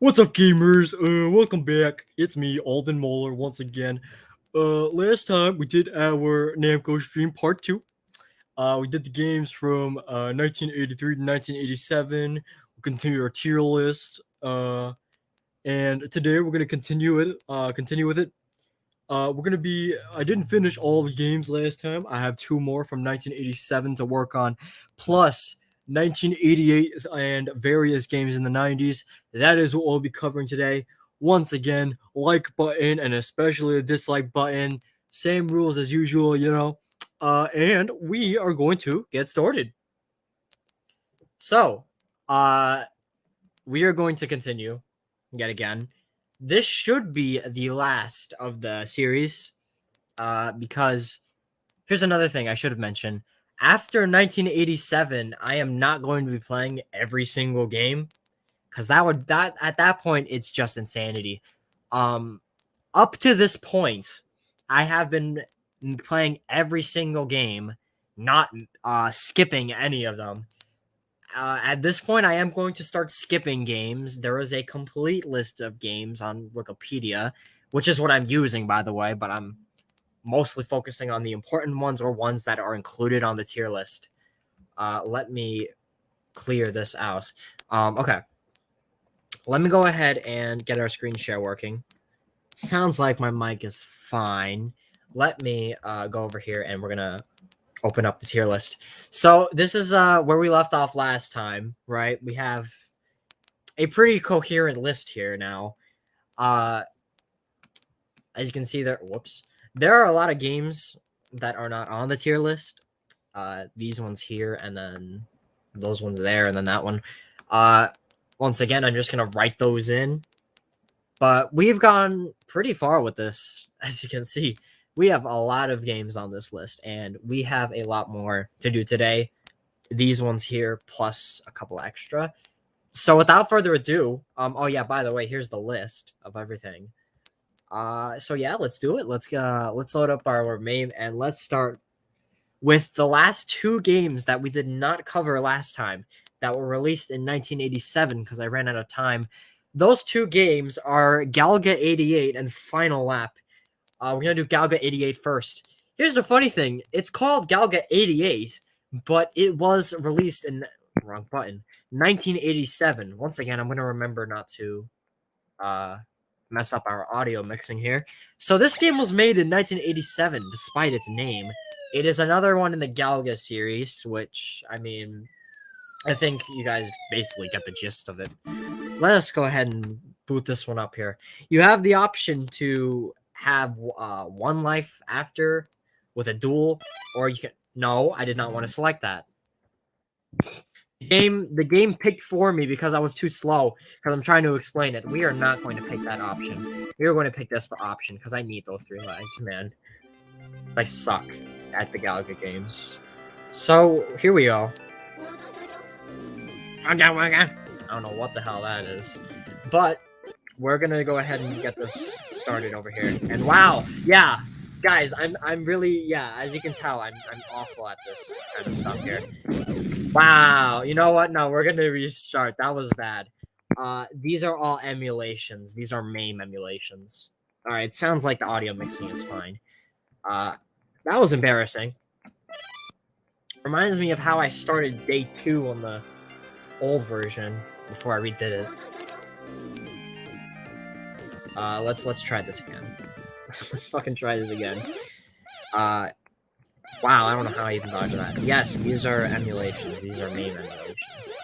What's up, gamers? Welcome back. It's me, Alden Moeller, once again. Last time we did our Namco stream part two. We did the games from 1983 to 1987. We continued our tier list. And today we're gonna continue it. Continue with it. We're gonna be. I didn't finish all the games last time. I have two more from 1987 to work on, plus 1988 and various games in the 90s. That is what we'll be covering today. Once again, like button and especially the dislike button. Same rules as usual, you know. And we are going to get started. So, uh, we are going to continue yet again. This should be the last of the series because here's another thing I should have mentioned. After 1987, I am not going to be playing every single game because that at that point it's just insanity. Um, Up to this point, I have been playing every single game not skipping any of them. At this point, I am going to start skipping games. There is a complete list of games on Wikipedia, which is what I'm using, by the way, but I'm mostly focusing on the important ones or ones that are included on the tier list. Let me clear this out. Okay. Let me go ahead and get our screen share working. Sounds like my mic is fine. Let me go over here and we're going to open up the tier list. So this is where we left off last time, right? We have a pretty coherent list here now. As you can see there, there are a lot of games that are not on the tier list. These ones here, and then those ones there, and then that one. Once again, I'm just gonna write those in. But we've gone pretty far with this, as you can see. We have a lot of games on this list, and we have a lot more to do today. These ones here, plus a couple extra. So without further ado, oh yeah, by the way, here's the list of everything. So yeah, let's do it. Let's load up our main and let's start with the last two games that we did not cover last time that were released in 1987 because I ran out of time. Those two games are Galaga 88 and Final Lap. We're going to do Galaga 88 first. Here's the funny thing. It's called Galaga 88, but it was released in, wrong button, 1987. Once again, I'm going to remember not to mess up our audio mixing here. So this game was made in 1987, despite its name. It is another one in the Galaga series, which, I mean, I think you guys basically get the gist of it. Let us go ahead and boot this one up here. You have the option to have one life after with a duel, or you can... No, I did not want to select that. The game picked for me because I was too slow, because I'm trying to explain it. We are not going to pick that option. We are going to pick this option, because I need those 3 lives, man. I suck at the Galaga games. So, here we go. I don't know what the hell that is. But we're gonna go ahead and get this started over here. And wow, yeah, guys, I'm really, yeah, as you can tell, I'm awful at this kind of stuff here. Wow, you know what? No, we're gonna restart. That was bad. These are all emulations. These are MAME emulations. All right, it sounds like the audio mixing is fine. That was embarrassing. Reminds me of how I started day 2 on the old version before I redid it. Let's try this again. Let's fucking try this again. Wow, I don't know how I even thought of that. Yes, these are emulations. These are MAME emulations.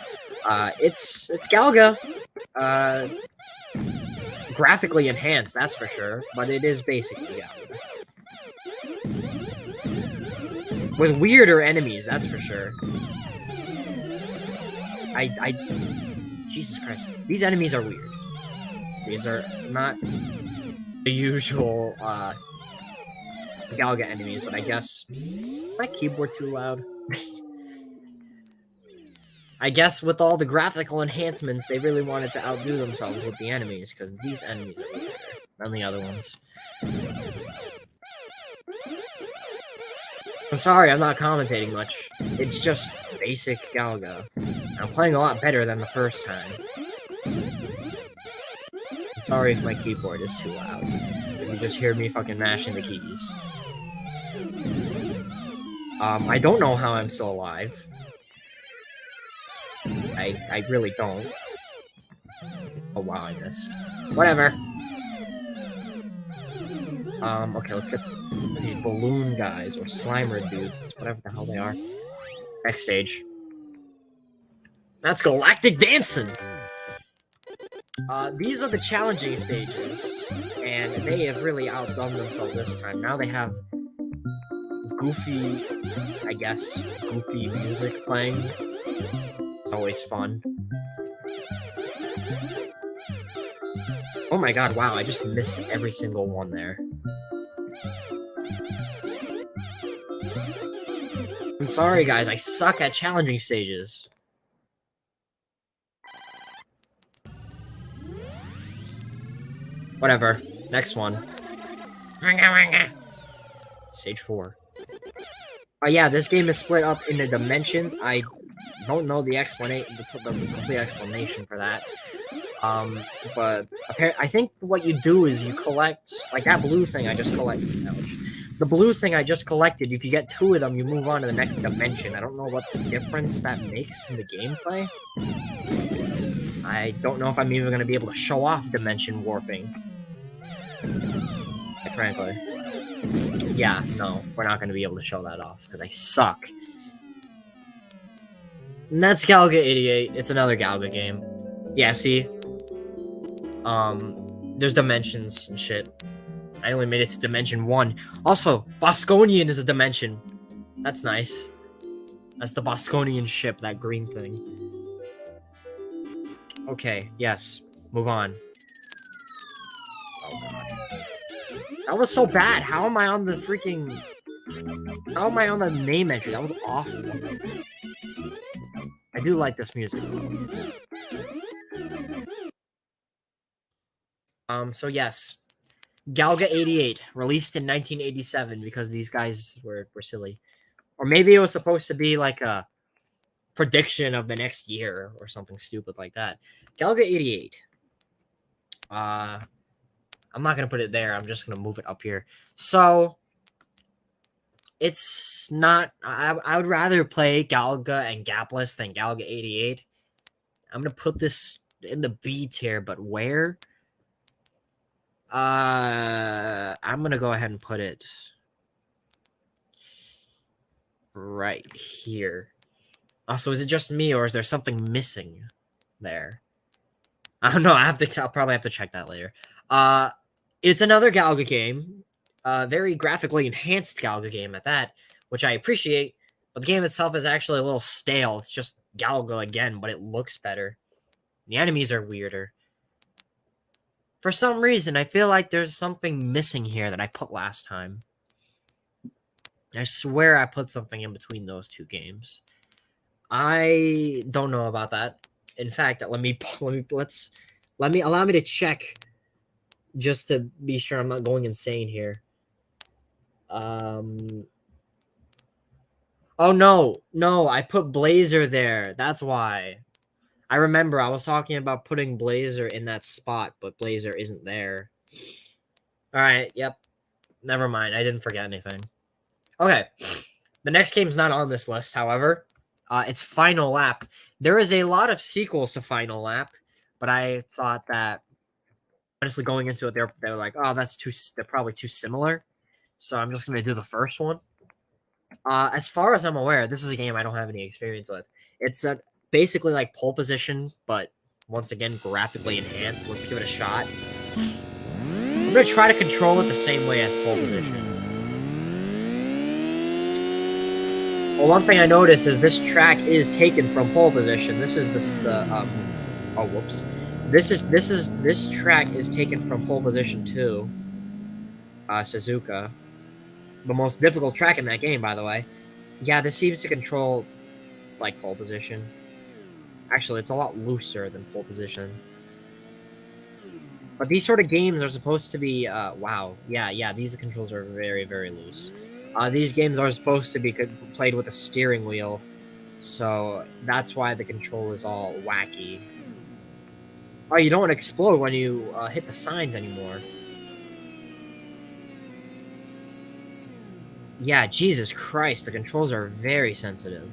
It's Galaga. Graphically enhanced, that's for sure, but it is basically Galaga. With weirder enemies, that's for sure. Jesus Christ. These enemies are weird. These are not the usual, Galaga enemies, but I guess... Is my keyboard too loud? I guess with all the graphical enhancements, they really wanted to outdo themselves with the enemies, because these enemies are better than the other ones. I'm sorry, I'm not commentating much. It's just basic Galaga. I'm playing a lot better than the first time. I'm sorry if my keyboard is too loud. If you just hear me fucking mashing the keys. I don't know how I'm still alive. I really don't. Oh wow, I missed. Whatever. Okay, let's get these balloon guys, or Slimer dudes, whatever the hell they are. Next stage. That's Galactic Dancing! These are the challenging stages, and they have really outdone themselves this time. Now they have goofy, I guess, goofy music playing. It's always fun. Oh my god, wow, I just missed every single one there. I'm sorry, guys, I suck at challenging stages. Whatever. Next one. Stage 4. Yeah, this game is split up into dimensions. I don't know the complete explanation for that. But I think what you do is you collect like that blue thing I just collected. Ouch. The blue thing I just collected. If you get 2 of them, you move on to the next dimension. I don't know what difference that makes in the gameplay. I don't know if I'm even going to be able to show off dimension warping. Frankly, yeah, no, we're not going to be able to show that off because I suck. And that's Galga 88. It's another Galga game. Yeah, see, there's dimensions and shit. I only made it to dimension 1. Also, Bosconian is a dimension. That's nice. That's the Bosconian ship, that green thing. Okay, yes. Move on. Oh god. That was so bad. How am I on the freaking... How am I on the name entry? That was awful. I do like this music. So yes. Galga 88, released in 1987 because these guys were silly. Or maybe it was supposed to be like a prediction of the next year or something stupid like that. Galga 88. I'm not gonna put it there. I'm just gonna move it up here. So it's not. I would rather play Galga and Gapless than Galga 88. I'm gonna put this in the B tier, but where? I'm gonna go ahead and put it right here. Also, is it just me or is there something missing there? I don't know. I'll probably have to check that later. It's another Galga game. Very graphically enhanced Galga game at that, which I appreciate. But the game itself is actually a little stale. It's just Galga again, but it looks better. The enemies are weirder. For some reason, I feel like there's something missing here that I put last time. I swear I put something in between those two games. I don't know about that. In fact, allow me to check just to be sure I'm not going insane here. Oh no, I put Blazer there. That's why. I remember I was talking about putting Blazer in that spot, but Blazer isn't there. All right, yep. Never mind. I didn't forget anything. Okay. The next game's not on this list, however. It's Final Lap. There is a lot of sequels to Final Lap, but I thought that honestly going into it, they're like, oh, they're probably too similar. So I'm just gonna do the first one. As far as I'm aware, this is a game I don't have any experience with. It's basically like Pole Position, but once again graphically enhanced. Let's give it a shot. I'm gonna try to control it the same way as Pole Position. Well, one thing I noticed is this track is taken from Pole Position. This track is taken from Pole Position 2. Suzuka. The most difficult track in that game, by the way. Yeah, this seems to control like Pole Position. Actually, it's a lot looser than Pole Position. But these sort of games are supposed to be wow. Yeah, these controls are very, very loose. These games are supposed to be played with a steering wheel, so that's why the control is all wacky. Oh, you don't explode when you hit the signs anymore. Yeah, Jesus Christ, the controls are very sensitive.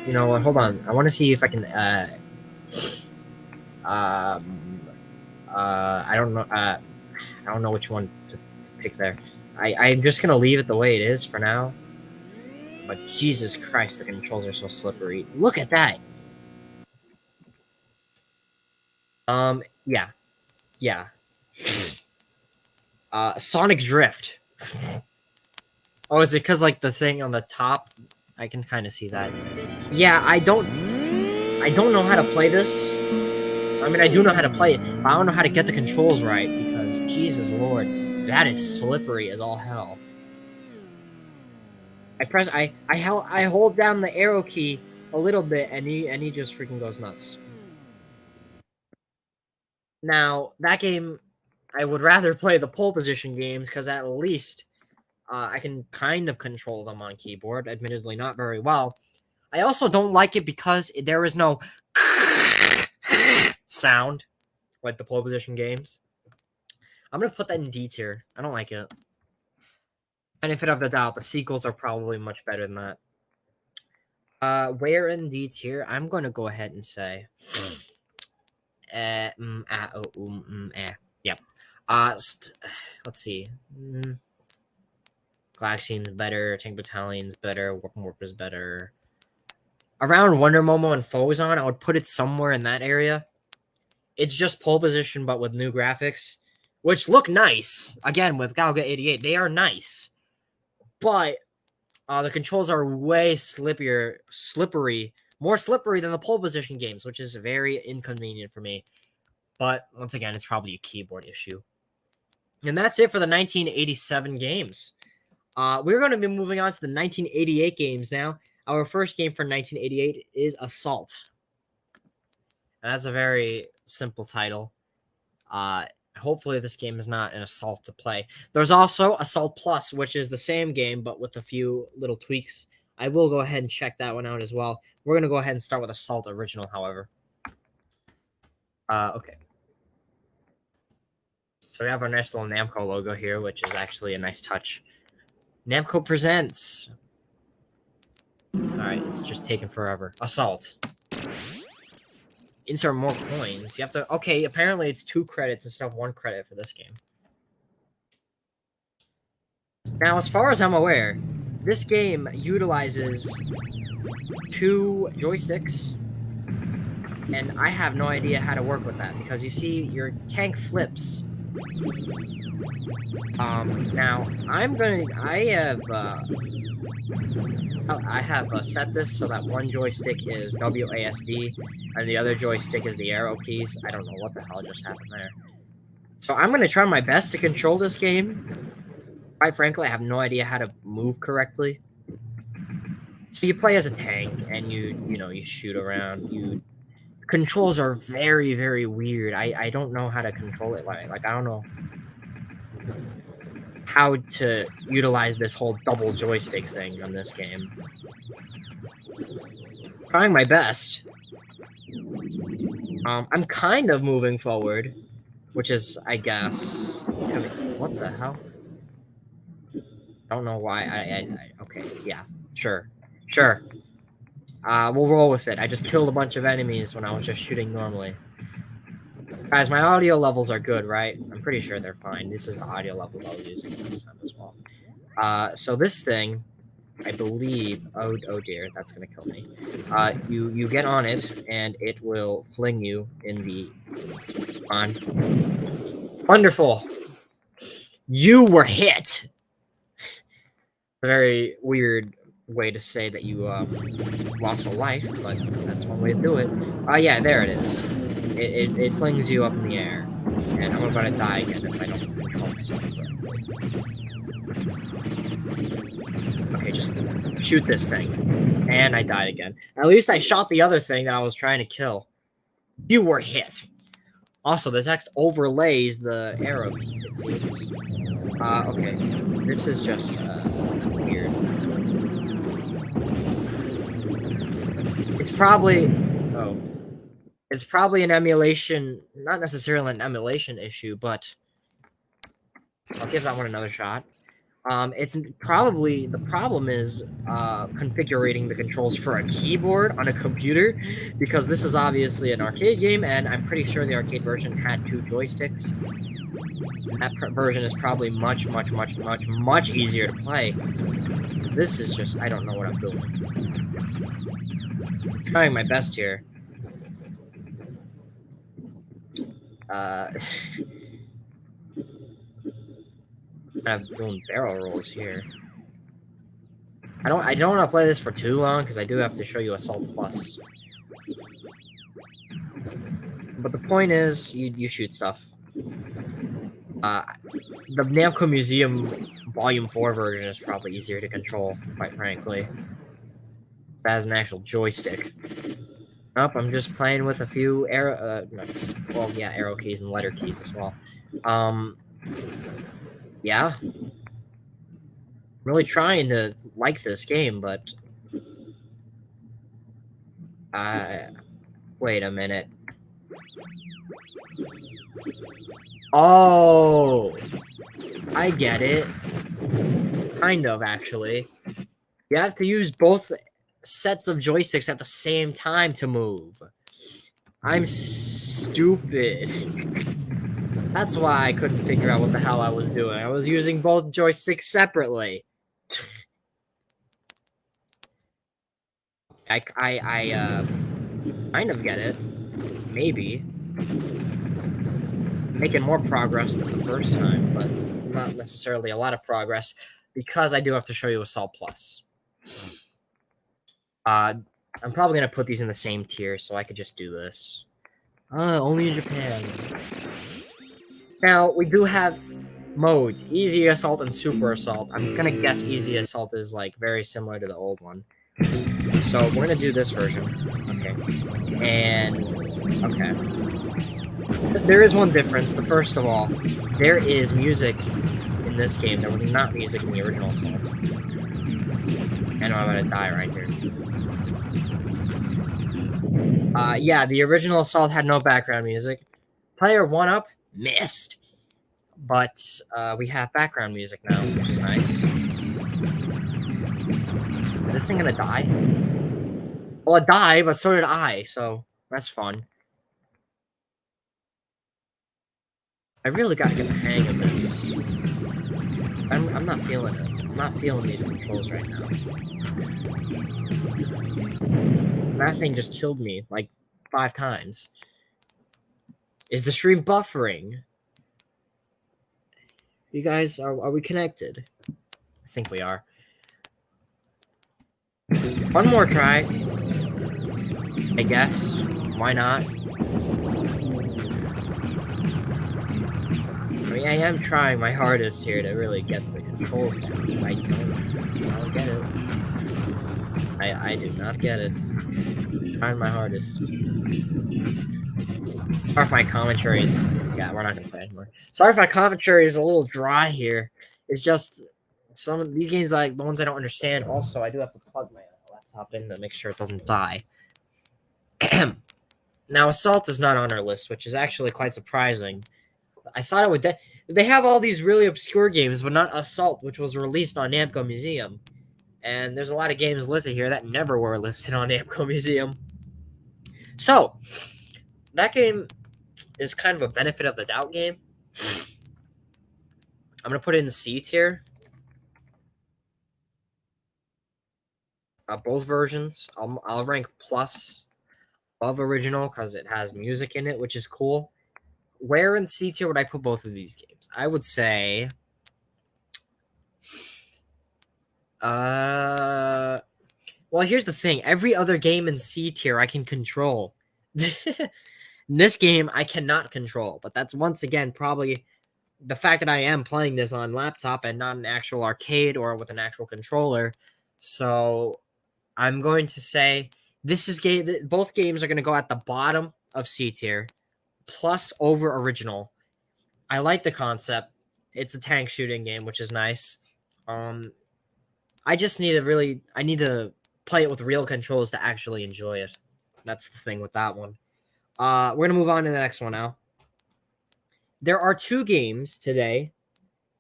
You know what? Hold on. I want to see if I can. I don't know. I don't know which one to pick there. I'm just gonna leave it the way it is for now. But Jesus Christ, the controls are so slippery. Look at that. Yeah. Sonic Drift. Oh, is it because like the thing on the top? I can kind of see that. Yeah, I don't know how to play this. I mean, I do know how to play it, but I don't know how to get the controls right because Jesus Lord, that is slippery as all hell. I hold down the arrow key a little bit, and he just freaking goes nuts. Now that game, I would rather play the pole position games because at least I can kind of control them on keyboard. Admittedly, not very well. I also don't like it because there is no sound like the pole position games. I'm gonna put that in D tier. I don't like it. Benefit of the doubt, the sequels are probably much better than that. Where in D tier? I'm gonna go ahead and say, yep. Let's see. Galaxian's better. Tank Battalion's better. Warp is better. Around Wonder Momo and Phozon, I would put it somewhere in that area. It's just pole position, but with new graphics, which look nice. Again, with Galaga 88, they are nice. But the controls are way slippery, more slippery than the pole position games, which is very inconvenient for me. But once again, it's probably a keyboard issue. And that's it for the 1987 games. We're going to be moving on to the 1988 games now. Our first game for 1988 is Assault. And that's a very simple title. Hopefully this game is not an Assault to play. There's also Assault Plus, which is the same game, but with a few little tweaks. I will go ahead and check that one out as well. We're going to go ahead and start with Assault Original, however. Okay. So we have our nice little Namco logo here, which is actually a nice touch. Namco presents. Alright, it's just taking forever. Assault. Insert more coins. You have to... Okay, apparently it's 2 credits instead of 1 credit for this game. Now, as far as I'm aware, this game utilizes 2 joysticks. And I have no idea how to work with that. Because you see, your tank flips. Now, I have set this so that one joystick is WASD and the other joystick is the arrow keys. I don't know what the hell just happened there. So I'm going to try my best to control this game. Quite frankly, I have no idea how to move correctly. So you play as a tank and you shoot around. Controls are very, very weird. I don't know how to control it. Like I don't know how to utilize this whole double joystick thing on this game. Trying my best. I'm kind of moving forward, which is, I guess... What the hell? Don't know why. Okay, yeah, sure. We'll roll with it. I just killed a bunch of enemies when I was just shooting normally. Guys, my audio levels are good, right? I'm pretty sure they're fine. This is the audio levels I was using last time as well. So this thing, I believe... Oh dear, that's gonna kill me. You get on it, and it will fling you in the... On. Wonderful! You were hit! A very weird way to say that you lost a life, but that's one way to do it. Yeah, there it is. It flings you up in the air, and I'm about to die again if I don't control myself correctly. Okay, just shoot this thing. And I died again. At least I shot the other thing that I was trying to kill. You were hit. Also, the text overlays the arrow key, it seems. Okay. This is just weird. It's probably... Oh. It's probably an emulation... Not necessarily an emulation issue, but... I'll give that one another shot. It's probably... The problem is configuring the controls for a keyboard on a computer, because this is obviously an arcade game, and I'm pretty sure the arcade version had 2 joysticks. That version is probably much easier to play. This is just... I don't know what I'm doing. I'm trying my best here. I'm doing barrel rolls here. I don't want to play this for too long because I do have to show you Assault Plus. But the point is, you shoot stuff. The Namco Museum Volume 4 version is probably easier to control, quite frankly. That has an actual joystick. Nope, I'm just playing with a few arrow, well, yeah, arrow keys and letter keys as well. Yeah, really trying to like this game, but wait a minute. Oh, I get it. Kind of, actually. You have to use both sets of joysticks at the same time to move. I'm stupid. That's why I couldn't figure out what the hell I was doing. I was using both joysticks separately. I kind of get it. Maybe. Making more progress than the first time, but not necessarily a lot of progress because I do have to show you Assault Plus. I'm probably going to put these in the same tier so I could just do this. Only in Japan. Now, we do have modes, Easy Assault and Super Assault. I'm going to guess Easy Assault is, like, very similar to the old one. So, we're going to do this version. Okay. And, okay. There is one difference. The first of all, there is music in this game. There was not music in the original Assault. And I'm going to die right here. Yeah, the original Assault had no background music. Player 1-up missed. But we have background music now, which is nice. Is this thing gonna die? Well, it died, but so did I, so that's fun. I really gotta get the hang of this. I'm not feeling it. I'm not feeling these controls right now. That thing just killed me, like, 5 times. Is the stream buffering? You guys, are we connected? I think we are. One more try. I guess. Why not? I mean, I am trying my hardest here to really get the controls down. I don't get it. I do not get it. I'm trying my hardest. Sorry if my commentary is... Yeah, we're not going to play anymore. Sorry if my commentary is a little dry here. It's just... Some of these games, like the ones I don't understand. Also, I do have to plug my laptop in to make sure it doesn't die. Now, Assault is not on our list, which is actually quite surprising. I thought it would... They have all these really obscure games, but not Assault, which was released on Namco Museum. And there's a lot of games listed here that never were listed on Namco Museum. So, that game is kind of a benefit of the doubt game. I'm going to put it in C tier. Both versions. I'll rank plus above original because it has music in it, which is cool. Where in C tier would I put both of these games? I would say... well, here's the thing. Every other game in C tier I can control. This game I cannot control, but that's once again probably the fact that I am playing this on laptop and not an actual arcade or with an actual controller. So I'm going to say this is both games are going to go at the bottom of C tier, plus over original. I like the concept. It's a tank shooting game, which is nice. I just need to play it with real controls to actually enjoy it. That's the thing with that one. We're going to move on to the next one now. There are 2 games today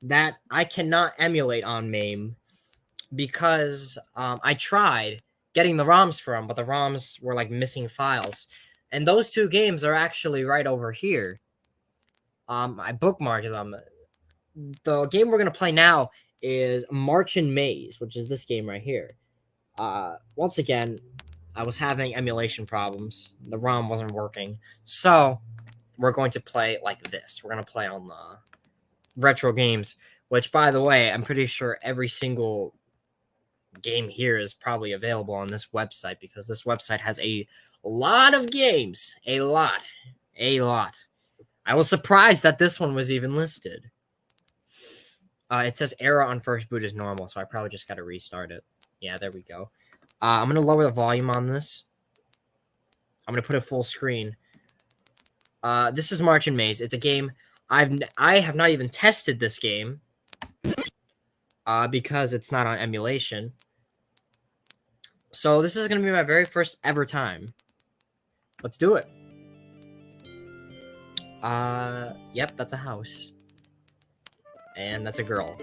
that I cannot emulate on MAME because I tried getting the ROMs for them, but the ROMs were like missing files. And those 2 games are actually right over here. I bookmarked them. The game we're going to play now is March and Maze, which is this game right here. Once again, I was having emulation problems. The ROM wasn't working. So we're going to play like this. We're going to play on the retro games, which, by the way, I'm pretty sure every single game here is probably available on this website because this website has a lot of games. A lot. I was surprised that this one was even listed. It says error on first boot is normal, so I probably just got to restart it. Yeah, there we go. I'm going to lower the volume on this. I'm gonna put it full screen. This is March and Maze. It's a game I have not even tested this game because it's not on emulation. So this is gonna be my very first ever time. Let's do it. Yep, that's a house. And that's a girl.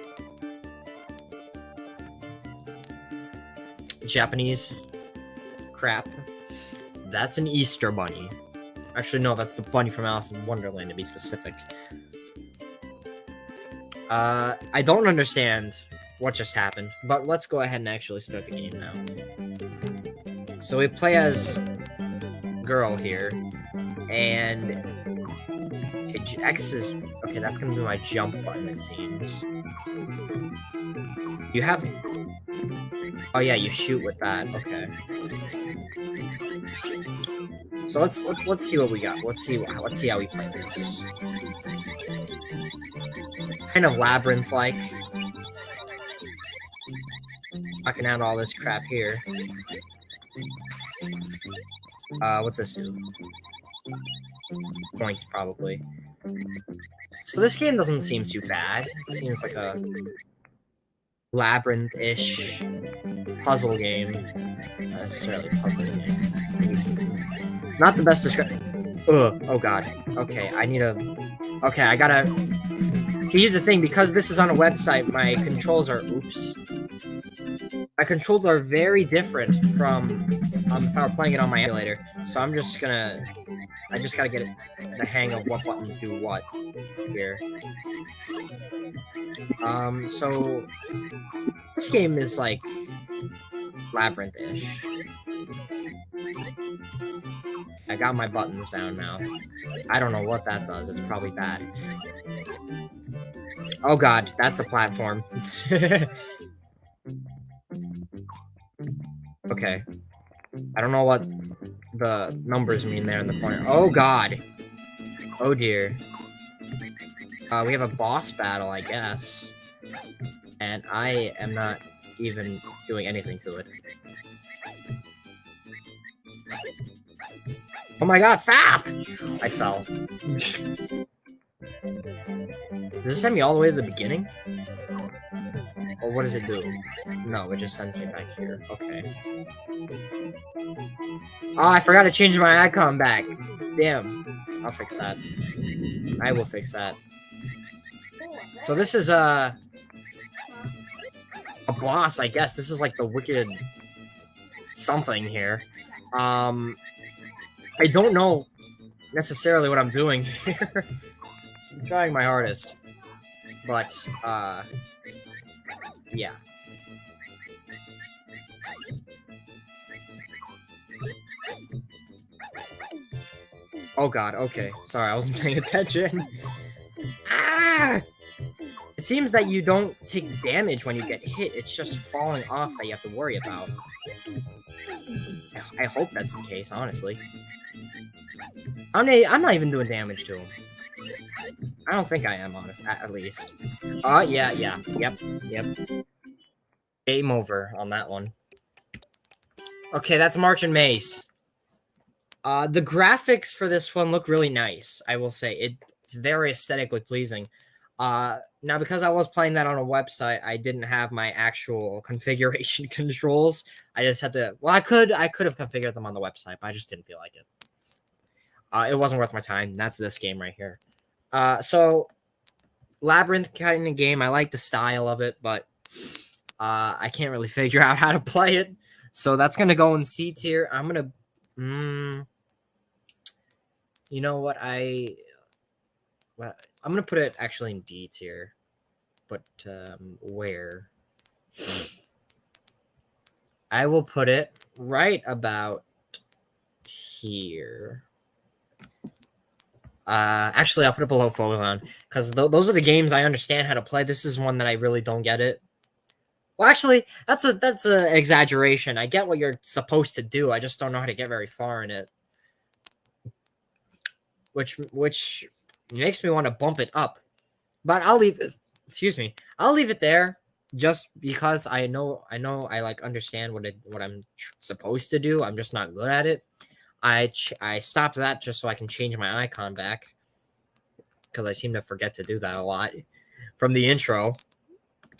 Japanese crap. That's an Easter bunny. Actually, no, that's the bunny from Alice in Wonderland, to be specific. I don't understand what just happened, but let's go ahead and actually start the game now. So we play as girl here, and X is okay. That's gonna be my jump button, it seems. You have. Oh yeah, you shoot with that. Okay. So let's see what we got. Let's see how we play this. Kind of labyrinth-like. Knocking out all this crap here. What's this do? Points, probably. So this game doesn't seem too bad. It seems like a labyrinth-ish puzzle game. Not necessarily a puzzle game. Not the best description. Ugh. Oh god. Okay, I need a... Okay, I gotta... See, here's the thing. Because this is on a website, my controls are... Oops. My controls are very different from if I were playing it on my emulator. So I'm just gonna... I just gotta get the hang of what buttons do what here. So... This game is, like... labyrinth-ish. I got my buttons down now. I don't know what that does. It's probably bad. Oh god, that's a platform. Okay. I don't know what the numbers mean there in the corner. Oh god. Oh dear. We have a boss battle, I guess. And I am not even doing anything to it. Oh my god, stop! I fell. Does this send me all the way to the beginning? Or what does it do? No, it just sends me back here. Okay. Oh, I forgot to change my icon back. Damn. I'll fix that. I will fix that. So this is a boss, I guess. This is like the wicked something here. I don't know necessarily what I'm doing here. I'm trying my hardest. But, yeah. Oh god, okay. Sorry, I wasn't paying attention. Ah! It seems that you don't take damage when you get hit. It's just falling off that you have to worry about. I hope that's the case, honestly. I'm not even doing damage to him. I don't think I am, honest, at least. Yeah. Yep. Game over on that one. Okay, that's March and Maze. The graphics for this one look really nice, I will say. It's very aesthetically pleasing. Now, because I was playing that on a website, I didn't have my actual configuration controls. I just had to... Well, I could have configured them on the website, but I just didn't feel like it. It wasn't worth my time. That's this game right here. So, Labyrinth kind of game. I like the style of it, but I can't really figure out how to play it. So that's going to go in C tier. I'm going to... you know what? I'm going to put it actually in D tier. But where? I will put it right about here. Actually, I'll put it below Photon, because those are the games I understand how to play. This is one that I really don't get it. Well, actually, that's a exaggeration. I get what you're supposed to do. I just don't know how to get very far in it. Which makes me want to bump it up. But I'll leave it. Excuse me. I'll leave it there just because I know I like understand what I'm supposed to do. I'm just not good at it. I stopped that just so I can change my icon back, because I seem to forget to do that a lot from the intro.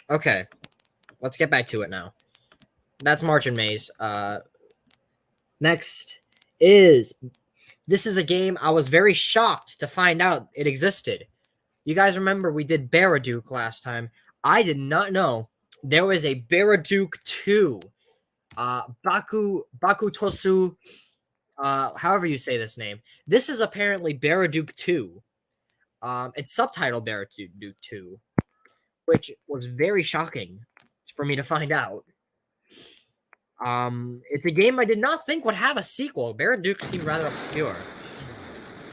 Okay, let's get back to it now. That's March and Maze. Next is, this is a game I was very shocked to find out it existed. You guys remember we did Baraduke last time. I did not know there was a Baraduke 2. Baku Tosu, however you say this name. This is apparently Baraduke 2. It's subtitled Baraduke 2, which was very shocking for me to find out. It's a game I did not think would have a sequel. Baraduke seemed rather obscure.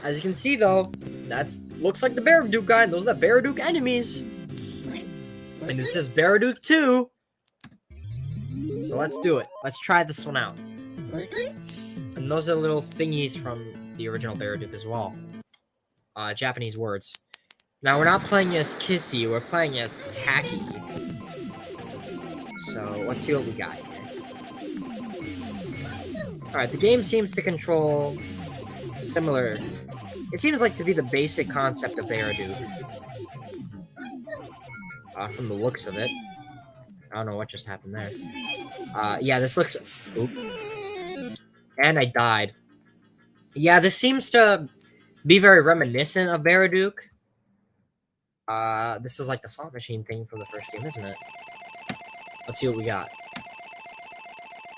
As you can see, though, that looks like the Baraduke guy. Those are the Baraduke enemies. And this is Baraduke 2. So let's do it. Let's try this one out. And those are little thingies from the original Baraduke as well. Japanese words. Now, we're not playing as Kissy. We're playing as Tacky. So let's see what we got here. Alright, the game seems to control similar... It seems like to be the basic concept of Baraduke. From the looks of it. I don't know what just happened there. Yeah, this looks... Oop. And I died. Yeah, this seems to be very reminiscent of Baraduke. This is like the slot machine thing from the first game, isn't it? Let's see what we got.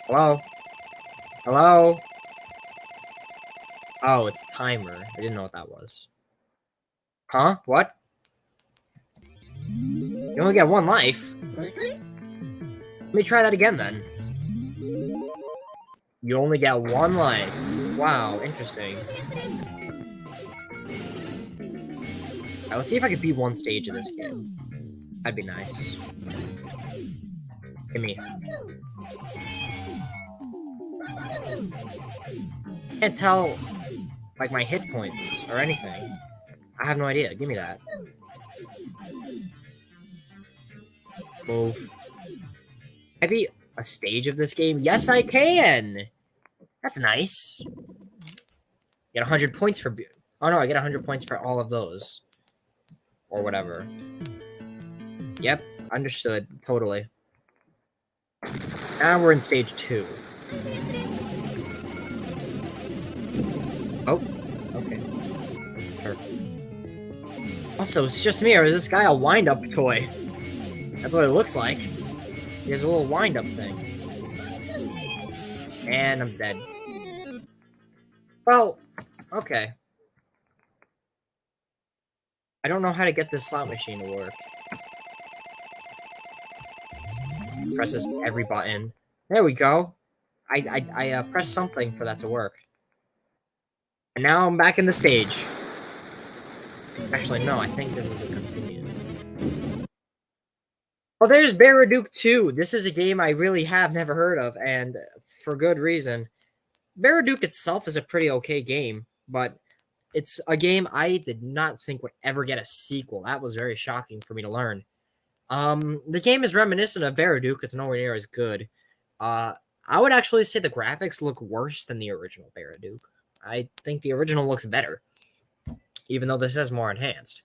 Hello? Hello? Oh, it's a timer. I didn't know what that was. Huh? What? You only get one life? Let me try that again, then. You only get one life. Wow, interesting. Alright, let's see if I can beat one stage of this game. That'd be nice. Gimme. Can't tell, like, my hit points or anything. I have no idea. Give me that. Move. Can I beat a stage of this game? Yes, I can! That's nice. Get 100 points for... Oh, no, I get 100 points for all of those. Or whatever. Yep, understood. Totally. Now we're in stage 2. Oh, okay. Sure. Also, it's just me, or is this guy a wind-up toy? That's what it looks like. He has a little wind-up thing. And I'm dead. Well, okay. I don't know how to get this slot machine to work. Presses every button. There we go. I pressed something for that to work. And now I'm back in the stage. Actually, no, I think this is a continue. Oh, there's Baraduke 2. This is a game I really have never heard of, and for good reason. Baraduke itself is a pretty okay game, but it's a game I did not think would ever get a sequel. That was very shocking for me to learn. The game is reminiscent of Baraduke. It's nowhere near as good. I would actually say the graphics look worse than the original Baraduke. I think the original looks better, even though this is more enhanced.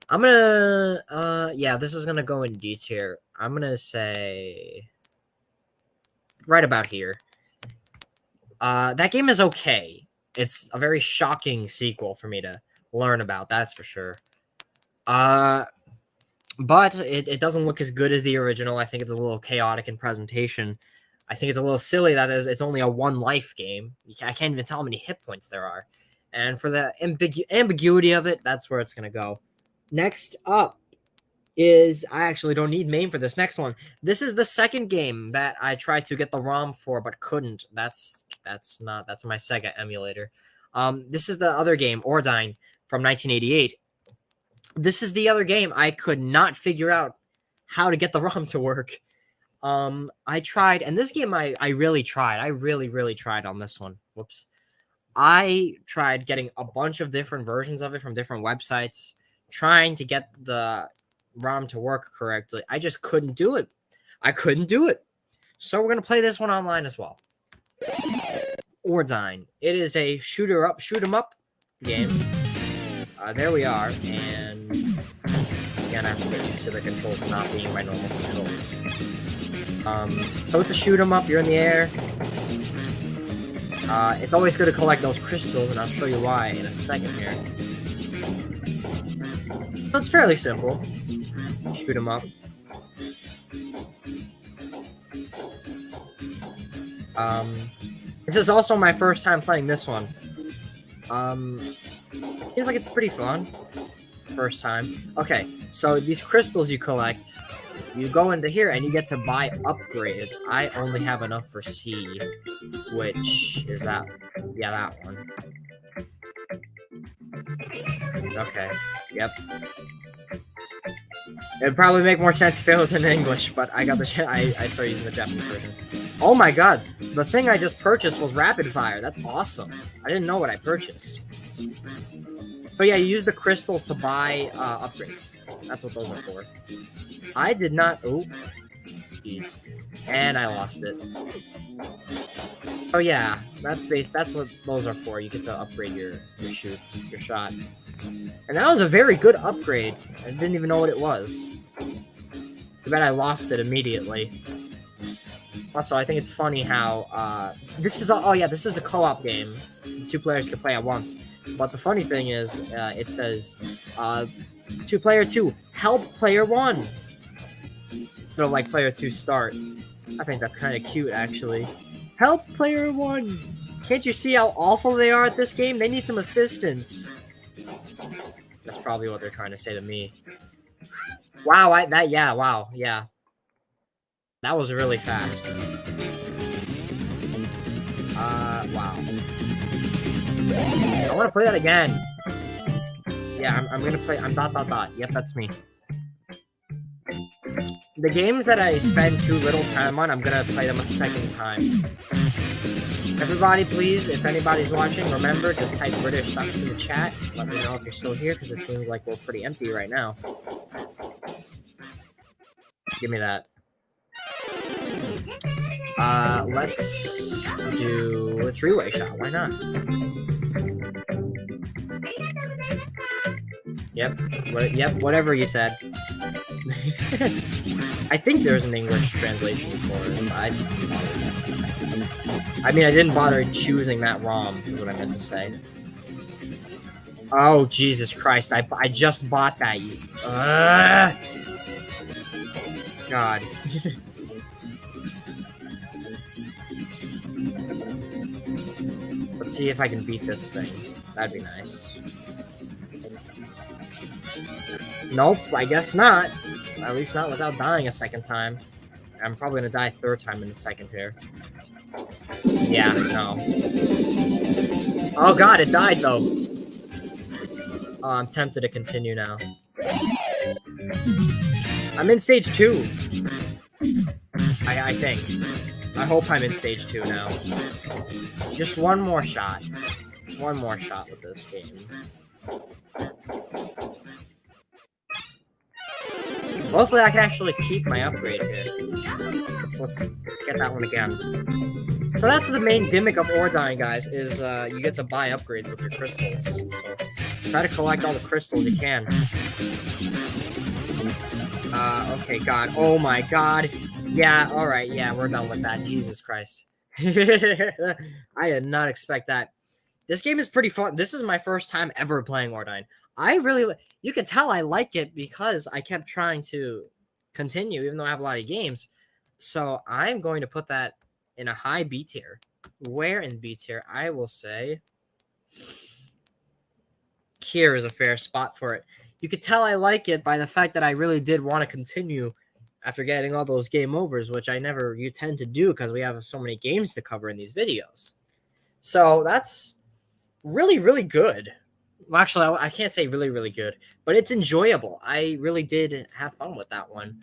I'm gonna, yeah, this is gonna go in detail. I'm gonna say right about here. That game is okay. It's a very shocking sequel for me to learn about, that's for sure. But it doesn't look as good as the original. I think it's a little chaotic in presentation. I think it's a little silly that it's only a one-life game. I can't even tell how many hit points there are. And for the ambiguity of it, that's where it's going to go. Next up is... I actually don't need MAME for this next one. This is the second game that I tried to get the ROM for, but couldn't. That's my Sega emulator. This is the other game, Ordine, from 1988. This is the other game I could not figure out how to get the ROM to work. I tried, and this game I really tried. I really tried on this one. Whoops. I tried getting a bunch of different versions of it from different websites, trying to get the ROM to work correctly. I just couldn't do it. I couldn't do it. So we're going to play this one online as well. Ordine. It is a shoot 'em up game. There we are, and again, I have to get used to the controls not being my normal controls. So it's a shoot 'em up. You're in the air. It's always good to collect those crystals, and I'll show you why in a second here. So it's fairly simple. Shoot 'em up. This is also my first time playing this one. It seems like it's pretty fun. First time. Okay, so these crystals you collect, you go into here and you get to buy upgrades. I only have enough for C, which is that. Yeah, that one. Okay, yep. It'd probably make more sense if it was in English, but I got the I started using the Japanese version. Oh my god, the thing I just purchased was rapid fire. That's awesome. I didn't know what I purchased. So yeah, you use the crystals to buy upgrades. That's what those are for. I did not. Oh, jeez, and I lost it. So yeah, that's what those are for. You get to upgrade your shoots, your shot, and that was a very good upgrade. I didn't even know what it was. Too bad I lost it immediately. Also, I think it's funny how this is. Oh yeah, this is a co-op game. 2 players can play at once. But the funny thing is, it says, to player 2, help player 1. Instead of like player 2 start. I think that's kind of cute, actually. Help player 1. Can't you see how awful they are at this game? They need some assistance. That's probably what they're trying to say to me. Wow, wow, yeah. That was really fast. Wow. I want to play that again. Yeah, I'm gonna play. I'm ... Yep, that's me. The games that I spend too little time on, I'm gonna play them a second time. Everybody, please, if anybody's watching, remember, just type British sucks in the chat. Let me know if you're still here, because it seems like we're pretty empty right now. Give me that. Let's do a 3-way shot. Why not? Yep, whatever you said. I think there's an English translation for it, but I mean, I didn't bother choosing that ROM, is what I meant to say. Oh, Jesus Christ, I just bought that. God. Let's see if I can beat this thing. That'd be nice. Nope, I guess not. At least not without dying a second time. I'm probably gonna die a 3rd time in a second here. Yeah, no. Oh god, it died though. Oh, I'm tempted to continue now. I'm in stage 2. I think. I hope I'm in stage 2 now. Just one more shot. One more shot with this game. Hopefully I can actually keep my upgrade here. Let's get that one again. So that's the main gimmick of Ordine, guys, is you get to buy upgrades with your crystals. So try to collect all the crystals you can. Okay, God. Oh my God. Yeah, alright, yeah, we're done with that. Jesus Christ. I did not expect that. This game is pretty fun. This is my first time ever playing Ordine. I really... You can tell I like it because I kept trying to continue, even though I have a lot of games. So I'm going to put that in a high B tier. Where in B tier? I will say... Here is a fair spot for it. You could tell I like it by the fact that I really did want to continue after getting all those game overs, which I never tend to do because we have so many games to cover in these videos. So that's really, really good. Well, actually, I can't say really, really good, but it's enjoyable. I really did have fun with that one.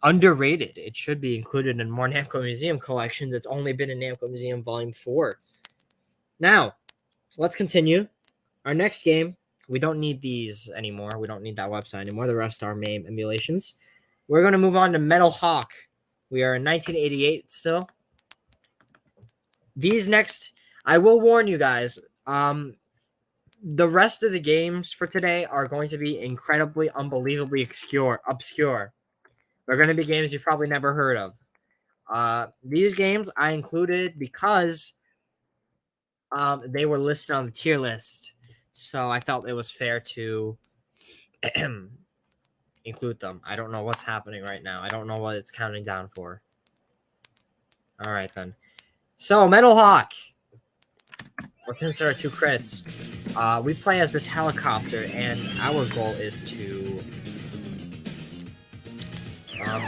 Underrated. It should be included in more Namco Museum collections. It's only been in Namco Museum Volume 4. Now, let's continue. Our next game, we don't need these anymore. We don't need that website anymore. The rest are MAME emulations. We're going to move on to Metal Hawk. We are in 1988 still. these next, I will warn you guys. The rest of the games for today are going to be incredibly, unbelievably obscure. They're going to be games you've probably never heard of. These games I included because they were listed on the tier list, so I felt it was fair to include them. I don't know what's happening right now. I don't know what it's counting down for. All right, then. So, Metal Hawk. Let's insert our 2 credits. We play as this helicopter, and our goal is to...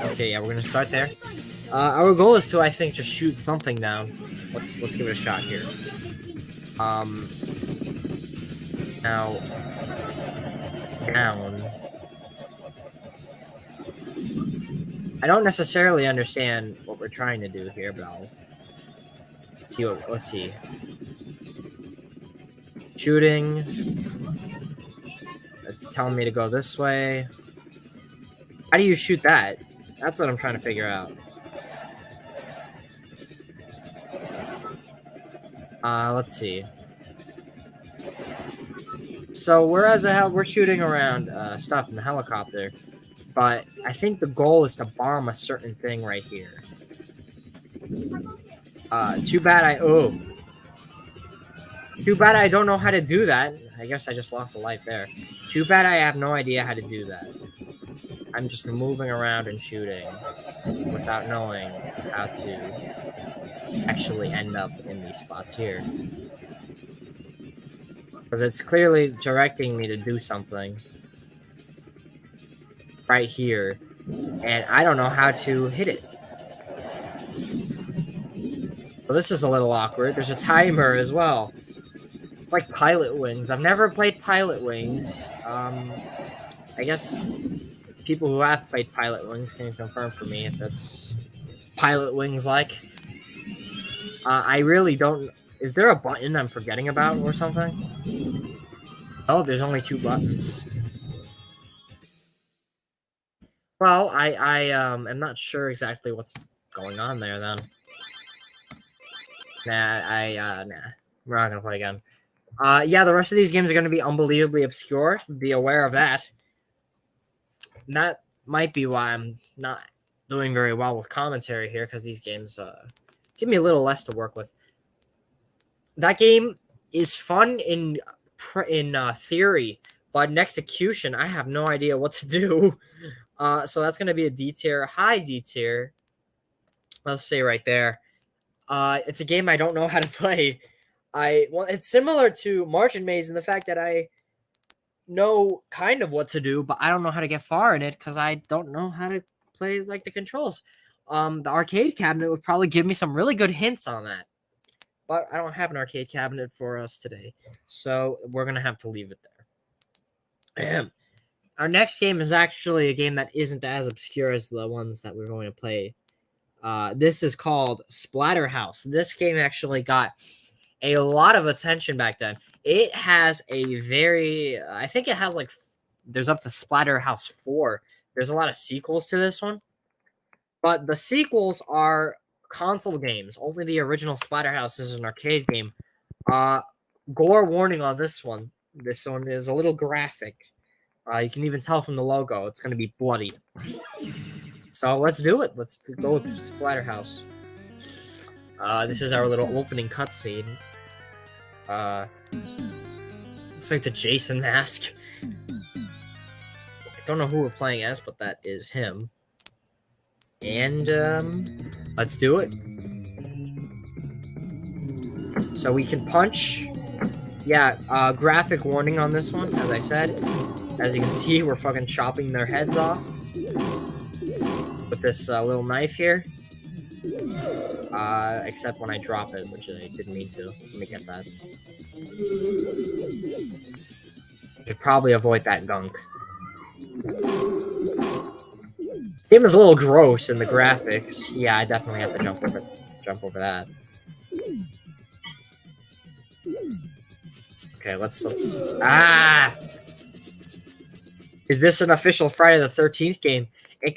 okay, yeah, we're gonna start there. Our goal is to, I think, just shoot something down. Let's give it a shot here. Now... down... I don't necessarily understand what we're trying to do here, but I'll... let's see. Shooting. It's telling me to go this way. How do you shoot that? That's what I'm trying to figure out. Let's see. So we're shooting around stuff in the helicopter, but I think the goal is to bomb a certain thing right here. Too bad I don't know how to do that. I guess I just lost a life there. Too bad I have no idea how to do that. I'm just moving around and shooting without knowing how to actually end up in these spots here. Because it's clearly directing me to do something right here, and I don't know how to hit it. So this is a little awkward. There's a timer as well. It's like Pilot Wings. I've never played Pilot Wings. I guess people who have played Pilot Wings can confirm for me if it's Pilot Wings like. I really don't... Is there a button I'm forgetting about or something? Oh, there's only 2 buttons. Well, I am not sure exactly what's going on there then. Nah, we're not gonna play again. Yeah, the rest of these games are gonna be unbelievably obscure. Be aware of that. That might be why I'm not doing very well with commentary here, because these games give me a little less to work with. That game is fun in theory, but in execution, I have no idea what to do. So that's gonna be a D tier, high D tier. Let's say right there. It's a game I don't know how to play. It's similar to Martian Maze in the fact that I know kind of what to do, but I don't know how to get far in it because I don't know how to play like the controls. The arcade cabinet would probably give me some really good hints on that, but I don't have an arcade cabinet for us today, so we're gonna have to leave it there. Our next game is actually a game that isn't as obscure as the ones that we're going to play. This is called Splatterhouse. This game actually got a lot of attention back then. It has a very, I think it has like, there's up to Splatterhouse 4. There's a lot of sequels to this one, but the sequels are console games. Only the original Splatterhouse is an arcade game. Gore warning on this one. This one is a little graphic. You can even tell from the logo, it's going to be bloody. So let's do it. Let's go with Splatterhouse. This is our little opening cutscene. It's like the Jason mask. I don't know who we're playing as, but that is him. And let's do it. So we can punch. Yeah, graphic warning on this one, as I said. As you can see, we're fucking chopping their heads off with this little knife here. Except when I drop it, which I didn't mean to. Let me get that. Should probably avoid that gunk. This game is a little gross in the graphics. Yeah, I definitely have to jump over that. Okay, let's Is this an official Friday the 13th game?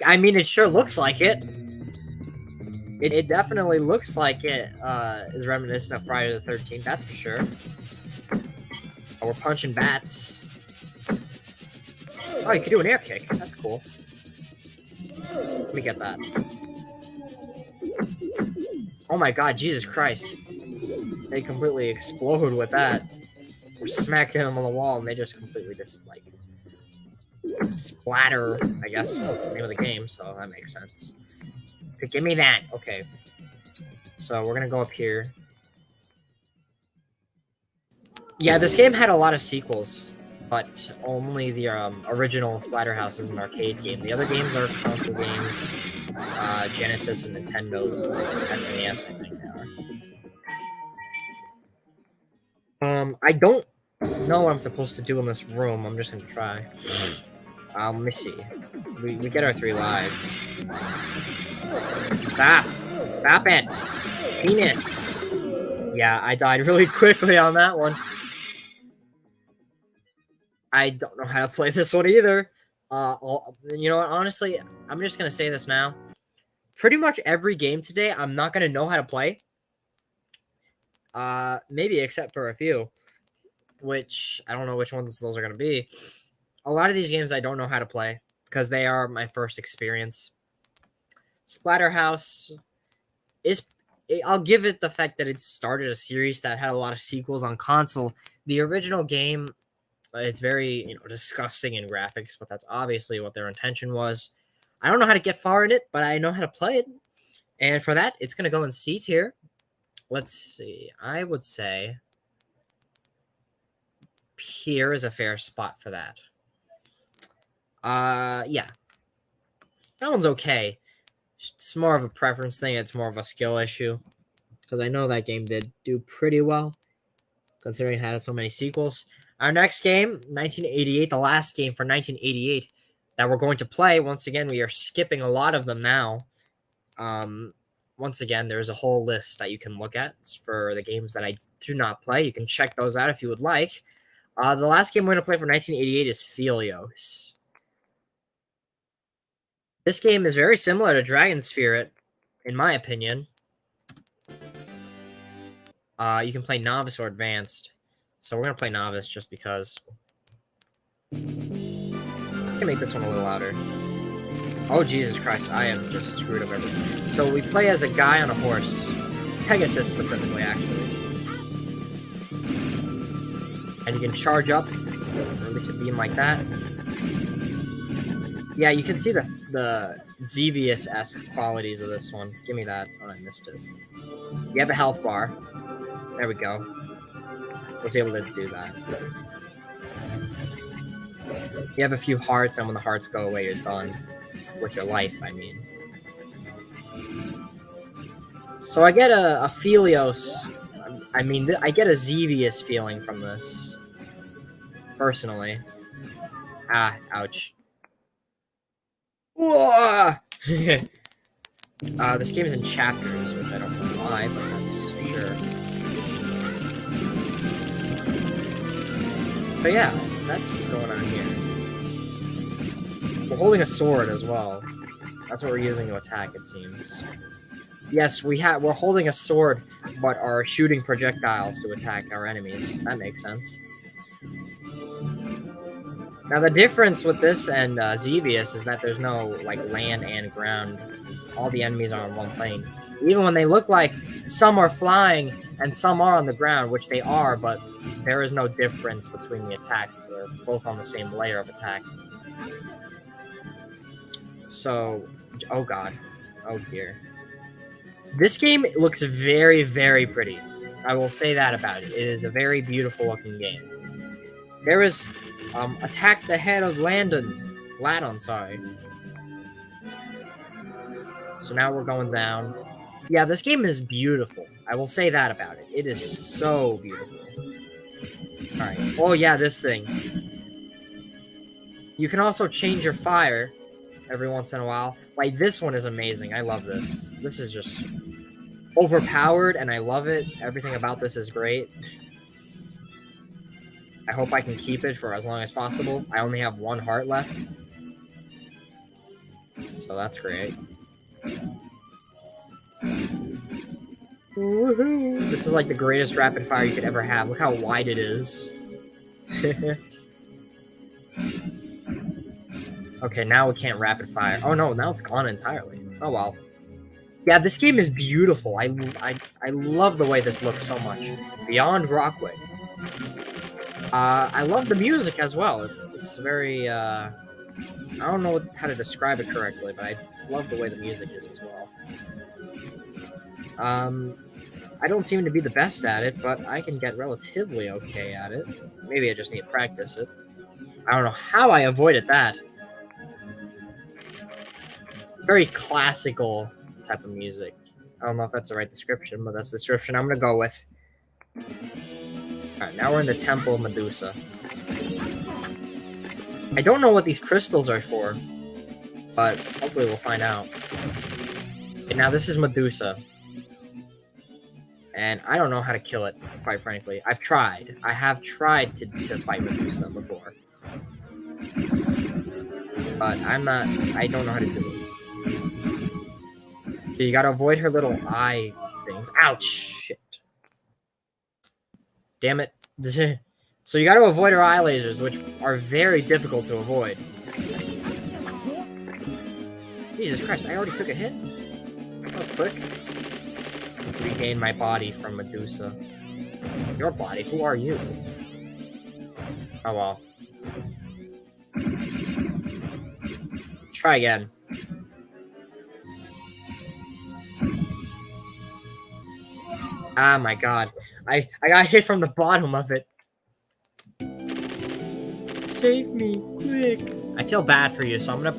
I mean, it sure looks like it. It definitely looks like it is reminiscent of Friday the 13th, that's for sure. Oh, we're punching bats. Oh, you can do an air kick. That's cool. Let me get that. Oh my god, Jesus Christ. They completely explode with that. We're smacking them on the wall and they just completely just, like, splatter, I guess. Well, it's the name of the game, so that makes sense. Okay, give me that. Okay. So we're gonna go up here. Yeah, this game had a lot of sequels, but only the original Splatterhouse is an arcade game. The other games are console games, Genesis and Nintendo's, SNES, I think they are. I don't know what I'm supposed to do in this room. I'm just gonna try. Let me see. We get our 3 lives. Stop! Stop it! Penis! Yeah, I died really quickly on that one. I don't know how to play this one either. You know what? Honestly, I'm just gonna say this now. Pretty much every game today, I'm not gonna know how to play. Maybe except for a few, which I don't know which ones those are gonna be. A lot of these games I don't know how to play because they are my first experience. Splatterhouse is. I'll give it the fact that it started a series that had a lot of sequels on console. The original game, it's very disgusting in graphics, but that's obviously what their intention was. I don't know how to get far in it, but I know how to play it. And for that, it's going to go in C tier. Let's see. I would say here is a fair spot for that. Yeah. That one's okay. It's more of a preference thing. It's more of a skill issue. Because I know that game did do pretty well, considering it had so many sequels. Our next game, 1988, the last game for 1988 that we're going to play. Once again, we are skipping a lot of them now. Once again, there's a whole list that you can look at for the games that I do not play. You can check those out if you would like. The last game we're going to play for 1988 is Phelios. This game is very similar to Dragon Spirit, in my opinion. You can play Novice or Advanced. So we're going to play Novice just because. I can make this one a little louder. Oh, Jesus Christ. I am just screwed up everything. So we play as a guy on a horse. Pegasus, specifically, actually. And you can charge up, release a beam like that. Yeah, you can see the Xevious-esque qualities of this one. Give me that. Oh, I missed it. You have a health bar. There we go. Was able to do that. You have a few hearts, and when the hearts go away, you're done. With your life, I mean. So I get a Phelios. I mean, I get a Xevious feeling from this. Personally. Ah, ouch. This game is in chapters, which I don't know why, but that's sure. But yeah, that's what's going on here. We're holding a sword as well. That's what we're using to attack, it seems. Yes, we're holding a sword, but are shooting projectiles to attack our enemies. That makes sense. Now, the difference with this and Xevious is that there's no, like, land and ground. All the enemies are on one plane. Even when they look like some are flying and some are on the ground, which they are, but there is no difference between the attacks. They're both on the same layer of attack. So, oh god. Oh dear. This game looks very, very pretty. I will say that about it. It is a very beautiful looking game. There is attack the head of Ladon, sorry. So now we're going down. Yeah, this game is beautiful. I will say that about it. It is so beautiful. Alright. Oh yeah, this thing. You can also change your fire every once in a while. Like, this one is amazing. I love this. This is just overpowered, and I love it. Everything about this is great. I hope I can keep it for as long as possible. I only have 1 heart left. So that's great. Woohoo! This is like the greatest rapid fire you could ever have. Look how wide it is. Okay, now we can't rapid fire. Oh no, now it's gone entirely. Oh well. Yeah, this game is beautiful. I love the way this looks so much. Beyond Rockway. I love the music as well. It's very I don't know how to describe it correctly, but I love the way the music is as well. I don't seem to be the best at it, but I can get relatively okay at it. Maybe I just need to practice it. I don't know how I avoided that. Very classical type of music. I don't know if that's the right description, but that's the description I'm gonna go with. Alright, now we're in the Temple of Medusa. I don't know what these crystals are for, but hopefully we'll find out. Okay, now this is Medusa. And I don't know how to kill it, quite frankly. I've tried. I have tried to fight Medusa before. But I don't know how to do it. Okay, you gotta avoid her little eye things. Ouch! Shit. Damn it. So you gotta avoid her eye lasers, which are very difficult to avoid. Jesus Christ, I already took a hit? That was quick. Regain my body from Medusa. Your body? Who are you? Oh well. Try again. Ah my god. I got hit from the bottom of it. Save me, quick. I feel bad for you, so I'm gonna...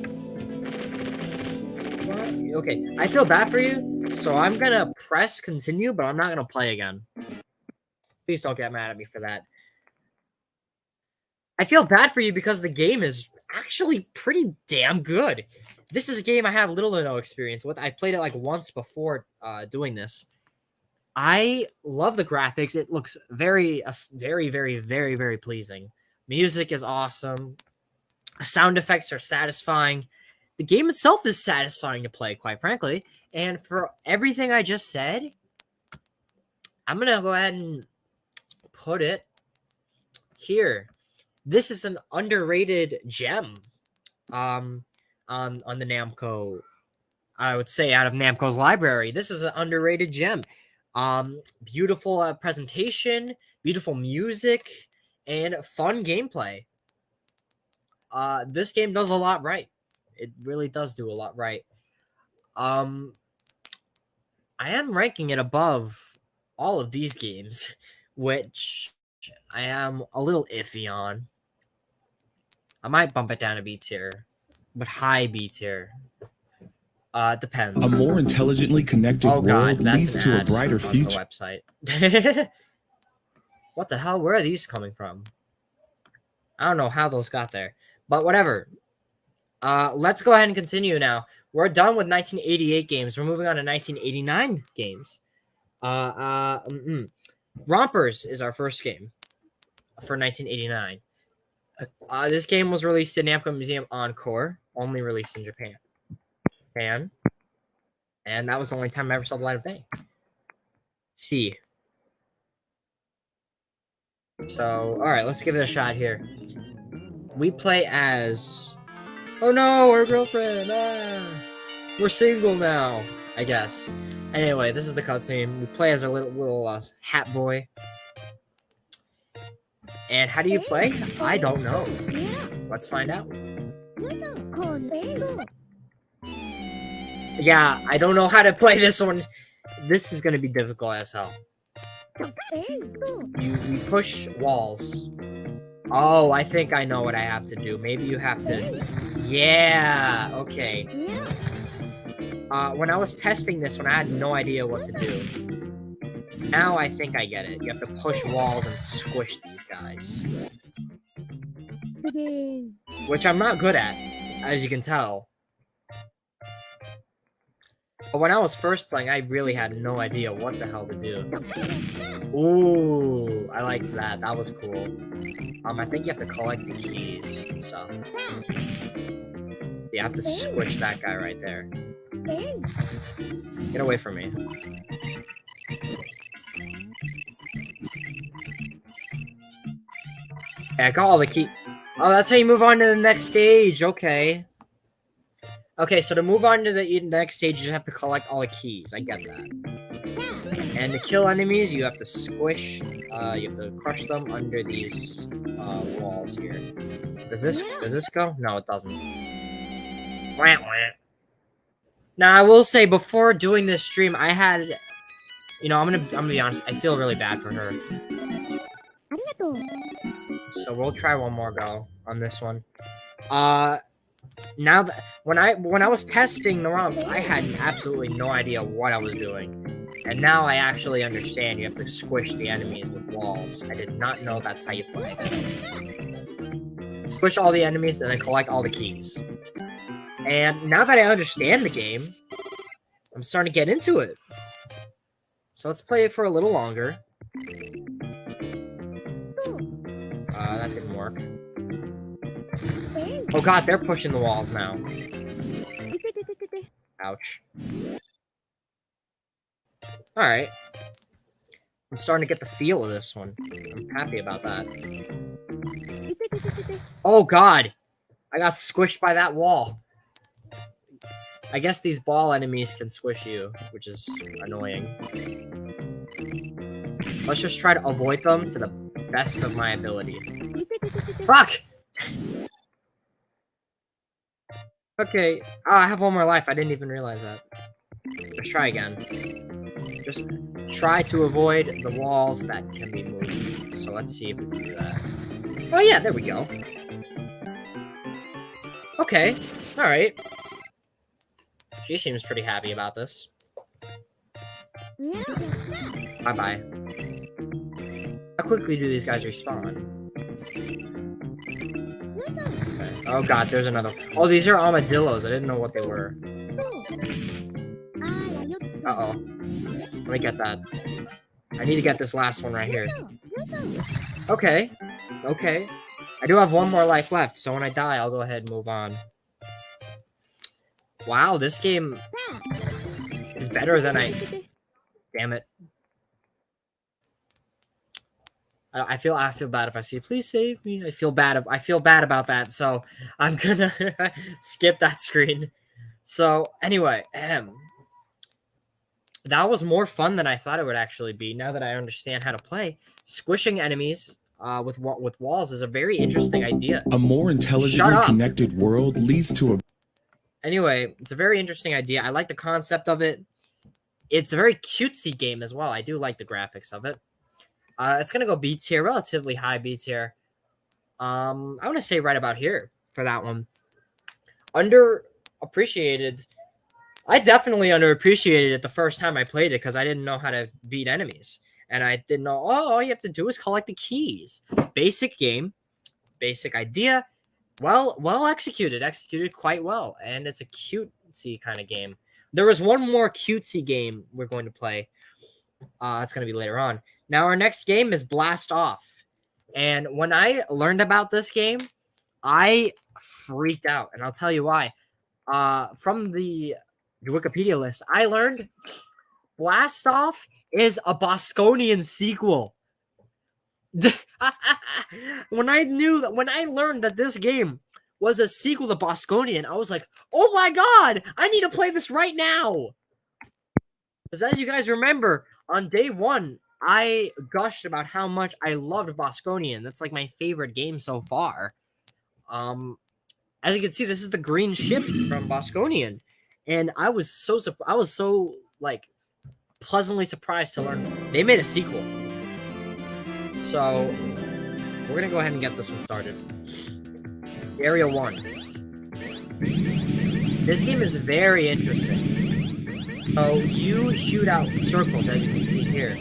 What? Okay, I feel bad for you, so I'm gonna press continue, but I'm not gonna play again. Please don't get mad at me for that. I feel bad for you because the game is actually pretty damn good. This is a game I have little to no experience with. I played it like once before doing this. I love the graphics. It looks very, very, very, very, very pleasing. Music is awesome. Sound effects are satisfying. The game itself is satisfying to play, quite frankly. And for everything I just said, I'm going to go ahead and put it here. This is an underrated gem on the Namco, I would say, out of Namco's library. This is an underrated gem. Beautiful presentation, beautiful music, and fun gameplay. This game does a lot right. It really does do a lot right. I am ranking it above all of these games, which I am a little iffy on. I might bump it down to B tier, but high B tier. Depends. A more intelligently connected world leads to a brighter future. Website. What the hell? Where are these coming from? I don't know how those got there, but whatever. Let's go ahead and continue now. We're done with 1988 games. We're moving on to 1989 games. Rompers is our first game for 1989. This game was released in Namco Museum Encore, only released in Japan. And that was the only time I ever saw the light of day. See. So, alright, let's give it a shot here. We play as... Oh no, our girlfriend! Ah, we're single now, I guess. Anyway, this is the cutscene. We play as our little hat boy. And how do you play? I don't know. Let's find out. Yeah, I don't know how to play this one. This is going to be difficult as hell. You push walls. Oh, I think I know what I have to do. Maybe you have to... Yeah, okay. When I was testing this one, I had no idea what to do. Now I think I get it. You have to push walls and squish these guys. Which I'm not good at, as you can tell. But when I was first playing, I really had no idea what the hell to do. Ooh, I liked that. That was cool. I think you have to collect the keys and stuff. You have to squish that guy right there. Get away from me. Okay, I got all the key. Oh, that's how you move on to the next stage. Okay. Okay, so to move on to the next stage, you just have to collect all the keys. I get that. And to kill enemies, you have to squish. You have to crush them under these walls here. Does this go? No, it doesn't. Wah, wah. Now, I will say, before doing this stream, I had, you know, I'm gonna be honest. I feel really bad for her. So we'll try one more go on this one. Now that when I was testing the ROMs, I had absolutely no idea what I was doing, and now I actually understand. You have to squish the enemies with walls. I did not know that's how you play. Squish all the enemies and then collect all the keys. And now that I understand the game, I'm starting to get into it. So let's play it for a little longer. That didn't work. Oh god, they're pushing the walls now. Ouch. Alright. I'm starting to get the feel of this one. I'm happy about that. Oh god! I got squished by that wall. I guess these ball enemies can squish you, which is annoying. Let's just try to avoid them to the best of my ability. Fuck! Okay, I have one more life. I didn't even realize that. Let's try again. Just try to avoid the walls that can be moved. So let's see if we can do that. Oh yeah, there we go. Okay, alright. She seems pretty happy about this. Bye-bye. How quickly do these guys respawn? Okay. Oh god, there's another. Oh, these are armadillos. I didn't know what they were. Uh-oh. Let me get that. I need to get this last one right here. Okay. Okay. I do have one more life left, so when I die, I'll go ahead and move on. Wow, this game is better than I... Damn it. I feel bad if I see, please save me. I feel bad about that, so I'm gonna skip that screen. So anyway, that was more fun than I thought it would actually be. Now that I understand how to play, squishing enemies with walls is a very interesting idea. A more intelligently connected world leads to a... Anyway, it's a very interesting idea. I like the concept of it. It's a very cutesy game as well. I do like the graphics of it. It's gonna go B tier, relatively high B tier. I want to say right about here for that one. Underappreciated. I definitely underappreciated it the first time I played it because I didn't know how to beat enemies, and I didn't know. Oh, all you have to do is collect the keys. Basic game, basic idea. Well executed quite well, and it's a cutesy kind of game. There was one more cutesy game we're going to play. It's going to be later on. Now, our next game is Blast Off. And when I learned about this game, I freaked out. And I'll tell you why. From the Wikipedia list, I learned Blast Off is a Bosconian sequel. When I learned that this game was a sequel to Bosconian, I was like, oh my god, I need to play this right now. Because as you guys remember, on day one, I gushed about how much I loved Bosconian. That's like my favorite game so far. As you can see, this is the green ship from Bosconian, and I was so like pleasantly surprised to learn they made a sequel. So we're gonna go ahead and get this one started. Area 1. This game is very interesting. So you shoot out circles, as you can see here,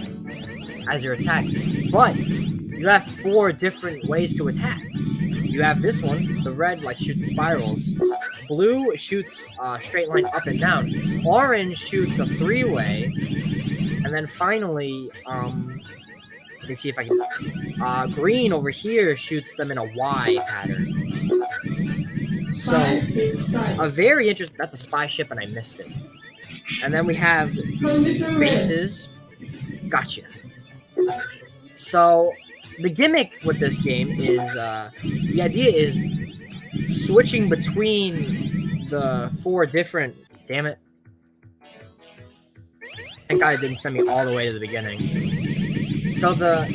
as your attack. But you have 4 different ways to attack. You have this one, the red like shoots spirals. Blue shoots straight line up and down. Orange shoots a 3-way. And then finally, let me see if I can... green over here shoots them in a Y pattern. So, a very interesting... That's a spy ship and I missed it. And then we have bases. Gotcha. So, the gimmick with this game is, the idea is switching between the 4 different... Damn it. Thank God it didn't send me all the way to the beginning. So the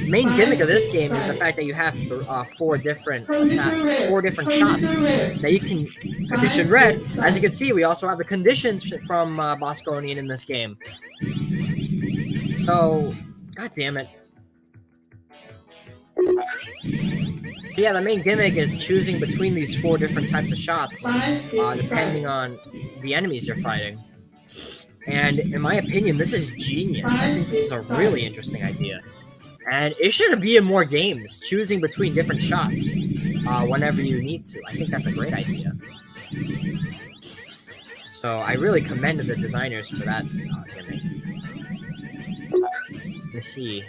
main gimmick of this game is the fact that you have 4 different shots that you can condition red. As you can see, we also have the conditions from Bosconian in this game. So, god damn it. So yeah, the main gimmick is choosing between these 4 different types of shots, depending on the enemies you're fighting. And in my opinion, this is genius. I think this is a really interesting idea. And it should be in more games, choosing between different shots whenever you need to. I think that's a great idea. So I really commend the designers for that gimmick. Let's see.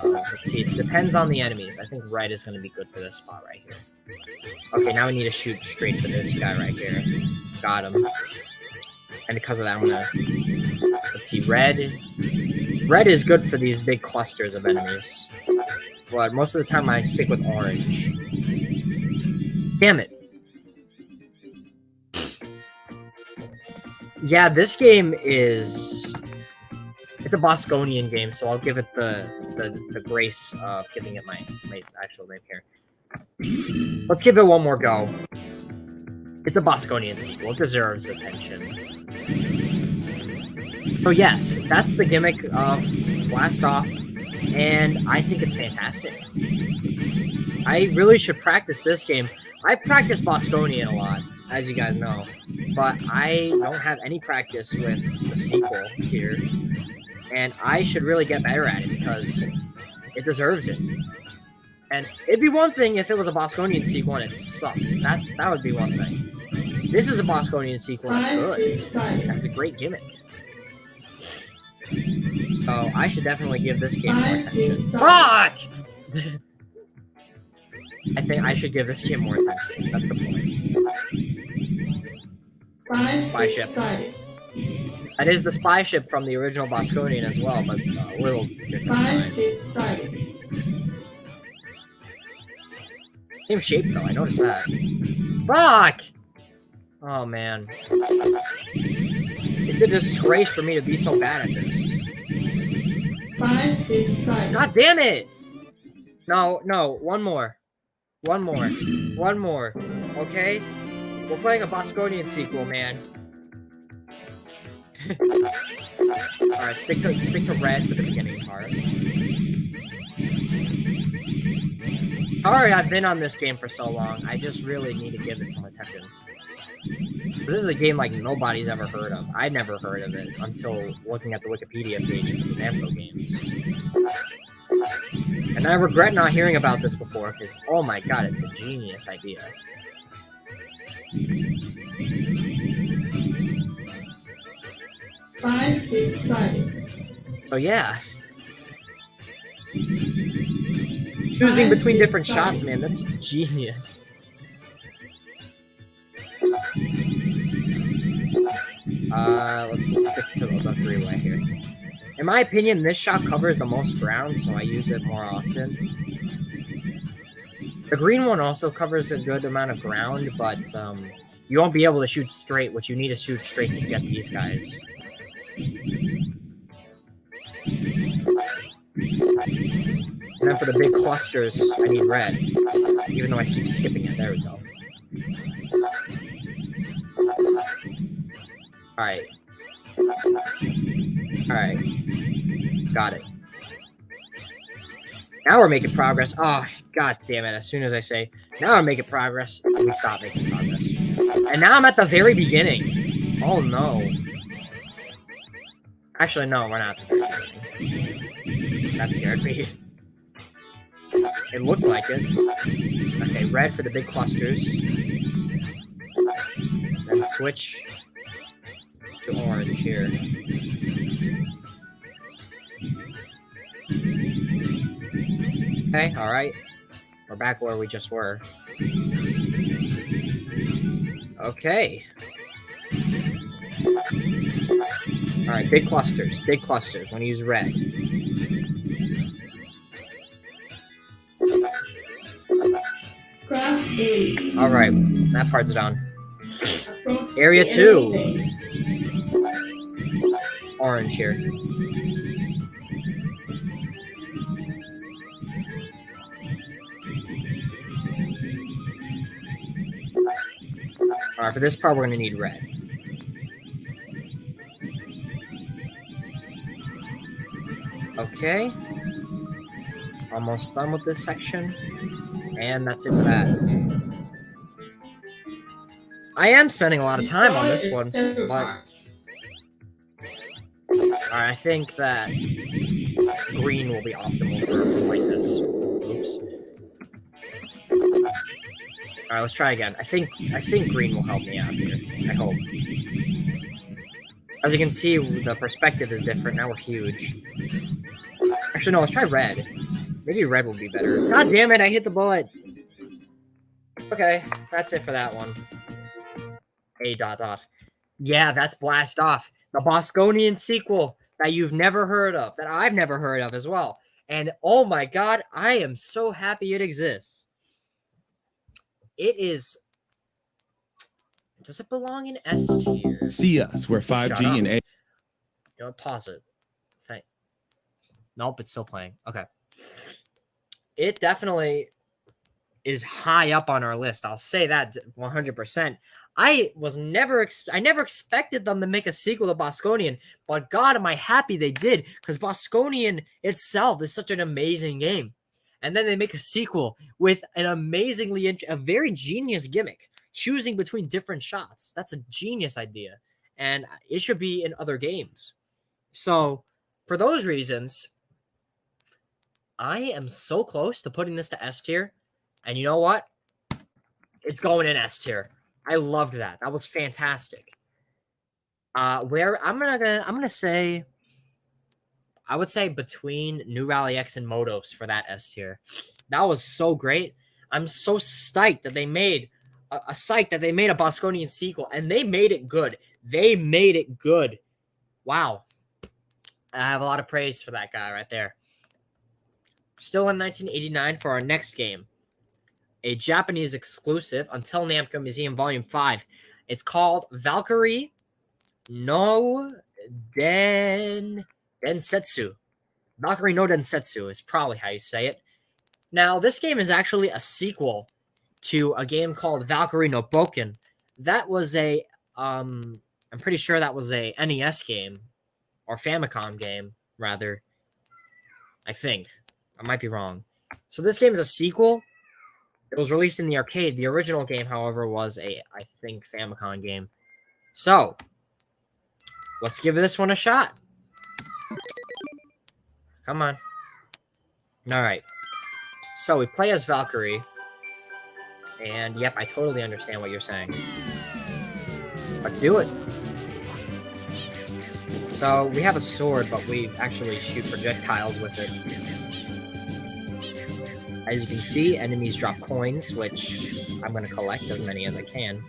It depends on the enemies. I think red is going to be good for this spot right here. Okay, now we need to shoot straight for this guy right here. Got him. And because of that, I'm going to... Let's see, red. Red is good for these big clusters of enemies. But most of the time, I stick with orange. Damn it. Yeah, this game is... It's a Bosconian game, so I'll give it the grace of giving it my actual name here. Let's give it one more go. It's a Bosconian sequel. It deserves attention. So yes, that's the gimmick of Blast Off, and I think it's fantastic. I really should practice this game. I practice Bosconian a lot, as you guys know, but I don't have any practice with the sequel here. And I should really get better at it because it deserves it. And it'd be one thing if it was a Bosconian sequel and it sucked. That would be one thing. This is a Bosconian sequel that's good. That's a great gimmick. So I should definitely give this game more attention. Fuck! I think I should give this game more attention. That's the point. Spy ship. That is the spy ship from the original Bosconian as well, but a little different design. Same shape though, I noticed that. Fuck! Oh man. It's a disgrace for me to be so bad at this. God damn it! No, one more. One more. Okay? We're playing a Bosconian sequel, man. Alright, stick to red for the beginning part. Sorry I've been on this game for so long. I just really need to give it some attention. This is a game like nobody's ever heard of. I never heard of it until looking at the Wikipedia page for the Namco games. And I regret not hearing about this before, because, oh my god, it's a genius idea. So yeah. Choosing between different shots, man, that's genius. Let's stick to the 3-way here. In my opinion, this shot covers the most ground, so I use it more often. The green one also covers a good amount of ground, but you won't be able to shoot straight, which you need to shoot straight to get these guys. And then for the big clusters, I need red. Even though I keep skipping it. There we go. Alright. Got it. Now we're making progress. Oh, god damn it. As soon as I say, now I'm making progress, we stop making progress. And now I'm at the very beginning. Oh no. Actually, no, we're not at the very beginning. That scared me. It looked like it. Okay, red for the big clusters. Then switch to orange here. Okay, alright. We're back where we just were. Okay. Alright, big clusters. Big clusters. Want to use red. All right, that part's done. Area 2. Orange here. All right, for this part, we're gonna need red. Okay. Almost done with this section. And that's it for that. I am spending a lot of time on this one, but I think that green will be optimal for like this. Oops. Alright, let's try again. I think green will help me out here. I hope. As you can see, the perspective is different. Now we're huge. Actually, no, let's try red. Maybe red will be better. God damn it, I hit the bullet. Okay, that's it for that one. A ... Yeah, that's Blast Off. The Bosconian sequel that you've never heard of, that I've never heard of as well. And oh my god, I am so happy it exists. It is... Does it belong in S tier? See us, we're 5G and A. You know, pause it. Okay. Nope, it's still playing. Okay. It definitely is high up on our list. I'll say that 100%. I never expected them to make a sequel to Bosconian, but God, am I happy they did, because Bosconian itself is such an amazing game. And then they make a sequel with an a very genius gimmick, choosing between different shots. That's a genius idea, and it should be in other games. So, for those reasons, I am so close to putting this to S tier, and you know what? It's going in S tier. I loved that. That was fantastic. Where I'm gonna say, I would say between New Rally X and Motos for that S tier. That was so great. I'm so psyched that they made a Bosconian sequel, and they made it good. They made it good. Wow. I have a lot of praise for that guy right there. Still in 1989 for our next game. A Japanese exclusive until Namco Museum Volume 5. It's called Valkyrie no Densetsu. Valkyrie no Densetsu is probably how you say it. Now, this game is actually a sequel to a game called Valkyrie no Boken. That was a, I'm pretty sure that was a NES game, or Famicom game, rather. I think. I might be wrong. So this game is a sequel. It was released in the arcade. The original game, however, was I think, Famicom game. So, let's give this one a shot. Come on. All right. So, we play as Valkyrie. And, yep, I totally understand what you're saying. Let's do it. So, we have a sword, but we actually shoot projectiles with it. As you can see, enemies drop coins, which I'm going to collect as many as I can.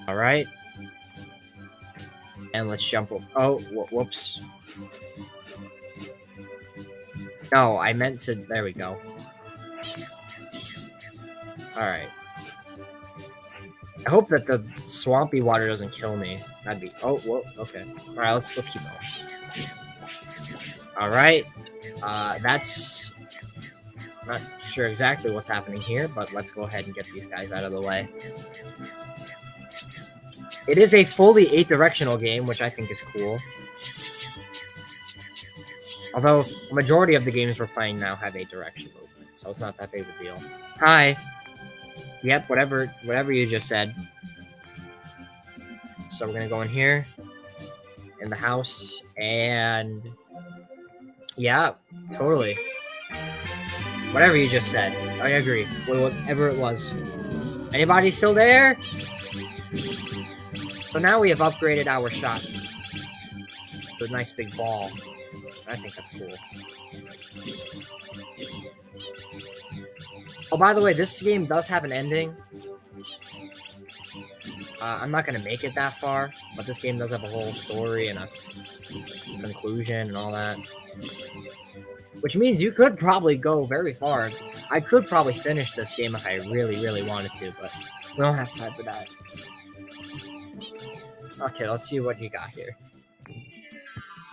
Alright. And let's jump up. Oh, whoops. No, I meant to... There we go. Alright. I hope that the swampy water doesn't kill me. That'd be... Oh, whoa, okay. Alright, let's keep going. Alright. That's... Not sure exactly what's happening here, but let's go ahead and get these guys out of the way. It is a fully 8-directional game, which I think is cool. Although, a majority of the games we're playing now have 8-direction movement, so it's not that big of a deal. Hi! Yep, whatever you just said. So we're gonna go in here, in the house, and... Yeah, totally. Whatever you just said. I agree. Whatever it was. Anybody still there? So now we have upgraded our shot to a nice big ball. I think that's cool. Oh, by the way, this game does have an ending. I'm not going to make it that far, but this game does have a whole story and a conclusion and all that. which means you could probably go very far. I could probably finish this game if I really, really wanted to, but we don't have time for that. Okay, let's see what you got here.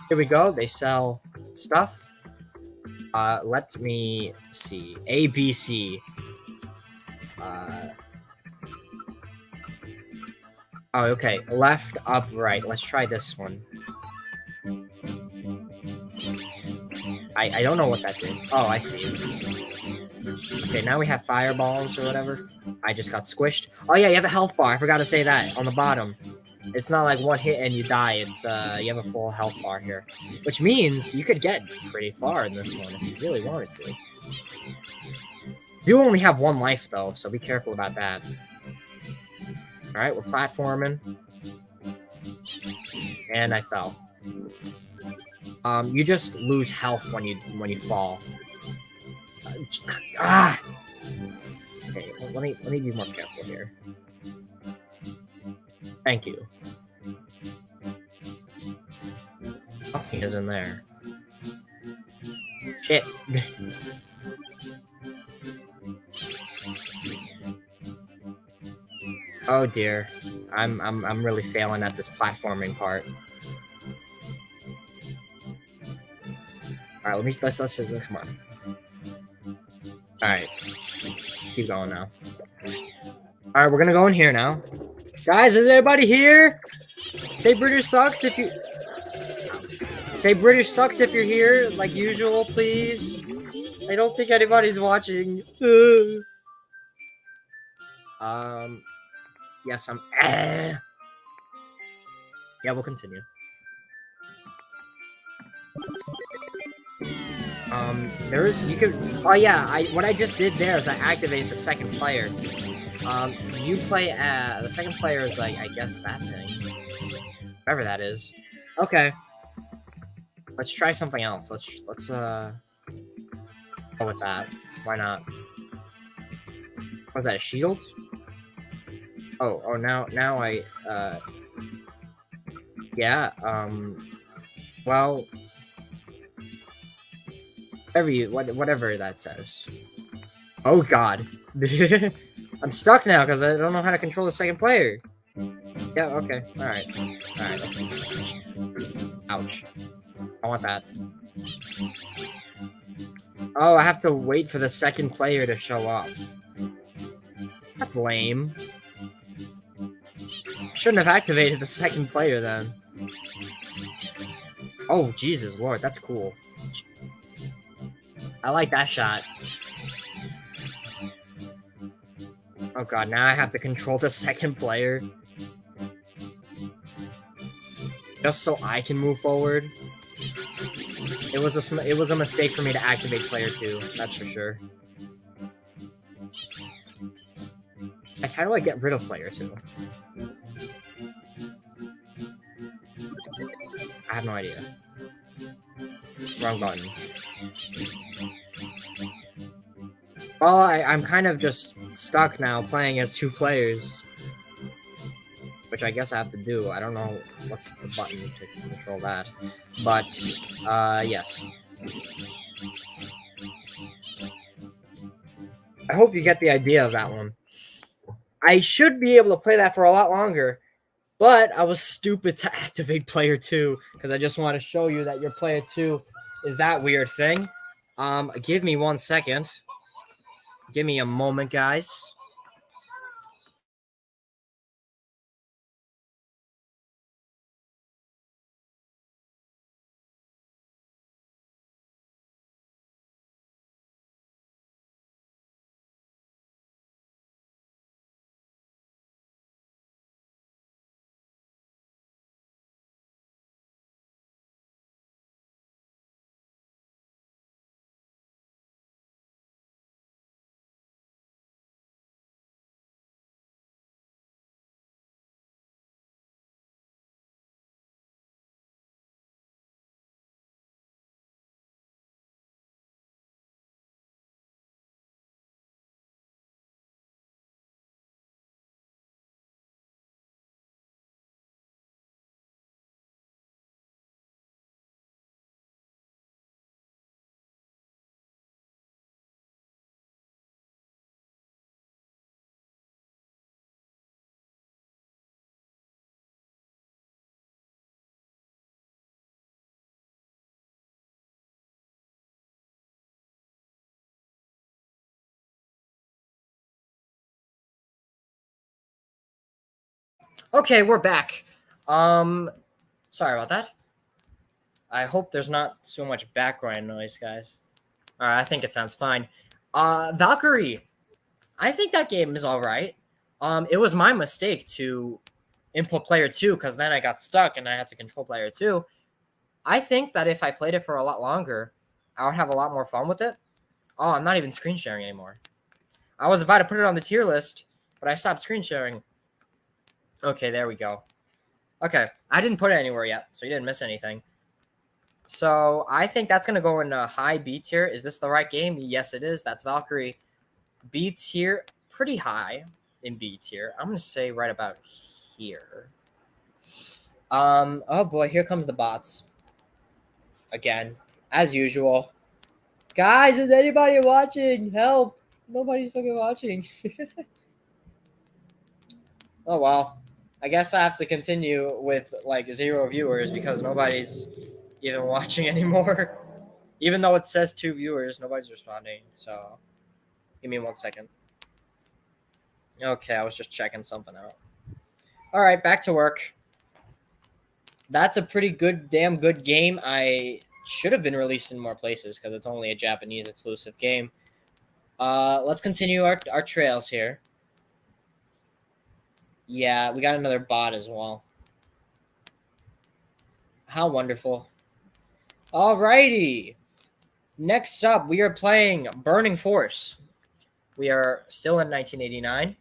Here we go. They sell stuff. Let me see. ABC. Oh, okay. Left, up, right. Let's try this one. I don't know what that did. Oh, I see. Okay, now we have fireballs or whatever. I just got squished. Oh yeah, you have a health bar. I forgot to say that on the bottom. It's not like one hit and you die. It's you have a full health bar here, which means you could get pretty far in this one if you really wanted to. You only have one life though, so be careful about that. All right, we're platforming, and I fell. You just lose health when you fall. Okay, well, let me be more careful here. Thank you. Nothing is in there. Shit. Oh dear. I'm really failing at this platforming part. Alright, let's come on. Alright. Keep going now. Alright, we're gonna go in here now. Guys, is everybody here? Say British sucks if you Say British sucks if you're here, like usual, please. I don't think anybody's watching. Yes, I'm. Yeah, we'll continue. You could. Oh yeah, what I just did there is I activated the second player. You play. The second player is like, I guess that thing, whatever that is. Okay. Let's try something else. Let's go with that. Why not? Was that a shield? Oh, now I, yeah, well, whatever that says. Oh, God. I'm stuck now because I don't know how to control the second player. Yeah, okay. Alright, let's do that. Ouch. I want that. Oh, I have to wait for the second player to show up. That's lame. Shouldn't have activated the second player then. Oh, Jesus Lord, that's cool. I like that shot. Oh god, now I have to control the second player. Just so I can move forward. It was a mistake for me to activate player 2, that's for sure. Like, how do I get rid of player 2? I have no idea. Wrong button. Well, I'm kind of just stuck now playing as 2 players. Which I guess I have to do. I don't know what's the button to control that. But, yes. I hope you get the idea of that one. I should be able to play that for a lot longer. But I was stupid to activate player 2. Because I just want to show you that your player 2 is that weird thing. Give me 1 second. Give me a moment, guys. Okay, we're back. Sorry about that. I hope there's not so much background noise, guys. All right, I think it sounds fine. Valkyrie. I think that game is all right. It was my mistake to input player 2 because then I got stuck and I had to control player 2. I think that if I played it for a lot longer, I would have a lot more fun with it. Oh, I'm not even screen sharing anymore. I was about to put it on the tier list, but I stopped screen sharing. Okay, there we go. Okay, I didn't put it anywhere yet, so you didn't miss anything. So I think that's going to go in a high B tier. Is this the right game? Yes, it is. That's Valkyrie. B tier, pretty high in B tier. I'm going to say right about here. Oh boy, here comes the bots. Again, as usual. Guys, is anybody watching? Help. Nobody's fucking watching. Oh, well. I guess I have to continue with, like, 0 viewers because nobody's even watching anymore. Even though it says 2 viewers, nobody's responding. So, give me 1 second. Okay, I was just checking something out. All right, back to work. That's a pretty good, damn good game. I should have been released in more places because it's only a Japanese exclusive game. Let's continue our trails here. Yeah, we got another bot as well. How wonderful. Alrighty. Next up, we are playing Burning Force. We are still in 1989.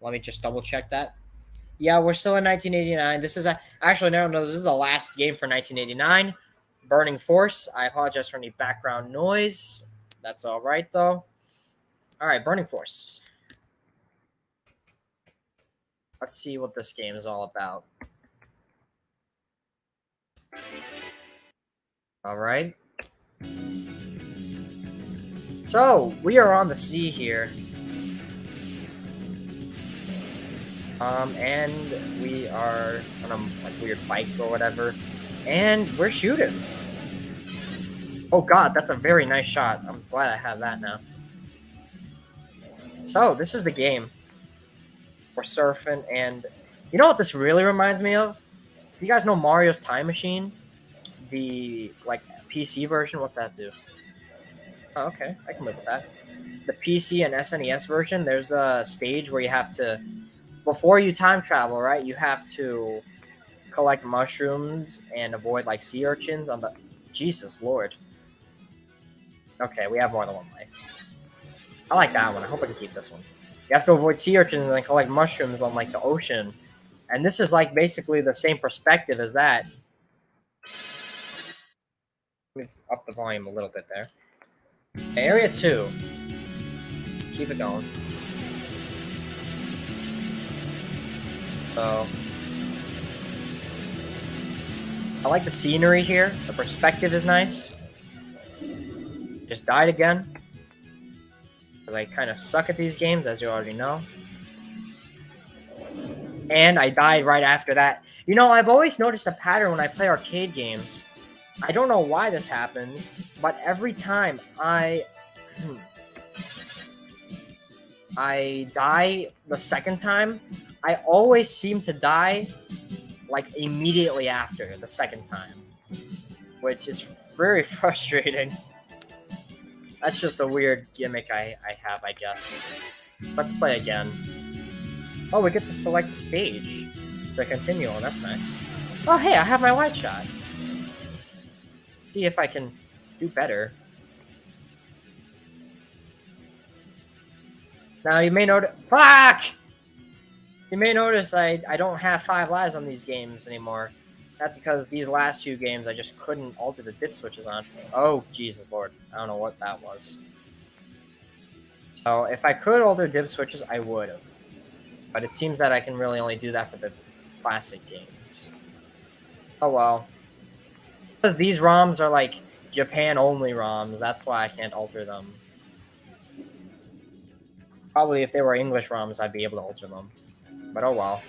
Let me just double check that. Yeah, we're still in 1989. This is actually no, this is the last game for 1989. Burning Force. I apologize for any background noise. That's all right though. All right, Burning Force. Let's see what this game is all about. All right. So we are on the sea here. And we are on a like weird bike or whatever, and we're shooting. Oh god, that's a very nice shot. I'm glad I have that now. So this is the game. We're surfing, and you know what this really reminds me of? If you guys know Mario's Time Machine, the like PC version, what's that do? Oh, okay, I can live with that. The PC and SNES version, there's a stage where you have to, before you time travel, right? You have to collect mushrooms and avoid like sea urchins on the. Jesus Lord. Okay, we have more than one life. I like that one. I hope I can keep this one. You have to avoid sea urchins and collect mushrooms on like the ocean, and this is like basically the same perspective as that. Let me up the volume a little bit there. Area 2. Keep it going. So, I like the scenery here. The perspective is nice. Just died again. Because I kind of suck at these games, as you already know. And I died right after that. You know, I've always noticed a pattern when I play arcade games. I don't know why this happens, but every time I die the second time, I always seem to die like immediately after the second time, which is very frustrating. That's just a weird gimmick I have, I guess. Let's play again. Oh, we get to select the stage to continue on. That's nice. Oh, hey, I have my white shot. See if I can do better. Now you may notice. Fuck! You may notice I don't have 5 lives on these games anymore. That's because these last 2 games I just couldn't alter the dip switches on. Oh, Jesus Lord. I don't know what that was. So if I could alter dip switches, I would have. But it seems that I can really only do that for the classic games. Oh well. Because these ROMs are like Japan-only ROMs, that's why I can't alter them. Probably if they were English ROMs, I'd be able to alter them. But oh well.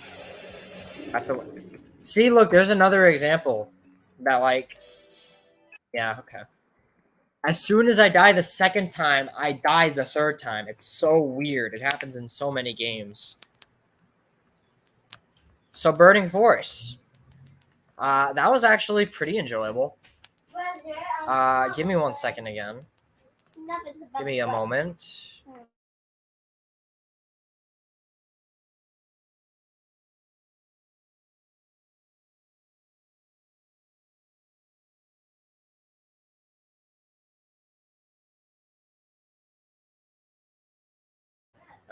I have to... See, look, there's another example that, like... Yeah, okay. As soon as I die the second time, I die the third time. It's so weird. It happens in so many games. So Burning Force. That was actually pretty enjoyable. Give me 1 second again. Give me a moment.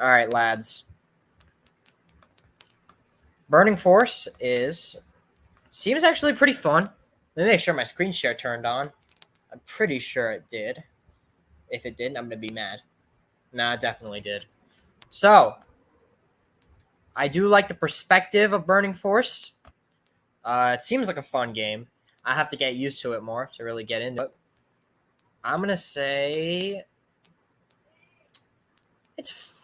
All right, lads. Burning Force seems actually pretty fun. Let me make sure my screen share turned on. I'm pretty sure it did. If it didn't, I'm gonna be mad. Nah, it definitely did. So, I do like the perspective of Burning Force. It seems like a fun game. I have to get used to it more to really get into it. I'm gonna say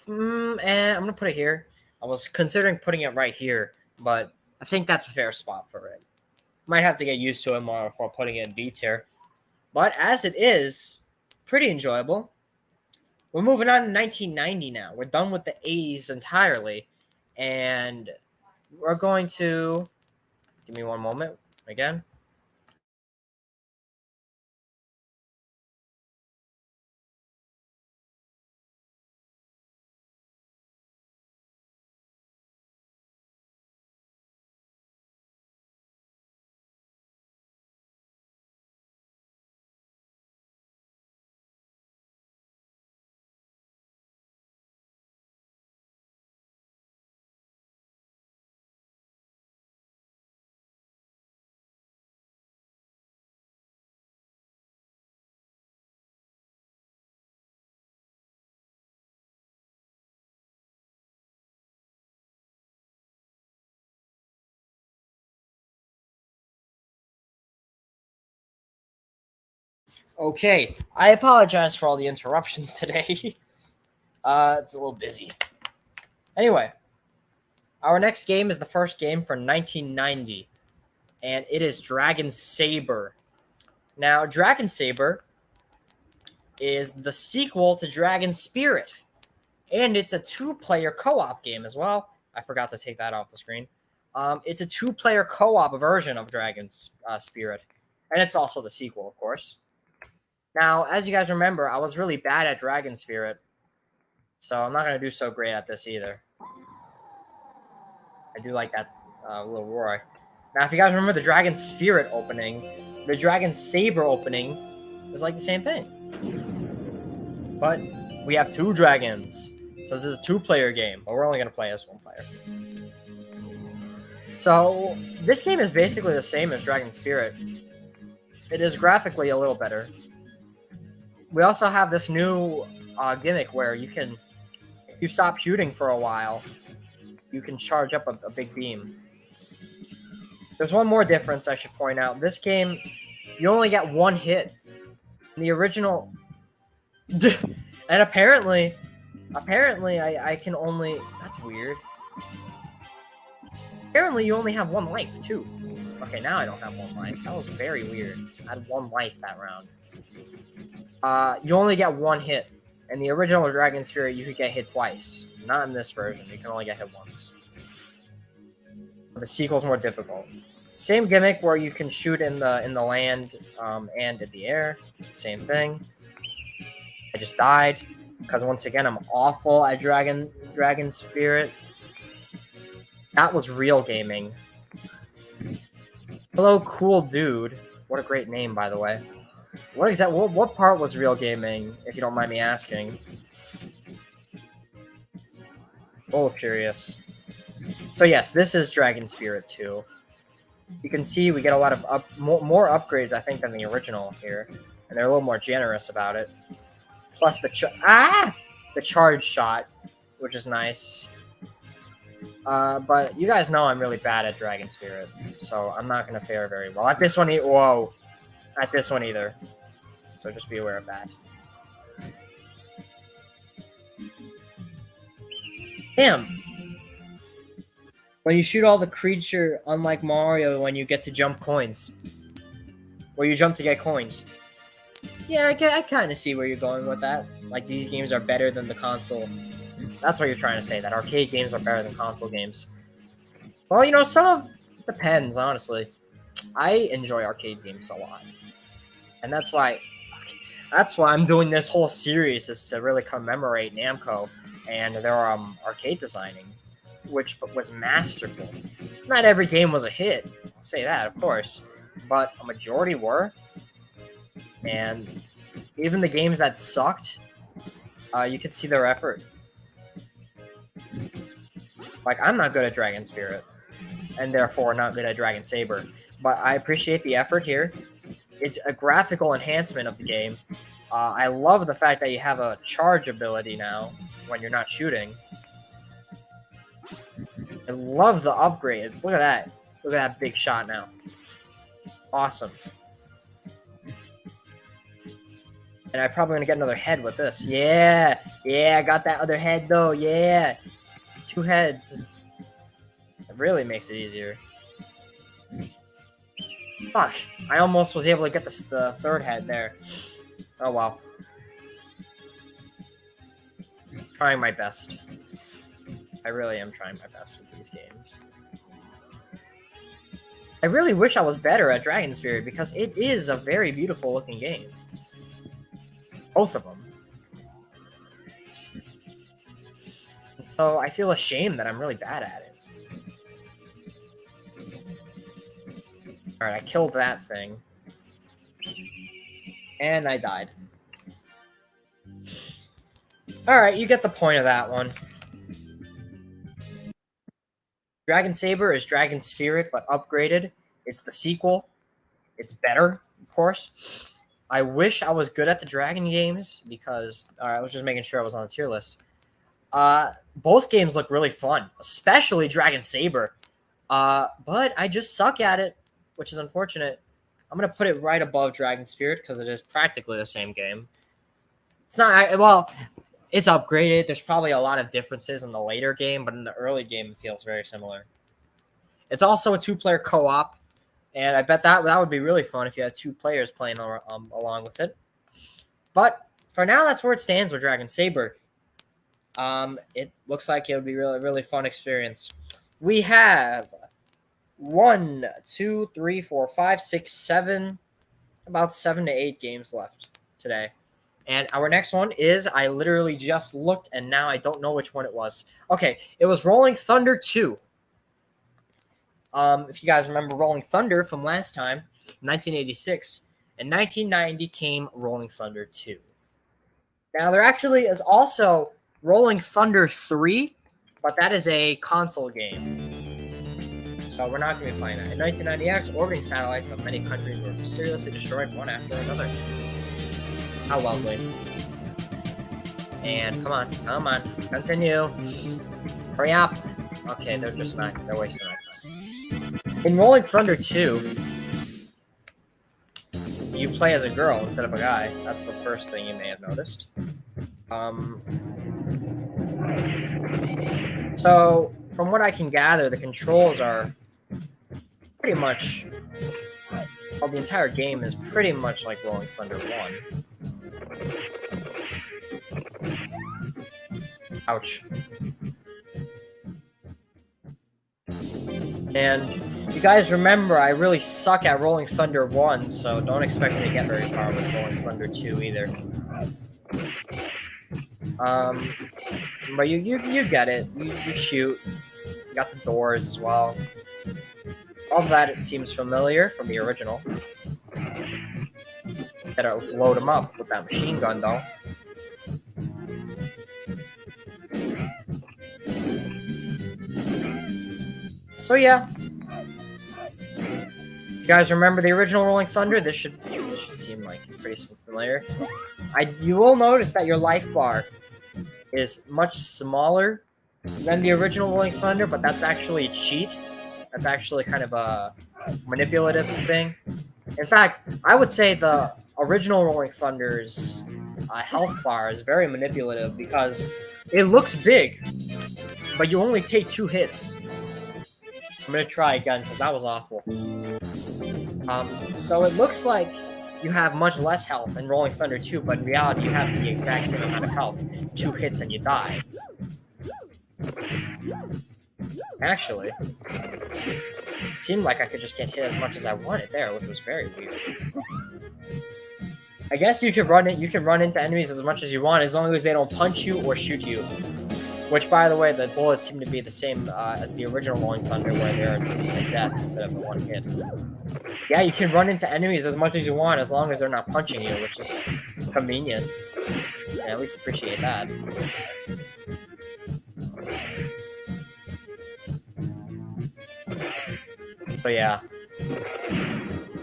I'm gonna put it here. I was considering putting it right here, but I think that's a fair spot for it. Might have to get used to it more before putting it in B tier. But as it is, pretty enjoyable. We're moving on to 1990 now. We're done with the 80s entirely. And we're going to... Give me one moment. Again. Okay, I apologize for all the interruptions today. It's a little busy. Anyway, our next game is the first game for 1990, and it is Dragon Saber. Now, Dragon Saber is the sequel to Dragon Spirit, and it's a two-player co-op game as well. I forgot to take that off the screen. It's a two-player co-op version of Dragon's Spirit, and it's also the sequel, of course. Now, as you guys remember, I was really bad at Dragon Spirit, so I'm not going to do so great at this either. I do like that little roar. Now, if you guys remember the Dragon Spirit opening, the Dragon Saber opening is like the same thing. But we have two dragons, so this is a two-player game, but we're only going to play as one player. So, this game is basically the same as Dragon Spirit. It is graphically a little better. We also have this new gimmick where if you stop shooting for a while, you can charge up a big beam. There's one more difference I should point out. This game, you only get one hit. In the original... and apparently I can only... That's weird. Apparently you only have one life, too. Okay, now I don't have one life. That was very weird. I had one life that round. You only get one hit. In the original Dragon Spirit, you could get hit twice. Not in this version. You can only get hit once. The sequel's more difficult. Same gimmick where you can shoot in the land and in the air. Same thing. I just died because once again I'm awful at Dragon Spirit. That was real gaming. Hello, cool dude. What a great name, by the way. What part was real gaming, if you don't mind me asking? Oh, curious. So yes, this is Dragon Spirit 2. You can see we get a lot of more upgrades, I think, than the original here, and they're a little more generous about it. Plus the charge shot, which is nice. But you guys know I'm really bad at Dragon Spirit, so I'm not going to fare very well at this one. Whoa, at this one either. So just be aware of that. Damn. When you shoot all the creature, unlike Mario, when you get to jump coins. Where you jump to get coins. Yeah, I kind of see where you're going with that. Like, these games are better than the console. That's what you're trying to say, that arcade games are better than console games. Well, you know, some of depends, honestly. I enjoy arcade games a lot. And that's why I'm doing this whole series, is to really commemorate Namco and their arcade designing, which was masterful. Not every game was a hit, I'll say that, of course, but a majority were. And even the games that sucked, you could see their effort. Like, I'm not good at Dragon Spirit, and therefore not good at Dragon Saber, but I appreciate the effort here. It's a graphical enhancement of the game. I love the fact that you have a charge ability now when you're not shooting. I love the upgrades. Look at that. Look at that big shot now. Awesome. And I'm probably going to get another head with this. Yeah. Yeah, I got that other head, though. Yeah. 2 heads. It really makes it easier. Fuck. I almost was able to get the 3rd head there. Oh, wow. Trying my best. I really am trying my best with these games. I really wish I was better at Dragon Spirit, because it is a very beautiful looking game. Both of them. So I feel ashamed that I'm really bad at it. Alright, I killed that thing. And I died. Alright, you get the point of that one. Dragon Saber is Dragon Spirit, but upgraded. It's the sequel. It's better, of course. I wish I was good at the Dragon games, because... Alright, I was just making sure I was on the tier list. Both games look really fun, especially Dragon Saber. But I just suck at it, which is unfortunate. I'm going to put it right above Dragon Spirit, because it is practically the same game. It's not... Well... It's upgraded. There's probably a lot of differences in the later game, but in the early game, it feels very similar. It's also a 2-player co-op, and I bet that would be really fun if you had 2 players playing along with it. But for now, that's where it stands with Dragon Saber. It looks like it would be really, really fun experience. We have 1, 2, 3, 4, 5, 6, 7, about 7 to 8 games left today. And our next one is, I literally just looked, and now I don't know which one it was. Okay, it was Rolling Thunder 2. If you guys remember Rolling Thunder from last time, 1986. In 1990 came Rolling Thunder 2. Now, there actually is also Rolling Thunder 3, but that is a console game. So we're not going to be playing that. In 1990X, orbiting satellites of many countries were mysteriously destroyed one after another. How lovely. And come on, continue. Hurry up. Okay, they're wasting my time. In Rolling Thunder 2, you play as a girl instead of a guy. That's the first thing you may have noticed. So, from what I can gather, the controls are pretty much... Well, the entire game is pretty much like Rolling Thunder 1. Ouch. And you guys remember, I really suck at Rolling Thunder 1, so don't expect me to get very far with Rolling Thunder 2 either. But you get it. You shoot. You got the doors as well. All of that, it seems familiar from the original. Let's load them up with that machine gun, though. So yeah, you guys remember the original Rolling Thunder? This should seem like pretty familiar. You will notice that your life bar is much smaller than the original Rolling Thunder, but that's actually a cheat. That's actually kind of a manipulative thing. In fact, I would say the original Rolling Thunder's health bar is very manipulative, because it looks big, but you only take 2 hits. I'm going to try again, because that was awful. So it looks like you have much less health in Rolling Thunder 2, but in reality you have the exact same amount of health. 2 hits and you die. Actually, it seemed like I could just get hit as much as I wanted there, which was very weird. I guess you can run into enemies as much as you want as long as they don't punch you or shoot you. Which, by the way, the bullets seem to be the same as the original Rolling Thunder, where they're instant death instead of the one hit. Yeah, you can run into enemies as much as you want as long as they're not punching you, which is convenient. Yeah, at least appreciate that. So yeah,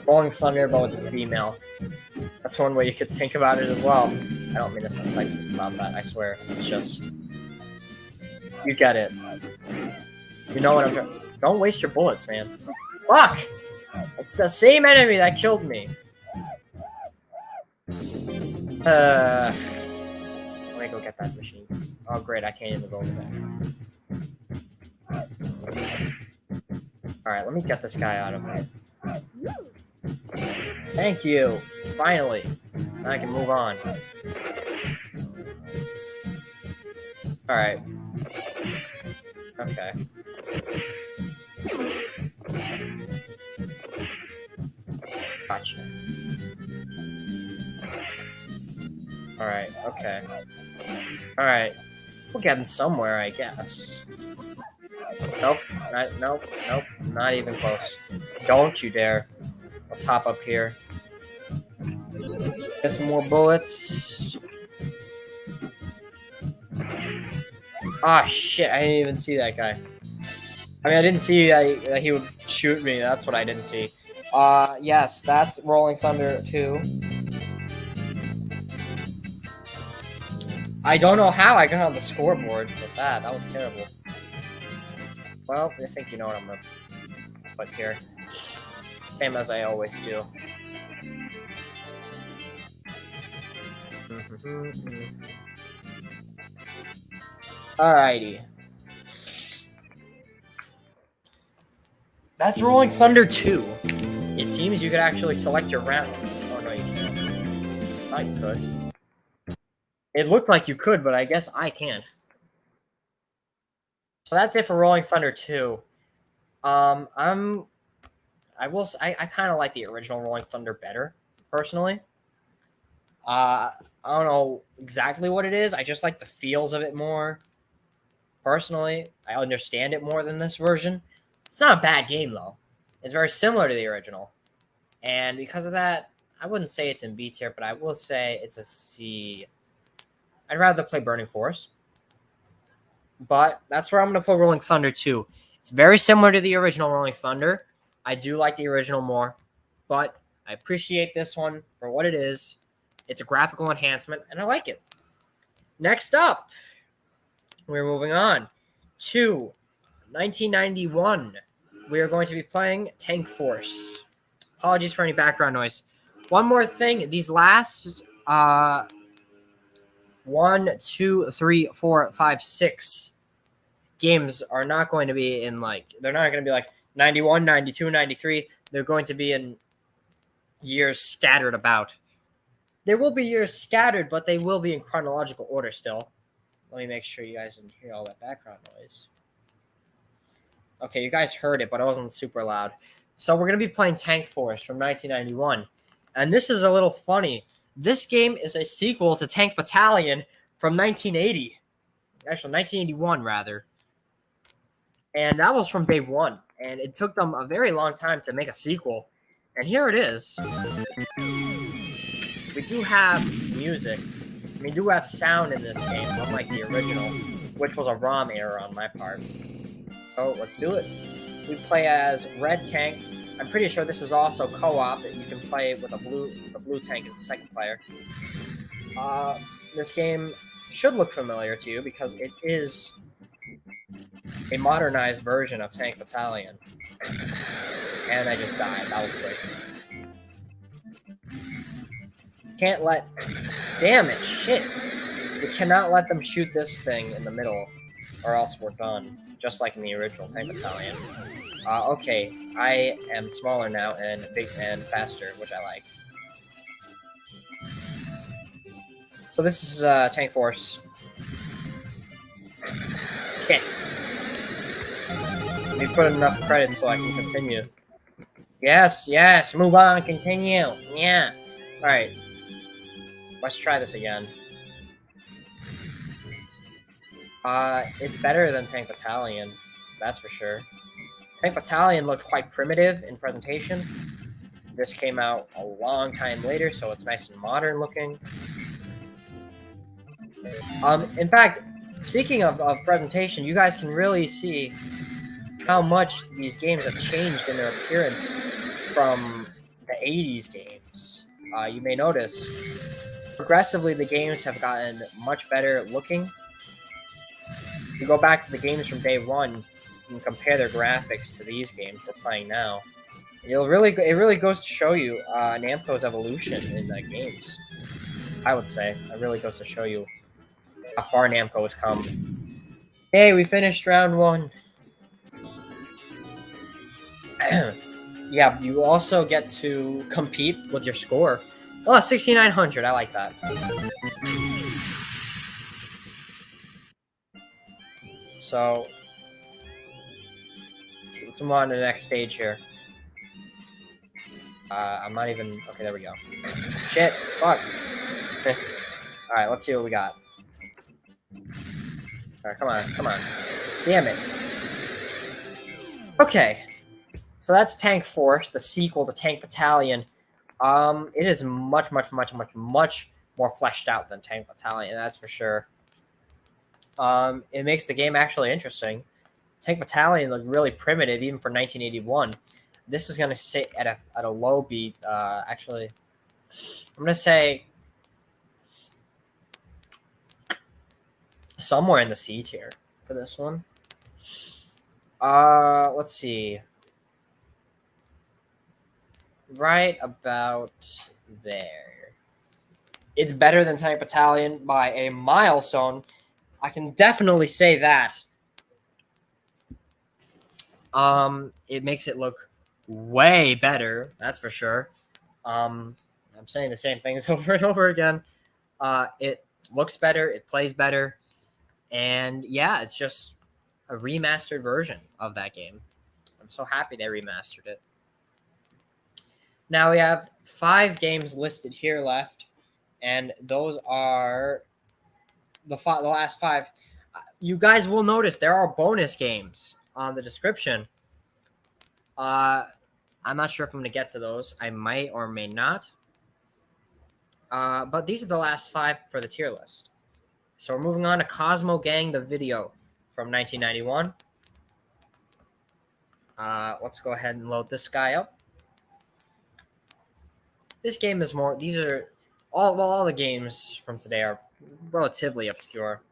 Rolling Thunder, but with a female. That's one way you could think about it as well. I don't mean to sound sexist about that, I swear. It's just... You get it. You know what I'm trying... Don't waste your bullets, man. Fuck! It's the same enemy that killed me. Let me go get that machine. Oh great, I can't even go over there. Alright, let me get this guy out of here. Thank you! Finally! Now I can move on. Alright. Okay. Gotcha. Alright, okay. Alright. We're getting somewhere, I guess. Nope. Nope. Not even close. Don't you dare. Let's hop up here. Get some more bullets. Ah, shit. I didn't even see that guy. I mean, I didn't see that he would shoot me. That's what I didn't see. Yes, that's Rolling Thunder 2. I don't know how I got on the scoreboard with that. That was terrible. Well, I think you know what I'm gonna put here. Same as I always do. Alrighty. That's Rolling Thunder 2. It seems you could actually select your round. Oh, no, you can't. I thought you could. It looked like you could, but I guess I can't. So that's it for Rolling Thunder 2. I kind of like the original Rolling Thunder better, personally. I don't know exactly what it is. I just like the feels of it more. Personally, I understand it more than this version. It's not a bad game, though. It's very similar to the original. And because of that, I wouldn't say it's in B tier, but I will say it's a C. I'd rather play Burning Force. But that's where I'm going to put Rolling Thunder 2. It's very similar to the original Rolling Thunder. I do like the original more, but I appreciate this one for what it is. It's a graphical enhancement, and I like it. Next up, we're moving on to 1991. We are going to be playing Tank Force. Apologies for any background noise. One more thing. These last 1, 2, 3, 4, 5, 6 games are not going to be in they're not going to be like 91, 92, 93. They're going to be in years scattered about. There will be years scattered, but they will be in chronological order still. Let me make sure you guys didn't hear all that background noise. Okay, you guys heard it, but it wasn't super loud. So we're going to be playing Tank Force from 1991. And this is a little funny. This game is a sequel to Tank Battalion from 1980. Actually, 1981, rather. And that was from day one. And it took them a very long time to make a sequel. And here it is. We do have music. We do have sound in this game, unlike the original, which was a ROM error on my part. So let's do it. We play as Red Tank. I'm pretty sure this is also co-op. That you can play with a blue tank as the second player. This game should look familiar to you because it is a modernized version of Tank Battalion. And I just died. That was quick. Can't let... Damn it, shit. We cannot let them shoot this thing in the middle, or else we're done. Just like in the original Tank Battalion. Okay, I am smaller now and big and faster, which I like. So this is Tank Force. Okay. We put enough credits so I can continue. Yes, yes, move on, continue. Yeah. Alright. Let's try this again. It's better than Tank Battalion, that's for sure. Tank Battalion looked quite primitive in presentation. This came out a long time later, so it's nice and modern looking. In fact, speaking of presentation, you guys can really see how much these games have changed in their appearance from the 80s games. You may notice, progressively the games have gotten much better looking. If you go back to the games from day one and compare their graphics to these games we're playing now, it really goes to show you Namco's evolution in the games. I would say it really goes to show you how far Namco has come. Hey, we finished round 1. Yeah, you also get to compete with your score. Oh, 6,900. I like that. So, let's move on to the next stage here. I'm not even... Okay, there we go. Shit. Fuck. Alright, let's see what we got. Alright, come on. Come on. Damn it. Okay. So that's Tank Force, the sequel to Tank Battalion. It is much more fleshed out than Tank Battalion, that's for sure. It makes the game actually interesting. Tank Battalion looked really primitive even for 1981. This is going to sit at a low beat. Actually, I'm going to say somewhere in the C tier for this one. Let's see. Right about there. It's better than Tank Battalion by a milestone. I can definitely say that. It makes it look way better, that's for sure. I'm saying the same things over and over again. It looks better, it plays better, and yeah, it's just a remastered version of that game. I'm so happy they remastered it. Now we have 5 games listed here left, and those are the last 5. You guys will notice there are bonus games on the description. I'm not sure if I'm going to get to those. I might or may not. But these are the last 5 for the tier list. So we're moving on to Cosmo Gang, the video from 1991. Let's go ahead and load this guy up. This game is more... These are... all the games from today are relatively obscure.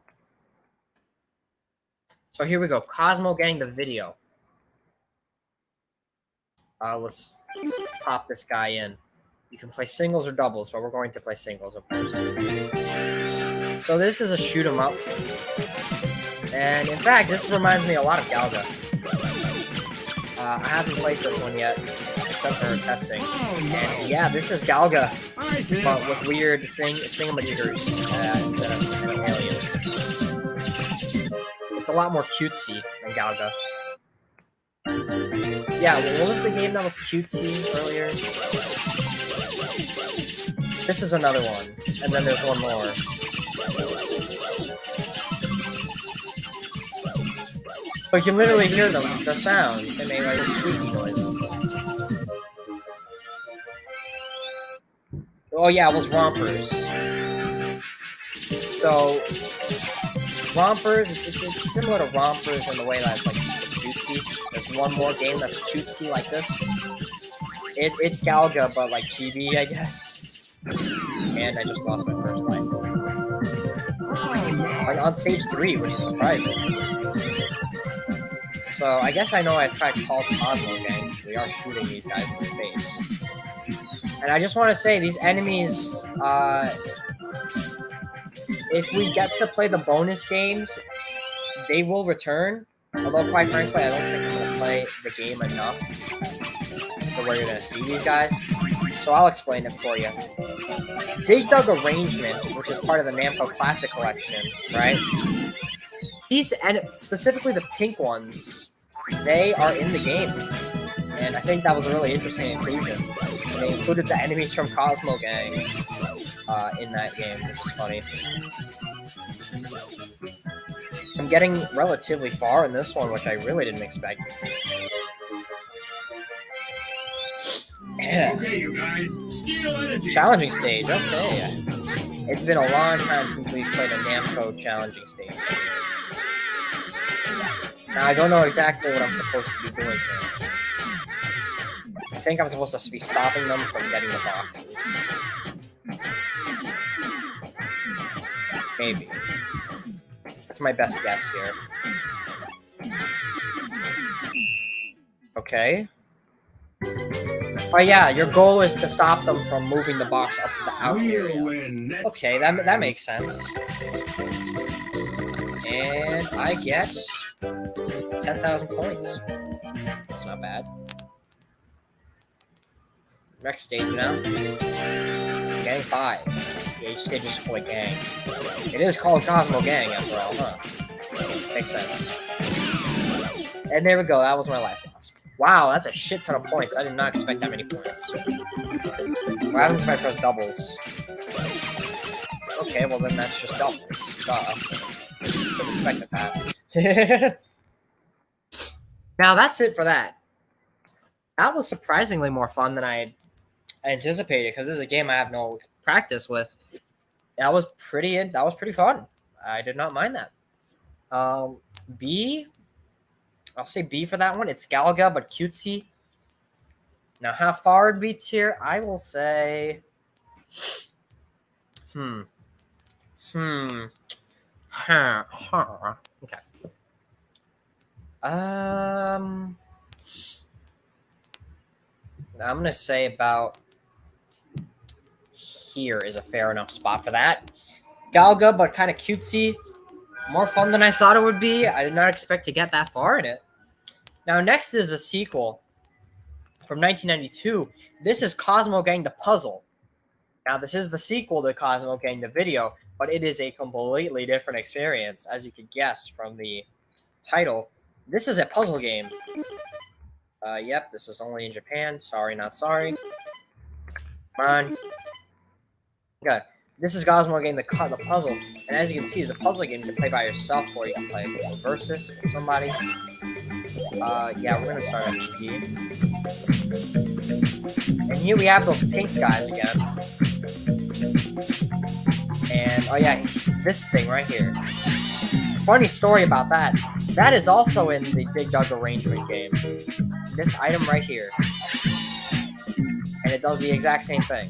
So here we go. Cosmo Gang, the video. Let's pop this guy in. You can play singles or doubles, but we're going to play singles, of course. So this is a shoot 'em up. And in fact, this reminds me a lot of Galga. I haven't played this one yet, except for testing. And yeah, this is Galga, but with weird thingamajiggers instead of aliens. It's a lot more cutesy than Galga. Yeah, what was the game that was cutesy earlier? This is another one, and then there's one more. But you can literally hear them, the sounds. They make like squeaky noises. Oh yeah, it was Rompers. So, Rompers, it's similar to Rompers in the way that it's like cutesy. There's one more game that's cutesy like this. It's Galga, but like GB, I guess. And I just lost my first life. Like on stage 3, which is surprising. So I guess I know I tried called Cosmo Gang, because we are shooting these guys in space. And I just want to say, these enemies, if we get to play the bonus games, they will return. Although, quite frankly, I don't think I'm going to play the game enough to where you're going to see these guys. So I'll explain it for you. Dig Dug Arrangement, which is part of the Namco Classic Collection, right? These, and specifically the pink ones, they are in the game. And I think that was a really interesting inclusion. They included the enemies from Cosmo Gang in that game, which is funny. I'm getting relatively far in this one, which I really didn't expect. Yeah. Okay, you guys. Steel energy. Challenging stage, okay. It's been a long time since we've played a Namco challenging stage. Now, I don't know exactly what I'm supposed to be doing here. I think I'm supposed to be stopping them from getting the boxes. Maybe. That's my best guess here. Okay. Oh yeah, your goal is to stop them from moving the box up to the out area. We'll win next Okay, that makes sense. And I get 10,000 points. That's not bad. Next stage now. Gang 5. Yeah, each stage is for gang. It is called Cosmo Gang after all, huh? Makes sense. And there we go, that was my life loss. Wow, that's a shit ton of points. I did not expect that many points. What happens if I press doubles? Okay, well then that's just doubles. Duh. Didn't expect that. Now that's it for that. That was surprisingly more fun than I had anticipated because this is a game I have no practice with. That was pretty fun. I did not mind that. B. I'll say B for that one. It's Galaga, but cutesy. Now, how far would be tier? I will say... Okay. I'm going to say about here is a fair enough spot for that. Galaga, but kind of cutesy. More fun than I thought it would be. I did not expect to get that far in it. Now, next is the sequel from 1992. This is Cosmo Gang the Puzzle. Now, this is the sequel to Cosmo Gang the Video, but it is a completely different experience, as you could guess from the title. This is a puzzle game. Yep, this is only in Japan. Sorry, not sorry. Come on. Okay. This is Cosmo Gang the Puzzle, and as you can see, it's a puzzle game you can play by yourself, or you can play with versus with somebody. Yeah, we're gonna start on easy. And here we have those pink guys again. And oh yeah, this thing right here. Funny story about that. That is also in the Dig Dug arrangement game. This item right here, and it does the exact same thing.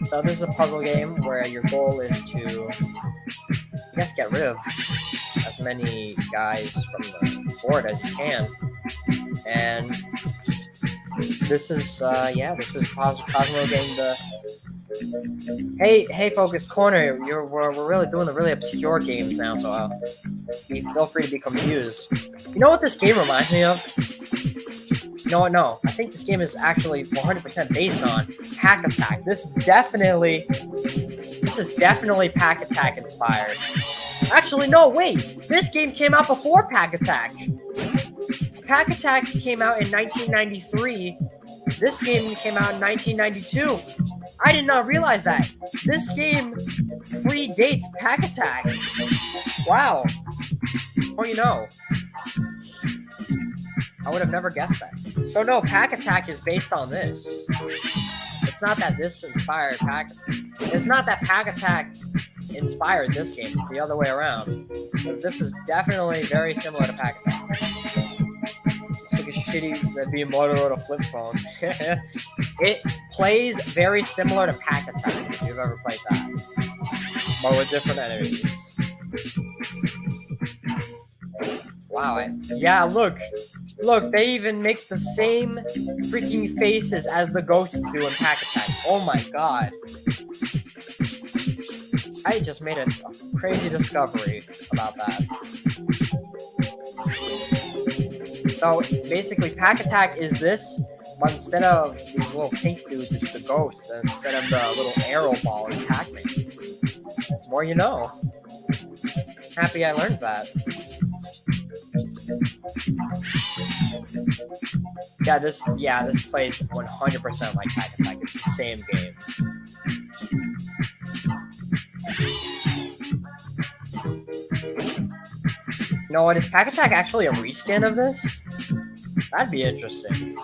So this is a puzzle game where your goal is to, I guess, get rid of as many guys from the board as you can. And this is, this is Cosmo Gang the... Hey, Focused Corner, we're really doing the really obscure games now, so feel free to be confused. You know what this game reminds me of? You know what? No, I think this game is actually 100% based on Hack Attack. This is definitely Pack Attack inspired. Actually, no, wait. This game came out before Pack Attack. Pack Attack came out in 1993. This game came out in 1992. I did not realize that. This game predates Pack Attack. Wow. Well, you know. I would have never guessed that. So no, Pack Attack is based on this. It's not that this inspired Pack Attack. It's not that Pack Attack inspired this game. It's the other way around. Because this is definitely very similar to Pack Attack. It's like a shitty Red Beam motor on a flip phone. It plays very similar to Pack Attack if you've ever played that. But with different enemies. Wow. Yeah, look. Look, they even make the same freaking faces as the ghosts do in Pack Attack. Oh my god. I just made a crazy discovery about that. So, basically, Pack Attack is this, but instead of these little pink dudes, it's the ghosts, and instead of the little arrow ball, it's Pac-Man. More you know. happy I learned that. Yeah, this plays 100% like Hack Attack. It's the same game. You know what? Is Pack Attack actually a reskin of this? That'd be interesting.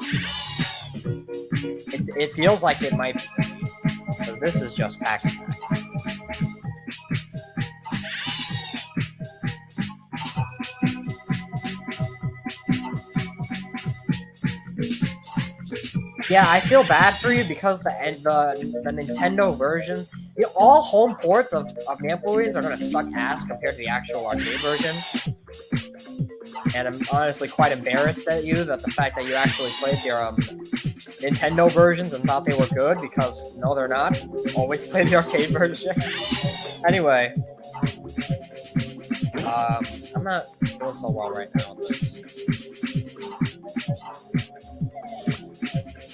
It feels like it might be. But this is just Pack Attack. Yeah, I feel bad for you because the Nintendo version, all home ports of Namco games are gonna suck ass compared to the actual arcade version. And I'm honestly quite embarrassed at you that the fact that you actually played your Nintendo versions and thought they were good, because no, they're not. Always play the arcade version. Anyway, I'm not doing so well right now with this.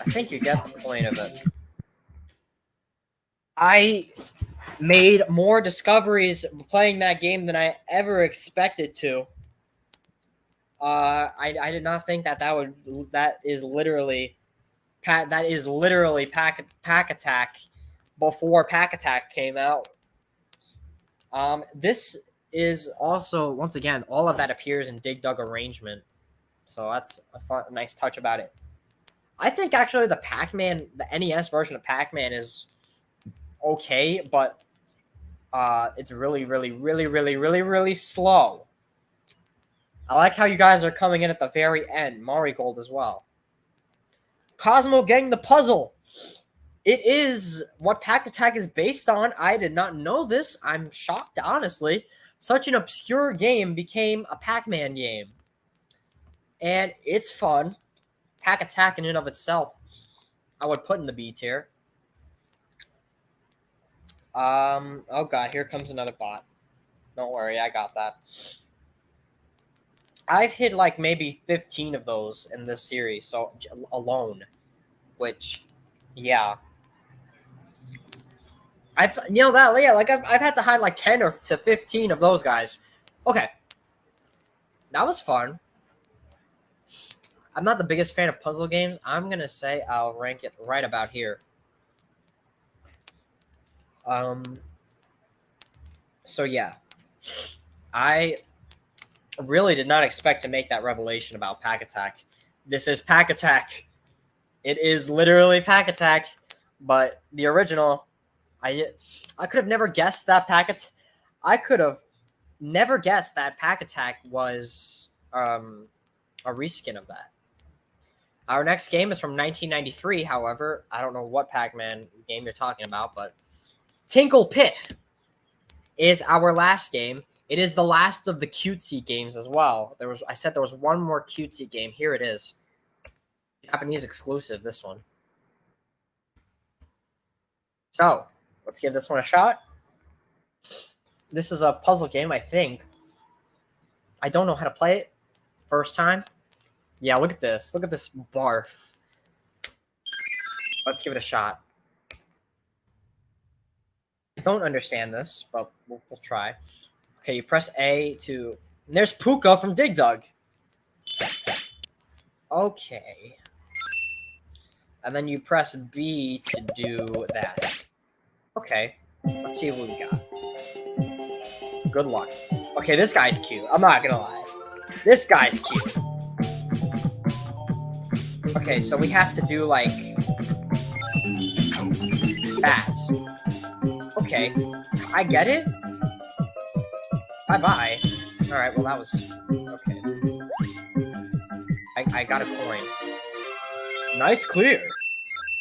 I think you get the point of it. I made more discoveries playing that game than I ever expected to. I did not think that is literally Pack Attack before Pack Attack came out. This is also, once again, all of that appears in Dig Dug arrangement, so that's a nice touch about it. I think actually the NES version of Pac-Man is okay, but it's really, really, really, really, really, really slow. I like how you guys are coming in at the very end. Marigold as well. Cosmo Gang the Puzzle. It is what Pack Attack is based on. I did not know this. I'm shocked, honestly. Such an obscure game became a Pac-Man game. And it's fun. Pack Attack in and of itself, I would put in the B tier. Oh god, here comes another bot. Don't worry, I got that. I've hit like maybe 15 of those in this series, so alone, which, yeah. I've had to hide like 10 to 15 of those guys. Okay, that was fun. I'm not the biggest fan of puzzle games. I'm gonna say I'll rank it right about here. So yeah, I really did not expect to make that revelation about Pack Attack. This is Pack Attack. It is literally Pack Attack, but the original, I could have never guessed that I could have never guessed that Pack Attack was a reskin of that. Our next game is from 1993, however. I don't know what Pac-Man game you're talking about, but Tinkle Pit is our last game. It is the last of the cutesy games as well. I said there was one more cutesy game. Here it is. Japanese exclusive, this one. So, let's give this one a shot. This is a puzzle game, I think. I don't know how to play it. First time. Yeah, look at this. Look at this barf. Let's give it a shot. I don't understand this, but we'll try. Okay, you press A to... And there's Puka from Dig Dug. Okay. And then you press B to do that. Okay. Let's see what we got. Good luck. Okay, this guy's cute. I'm not gonna lie. This guy's cute. Okay, so we have to do, like, that. Okay, I get it. Bye-bye. Alright, well, that was... Okay. I got a coin. Nice clear.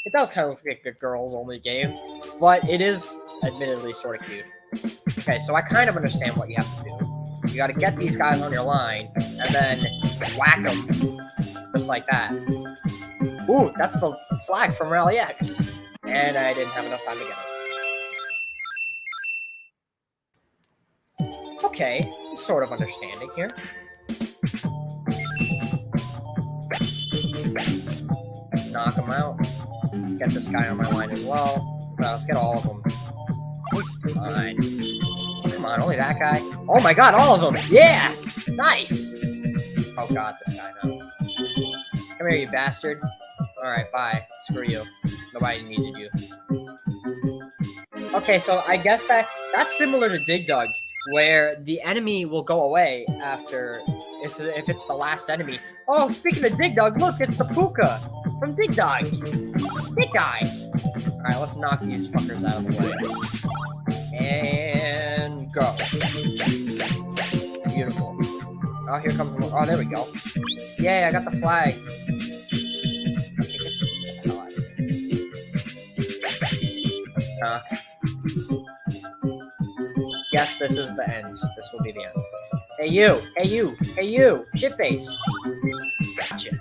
It does kind of look like a girls-only game, but it is admittedly sort of cute. Okay, so I kind of understand what you have to do. You gotta get these guys on your line, and then whack them. Just like that. Ooh, that's the flag from Rally X. And I didn't have enough time to get it. Okay, I'm sort of understanding here. Knock him out. Get this guy on my line as well. Well, let's get all of them. He's fine. Come on, only that guy. Oh my god, all of them! Yeah! Nice! Oh god, this guy now. Come here, you bastard. Alright, bye. Screw you. Nobody needed you. Okay, so I guess that's similar to Dig Dug, where the enemy will go away after if it's the last enemy. Oh, speaking of Dig Dug, look, it's the Puka from Dig Dug. Big guy. Alright, let's knock these fuckers out of the way. And go. Beautiful. Oh, here comes more. Oh, there we go. Yay, I got the flag. Yes, this is the end. This will be the end. Hey you! Hey you! Hey you! Chip base! Gotcha.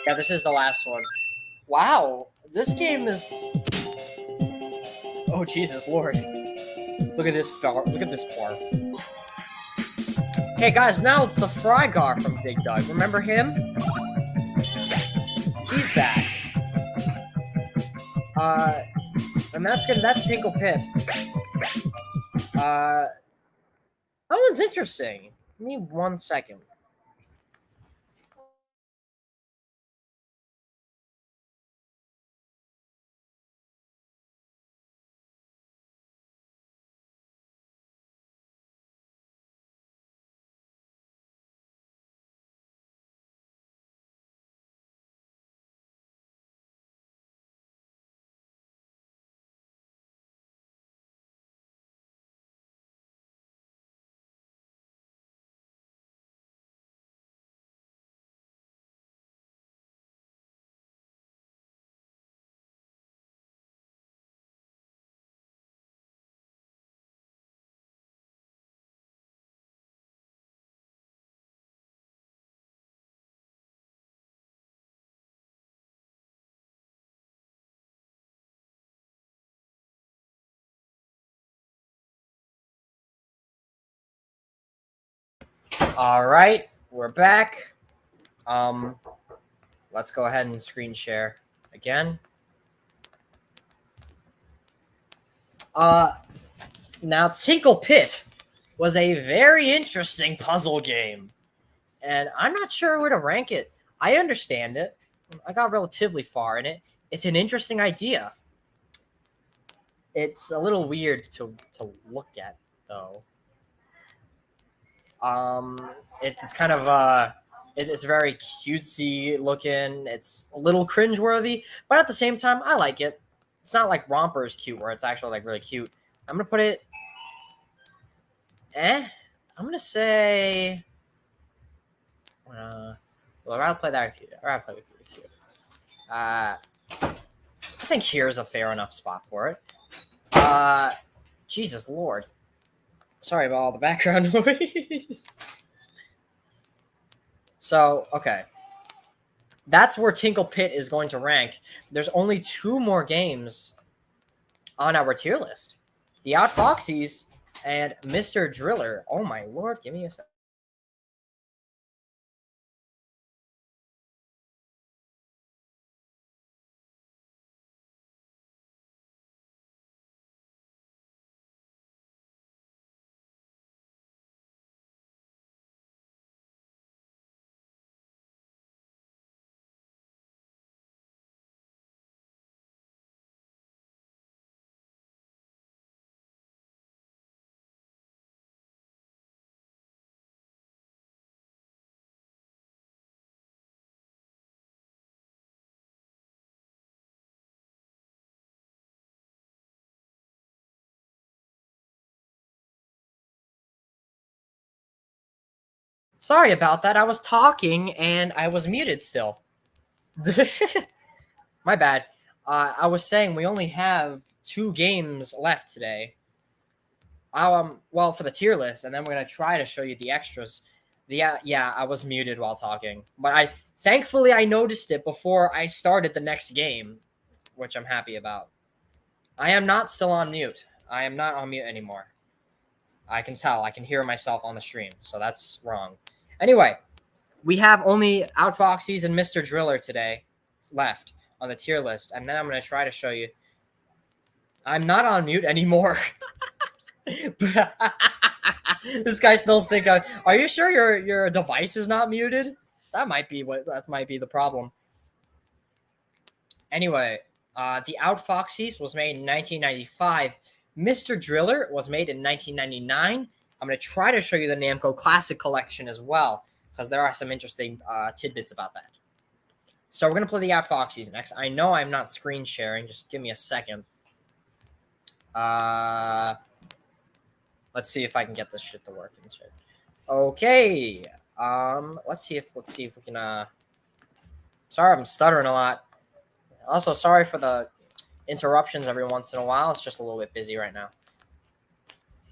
Yeah, this is the last one. Wow, this game is... Oh, Jesus Lord. Look at this bar. Look at this bar. Hey guys, now it's the Frygar from Dig Dug. Remember him? He's back. And that's good. That's Tinkle Pit. That one's interesting. Give me 1 second. All right, we're back. Let's go ahead and screen share again. Now Tinkle Pit was a very interesting puzzle game, and I'm not sure where to rank it. I understand it. I got relatively far in it. It's an interesting idea. It's a little weird to look at, though. It's kind of it's very cutesy looking. It's a little cringeworthy, but at the same time, I like it. It's not like Romper's cute, where it's actually like really cute. I'm gonna put it. I'm gonna say. Well, I'd rather play that cute. I'd rather play with cute. I think here's a fair enough spot for it. Jesus Lord. Sorry about all the background noise. So, okay. That's where Tinkle Pit is going to rank. There's only 2 more games on our tier list. The Outfoxies and Mr. Driller. Oh my lord, give me a sec. Sorry about that. I was talking and I was muted still. My bad. I was saying we only have 2 games left today. Well, for the tier list, and then we're gonna try to show you the extras. Yeah, I was muted while talking, but thankfully I noticed it before I started the next game, which I'm happy about. I am not still on mute. I am not on mute anymore. I can tell. I can hear myself on the stream, so that's wrong. Anyway, we have only Outfoxies and Mr. Driller today left on the tier list, and then I'm going to try to show you I'm not on mute anymore. This guy's still sick. Are you sure your device is not muted? That might be the problem. Anyway, the Outfoxies was made in 1995. Mr. Driller was made in 1999. I'm going to try to show you the Namco Classic Collection as well, because there are some interesting tidbits about that. So we're going to play the Outfoxies next. I know I'm not screen sharing. Just give me a second. Let's see if I can get this shit to work and shit. Okay. Let's see if we can. Sorry, I'm stuttering a lot. Also, sorry for the interruptions every once in a while. It's just a little bit busy right now.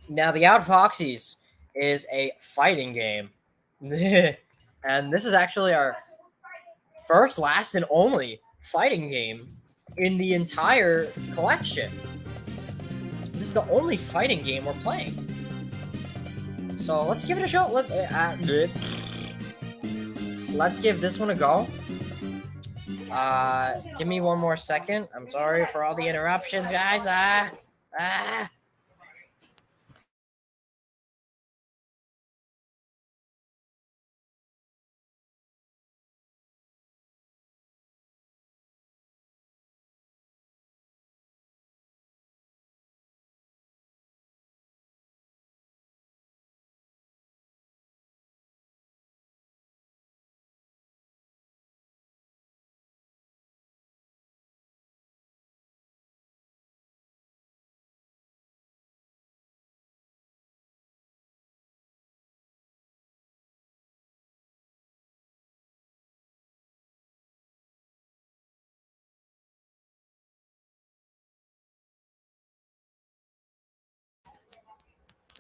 Now, the Outfoxies is a fighting game. And this is actually our first, last, and only fighting game in the entire collection. This is the only fighting game we're playing. So let's give it a shot. Let's give this one a go. Give me one more second. I'm sorry for all the interruptions, guys.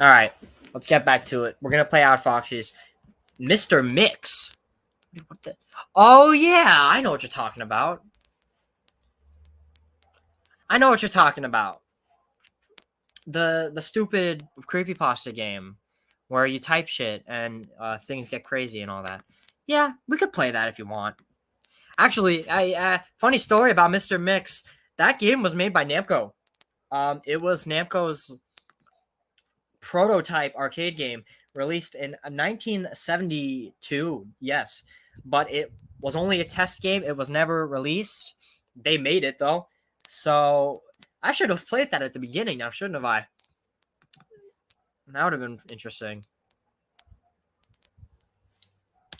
All right, let's get back to it. We're gonna play Outfoxies. Mr. Mix. What the? Oh yeah, I know what you're talking about. The stupid creepypasta game where you type shit and things get crazy and all that. Yeah, we could play that if you want. Actually, funny story about Mr. Mix. That game was made by Namco. It was Namco's prototype arcade game released in 1972. Yes, but it was only a test game. It was never released. They made it though, so I should have played that at the beginning now, shouldn't have I? That would have been interesting.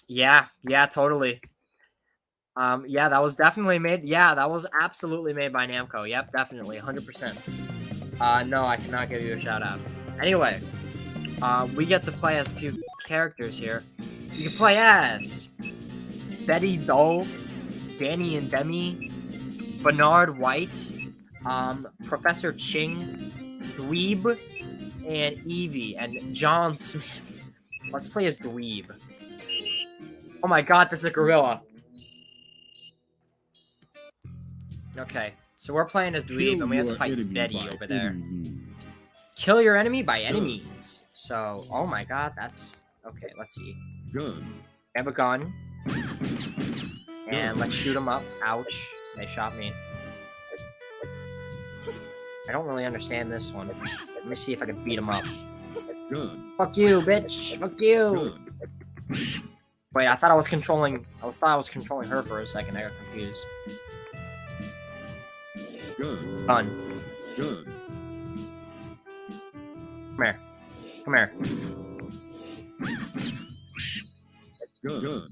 Yeah, totally. Yeah, that was definitely made. Yeah, that was absolutely made by Namco. Yep, definitely, 100%. No, I cannot give you a shout out. Anyway, we get to play as a few characters here. You can play as Betty Doe, Danny and Demi, Bernard White, Professor Ching, Dweeb, and Evie, and John Smith. Let's play as Dweeb. Oh my god, that's a gorilla. Okay, so we're playing as Dweeb, and we have to fight Betty over there. Kill your enemy by any means. So, oh my god, that's... Okay, let's see. Gun. We have a gun. And let's shoot them up. Ouch. They shot me. I don't really understand this one. Let me see if I can beat him up. Gun. Fuck you, bitch! Fuck you! Gun. Wait, I thought I was controlling... I was controlling her for a second. I got confused. Gun. Gun. Gun. Come here. Come here. Gun.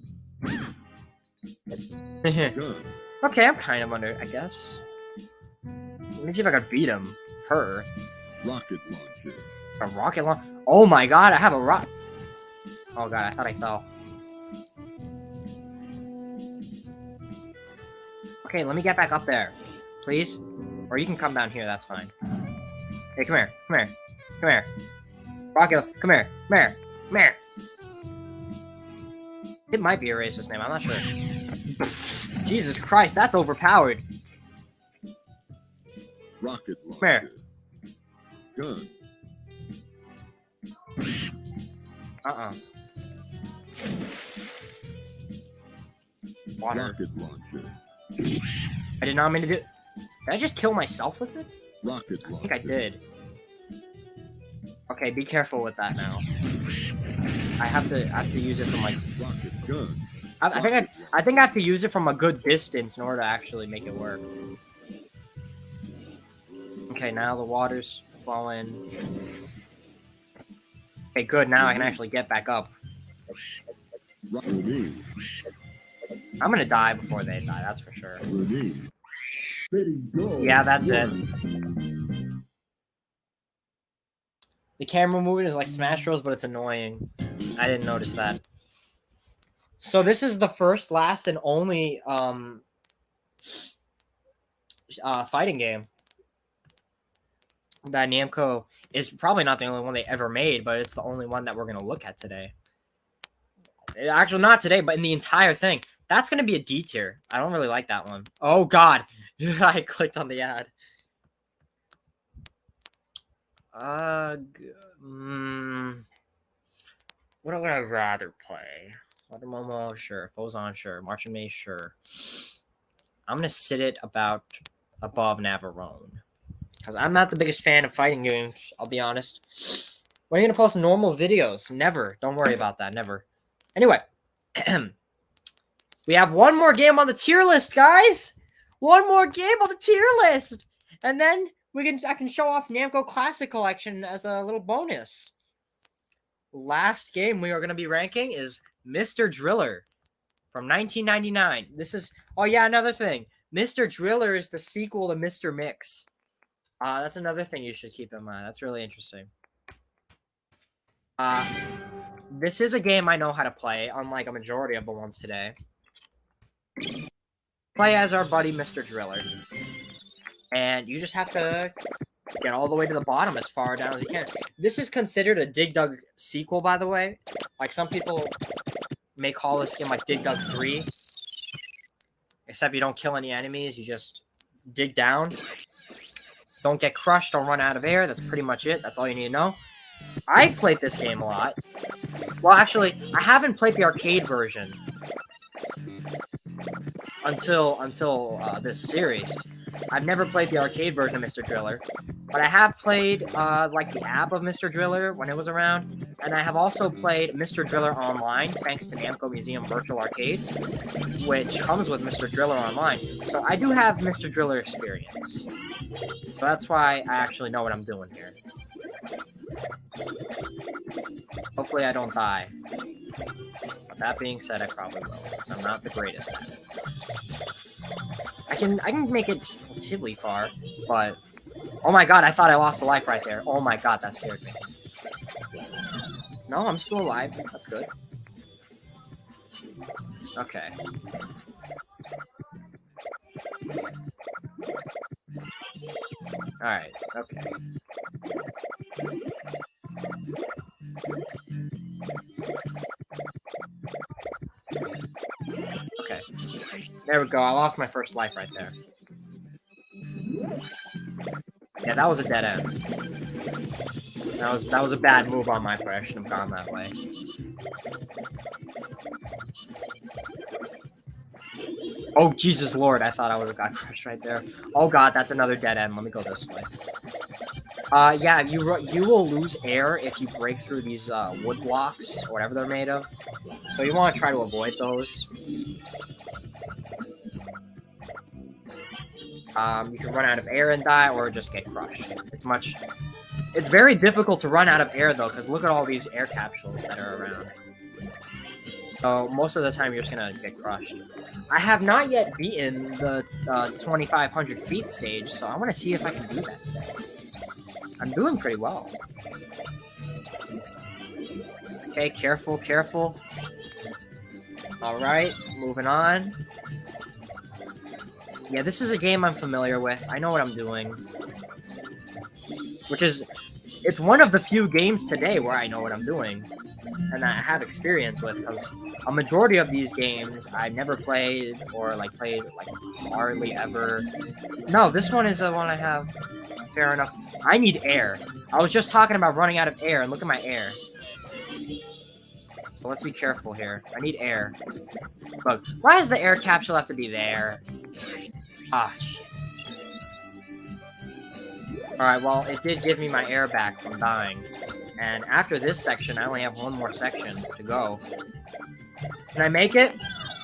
Gun. Okay, I'm kind of under, I guess. Let me see if I can beat him. Her. Rocket launcher. A rocket launch. Oh my god, I have a rock. Oh god, I thought I fell. Okay, let me get back up there. Please? Or you can come down here, that's fine. Hey, come here. Come here. Come here. Rocket, come here. Come here. Come here. It might be a racist name, I'm not sure. Jesus Christ, that's overpowered. Rocket launcher. Come here. Gun. Water. Rocket launcher. I did not mean to do... Did I just kill myself with it? Rocket I think I did. Okay, be careful with that now. I have to use it from like. Rocket gun. I think I have to use it from a good distance in order to actually make it work. Okay, now the water's flowing. Okay, good. Now I can actually get back up. Grenade. I'm gonna die before they die. That's for sure. Grenade. Letting go. Yeah, that's it. The camera movement is like Smash Bros, but it's annoying. I didn't notice that. So this is the first, last, and only fighting game that Namco is probably not the only one they ever made, but it's the only one that we're gonna look at today. Actually, not today, but in the entire thing. That's gonna be a D tier. I don't really like that one. Oh God, I clicked on the ad. What would I rather play? Water Momo, sure. Fozon, sure. Marching Maze, sure. I'm gonna sit it about above Navarone. Because I'm not the biggest fan of fighting games, I'll be honest. When are you gonna post normal videos? Never. Don't worry about that. Never. Anyway. We have one more game on the tier list, guys! One more game on the tier list! And then I can show off Namco Classic Collection as a little bonus. Last game we are going to be ranking is Mr. Driller from 1999. This is, oh yeah, another thing. Mr. Driller is the sequel to Mr. Mix. That's another thing you should keep in mind. That's really interesting. This is a game I know how to play, unlike a majority of the ones today. Play as our buddy Mr. Driller. And you just have to get all the way to the bottom as far down as you can. This is considered a Dig Dug sequel, by the way. Like, some people may call this game like Dig Dug 3. Except you don't kill any enemies, you just dig down. Don't get crushed, don't run out of air. That's pretty much it. That's all you need to know. I've played this game a lot. Well, actually, I haven't played the arcade version until this series. I've never played the arcade version of Mr. Driller, but I have played like the app of Mr. Driller when it was around, and I have also played Mr. Driller Online thanks to Namco Museum Virtual Arcade, which comes with Mr. Driller Online. So I do have Mr. Driller experience. So that's why I actually know what I'm doing here. Hopefully I don't die. But that being said, I probably will, because I'm not the greatest at it. I can make it relatively far, but oh my God, I thought I lost a life right there. Oh my God, that scared me. No, I'm still alive. That's good. Okay. Alright, okay. Okay. There we go. I lost my first life right there. Yeah, that was a dead end. That was a bad move on my part. I shouldn't have gone that way. Oh, Jesus Lord. I thought I would have got crushed right there. Oh, God. That's another dead end. Let me go this way. Yeah, you will lose air if you break through these wood blocks or whatever they're made of. So you want to try to avoid those. You can run out of air and die, or just get crushed. It's very difficult to run out of air though, because look at all these air capsules that are around. So most of the time you're just gonna get crushed. I have not yet beaten the 2,500 feet stage, so I want to see if I can do that today. I'm doing pretty well. Okay, careful, careful. Alright, moving on. Yeah, this is a game I'm familiar with. I know what I'm doing. It's one of the few games today where I know what I'm doing. And I have experience with, because a majority of these games I've never played, or played hardly ever. No, this one is the one I have. Fair enough. I need air. I was just talking about running out of air, and look at my air. So let's be careful here. I need air. Look, why does the air capsule have to be there? Ah, shit. Alright, well, it did give me my air back from dying. And after this section, I only have one more section to go. Can I make it?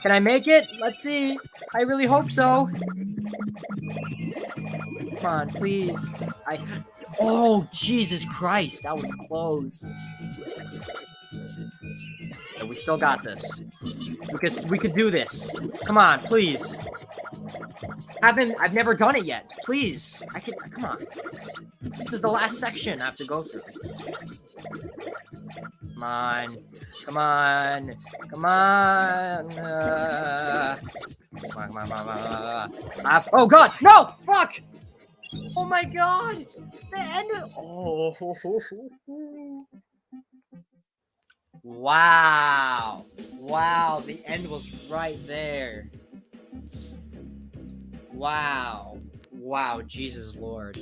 Can I make it? Let's see. I really hope so. Come on, please. Oh, Jesus Christ. That was close. But we still got this. Because we could do this. Come on, please. I've never done it yet. Please. Come on. This is the last section I have to go through. Come on. Come on. Come on. Come on. Oh, God. No. Fuck. Oh, my God. The end. Oh. Wow. Wow. The end was right there. Wow. Wow. Jesus Lord.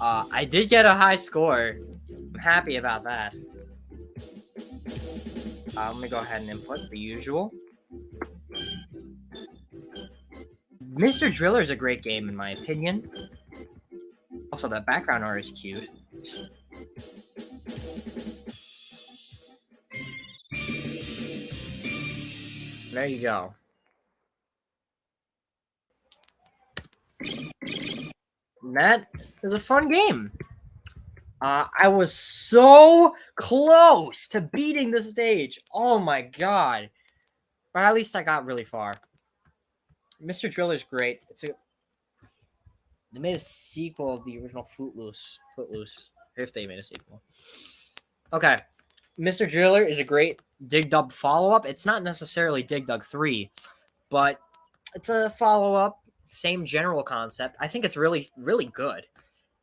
I did get a high score. I'm happy about that. Let me go ahead and input the usual. Mr. Driller is a great game in my opinion. Also, the background art is cute. There you go. And that is a fun game. I was so close to beating the stage. Oh my god. But at least I got really far. Mr. Driller's great. They made a sequel of the original Footloose. If they made a sequel. Okay. Mr. Driller is a great Dig Dug follow-up. It's not necessarily Dig Dug 3, but it's a follow-up. Same general concept. I think it's really, really good.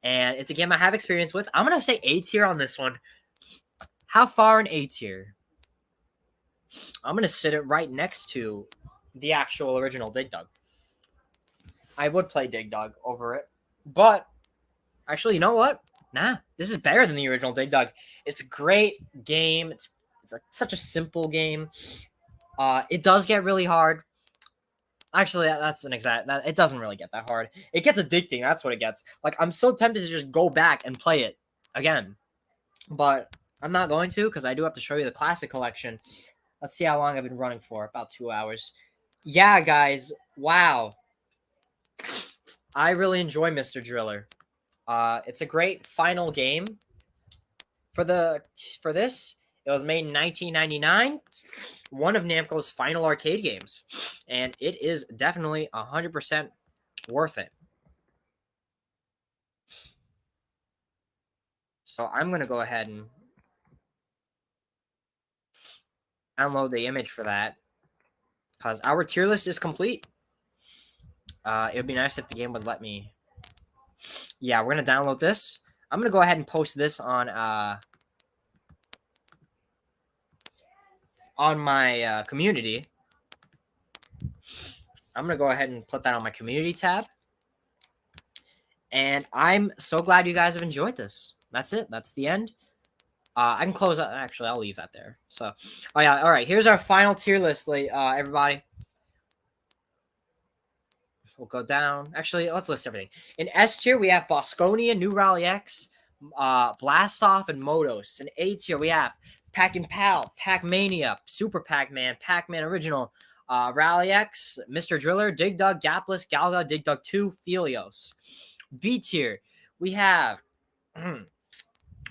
And it's a game I have experience with. I'm going to say A tier on this one. How far in A tier? I'm going to sit it right next to the actual original Dig Dug. I would play Dig Dug over it. But, actually, you know what? Nah, this is better than the original Dig Dug. It's a great game. It's such a simple game. It does get really hard. Actually, that's an exact. It doesn't really get that hard. It gets addicting. That's what it gets. Like, I'm so tempted to just go back and play it again, but I'm not going to because I do have to show you the classic collection. Let's see how long I've been running for. About 2 hours. Yeah, guys. Wow. I really enjoy Mr. Driller. It's a great final game for this. It was made in 1999. One of Namco's final arcade games, and it is definitely 100% worth it. So I'm going to go ahead and download the image for that because our tier list is complete. It would be nice if the game would let me. Yeah, we're going to download this. I'm going to go ahead and post this on my community. I'm going to go ahead and put that on my community tab. And I'm so glad you guys have enjoyed this. That's it. That's the end. I can close out. Actually, I'll leave that there. So, oh yeah. All right. Here's our final tier list, everybody. We'll go down. Actually, let's list everything. In S tier, we have Bosconia, New Rally X, Blastoff, and Motos. In A tier, we have Pac-and-Pal, Pac-Mania, Super Pac-Man, Pac-Man Original, Rally X, Mr. Driller, Dig Dug, Gapless, Galga, Dig Dug 2, Phelios. B tier, we have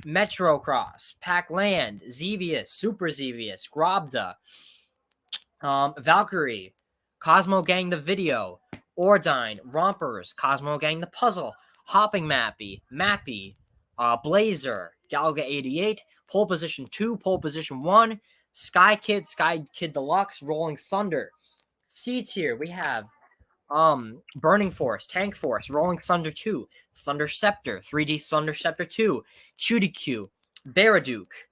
Metro Cross, Pac-Land, Xevious, Super Xevious, Grobda, Valkyrie, Cosmo Gang the Video, Ordine, Rompers, Cosmo Gang the Puzzle, Hopping Mappy, Blazer, Galga 88, Pole Position 2, Pole Position 1, Sky Kid Deluxe, Rolling Thunder. C tier, we have Burning Force, Tank Force, Rolling Thunder 2, Thunder Scepter, 3D Thunder Scepter 2, Cutie Q, Baraduke,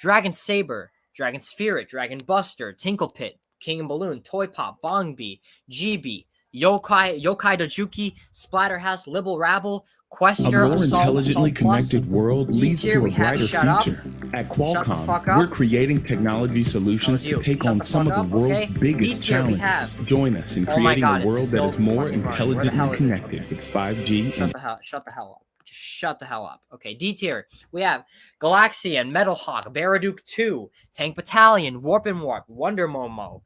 Dragon Saber, Dragon Spirit, Dragon Buster, Tinkle Pit, King and Balloon, Toy Pop, Bong Bee, GB, Yokai Dojuki, Splatterhouse, Libble Rabble, Quester, A more Assault, intelligently Assault Plus. connected world D leads tier, to a we have brighter Shut Up. future. At Shut the fuck Qualcomm, up. we're creating technology solutions to take Shut on the some of fuck the up, world's okay? biggest D tier, we challenges. have- Join us in Oh my creating God, a it's world that still is more fucking running. Where the hell intelligently is it? connected with 5G Shut and the hell up. Just shut the hell up. Okay, D tier. We have Galaxian, Metal Hawk, Baraduke 2, Tank Battalion, Warp and Warp, Wonder Momo,